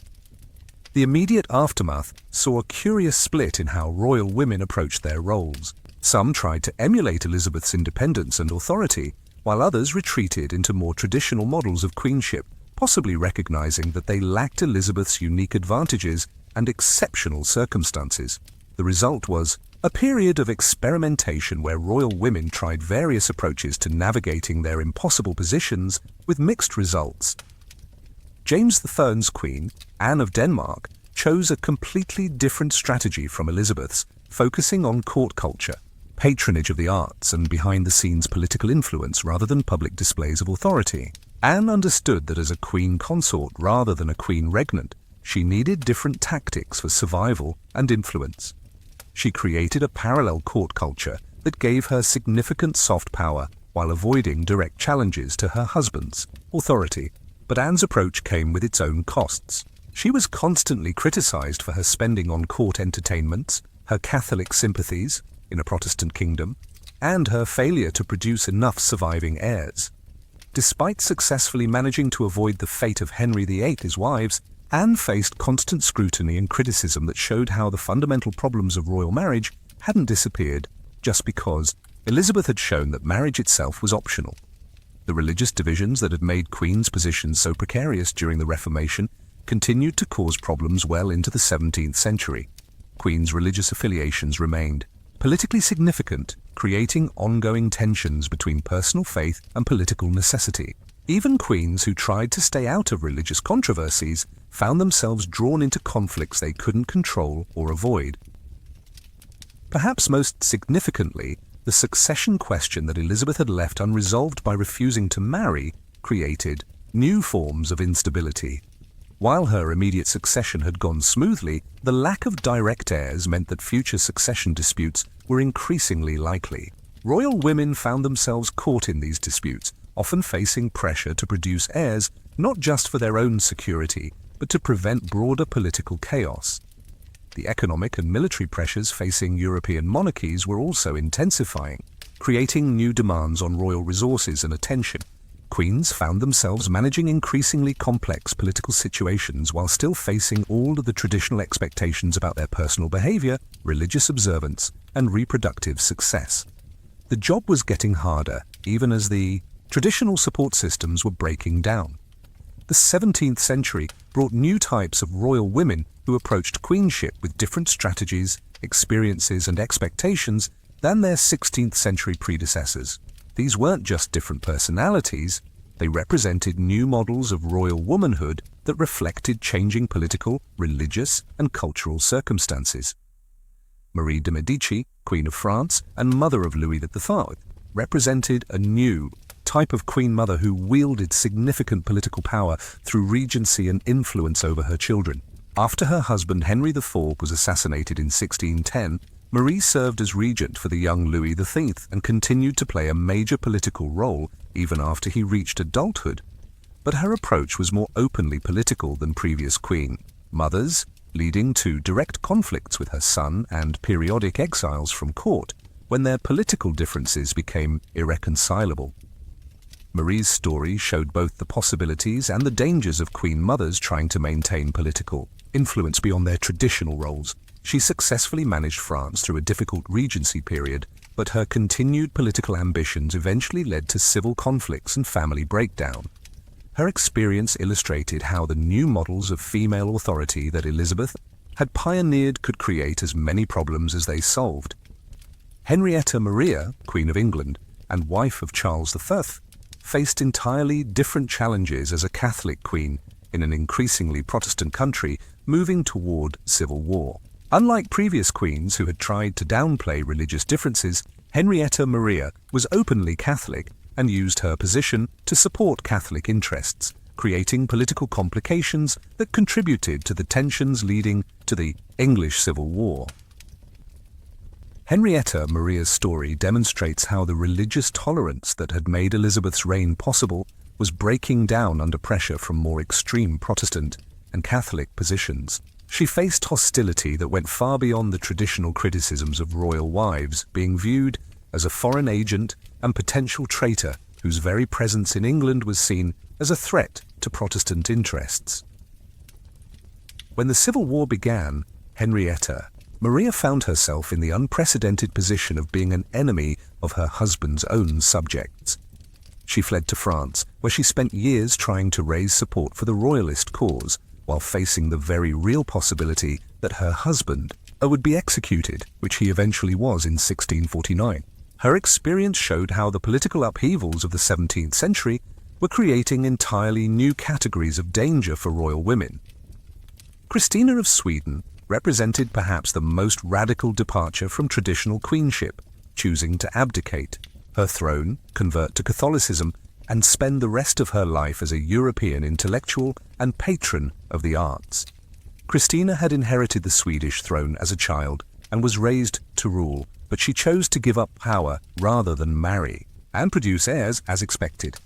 The immediate aftermath saw a curious split in how royal women approached their roles. Some tried to emulate Elizabeth's independence and authority, while others retreated into more traditional models of queenship, possibly recognizing that they lacked Elizabeth's unique advantages and exceptional circumstances. The result was a period of experimentation where royal women tried various approaches to navigating their impossible positions with mixed results. James I's queen, Anne of Denmark, chose a completely different strategy from Elizabeth's, focusing on court culture, patronage of the arts, and behind-the-scenes political influence rather than public displays of authority. Anne understood that as a queen consort rather than a queen regnant, she needed different tactics for survival and influence. She created a parallel court culture that gave her significant soft power while avoiding direct challenges to her husband's authority. But Anne's approach came with its own costs. She was constantly criticized for her spending on court entertainments, her Catholic sympathies in a Protestant kingdom, and her failure to produce enough surviving heirs. Despite successfully managing to avoid the fate of Henry VIII, his wives, Anne faced constant scrutiny and criticism that showed how the fundamental problems of royal marriage hadn't disappeared just because Elizabeth had shown that marriage itself was optional. The religious divisions that had made Queen's position so precarious during the Reformation continued to cause problems well into the 17th century. Queen's religious affiliations remained politically significant, creating ongoing tensions between personal faith and political necessity. Even queens who tried to stay out of religious controversies found themselves drawn into conflicts they couldn't control or avoid. Perhaps most significantly, the succession question that Elizabeth had left unresolved by refusing to marry created new forms of instability. While her immediate succession had gone smoothly, the lack of direct heirs meant that future succession disputes were increasingly likely. Royal women found themselves caught in these disputes, often facing pressure to produce heirs not just for their own security, but to prevent broader political chaos. The economic and military pressures facing European monarchies were also intensifying, creating new demands on royal resources and attention. Queens found themselves managing increasingly complex political situations while still facing all of the traditional expectations about their personal behavior, religious observance, and reproductive success. The job was getting harder, even as the traditional support systems were breaking down. The 17th century brought new types of royal women who approached queenship with different strategies, experiences, and expectations than their 16th century predecessors. These weren't just different personalities, they represented new models of royal womanhood that reflected changing political, religious, and cultural circumstances. Marie de Medici, Queen of France and mother of Louis XIII, represented a new type of queen mother who wielded significant political power through regency and influence over her children. After her husband Henry IV was assassinated in 1610, Marie served as regent for the young Louis XIII and continued to play a major political role even after he reached adulthood. But her approach was more openly political than previous queen mothers, leading to direct conflicts with her son and periodic exiles from court when their political differences became irreconcilable. Marie's story showed both the possibilities and the dangers of queen mothers trying to maintain political influence beyond their traditional roles. She successfully managed France through a difficult regency period, but her continued political ambitions eventually led to civil conflicts and family breakdown. Her experience illustrated how the new models of female authority that Elizabeth had pioneered could create as many problems as they solved. Henrietta Maria, Queen of England and wife of Charles V, faced entirely different challenges as a Catholic queen in an increasingly Protestant country moving toward civil war. Unlike previous queens who had tried to downplay religious differences, Henrietta Maria was openly Catholic and used her position to support Catholic interests, creating political complications that contributed to the tensions leading to the English Civil War. Henrietta Maria's story demonstrates how the religious tolerance that had made Elizabeth's reign possible was breaking down under pressure from more extreme Protestant and Catholic positions. She faced hostility that went far beyond the traditional criticisms of royal wives, being viewed as a foreign agent and potential traitor whose very presence in England was seen as a threat to Protestant interests. When the Civil War began, Henrietta Maria found herself in the unprecedented position of being an enemy of her husband's own subjects. She fled to France, where she spent years trying to raise support for the royalist cause, while facing the very real possibility that her husband would be executed, which he eventually was in 1649. Her experience showed how the political upheavals of the 17th century were creating entirely new categories of danger for royal women. Christina of Sweden represented perhaps the most radical departure from traditional queenship, choosing to abdicate her throne, convert to Catholicism, and spend the rest of her life as a European intellectual and patron of the arts. Christina had inherited the Swedish throne as a child and was raised to rule, but she chose to give up power rather than marry and produce heirs as expected.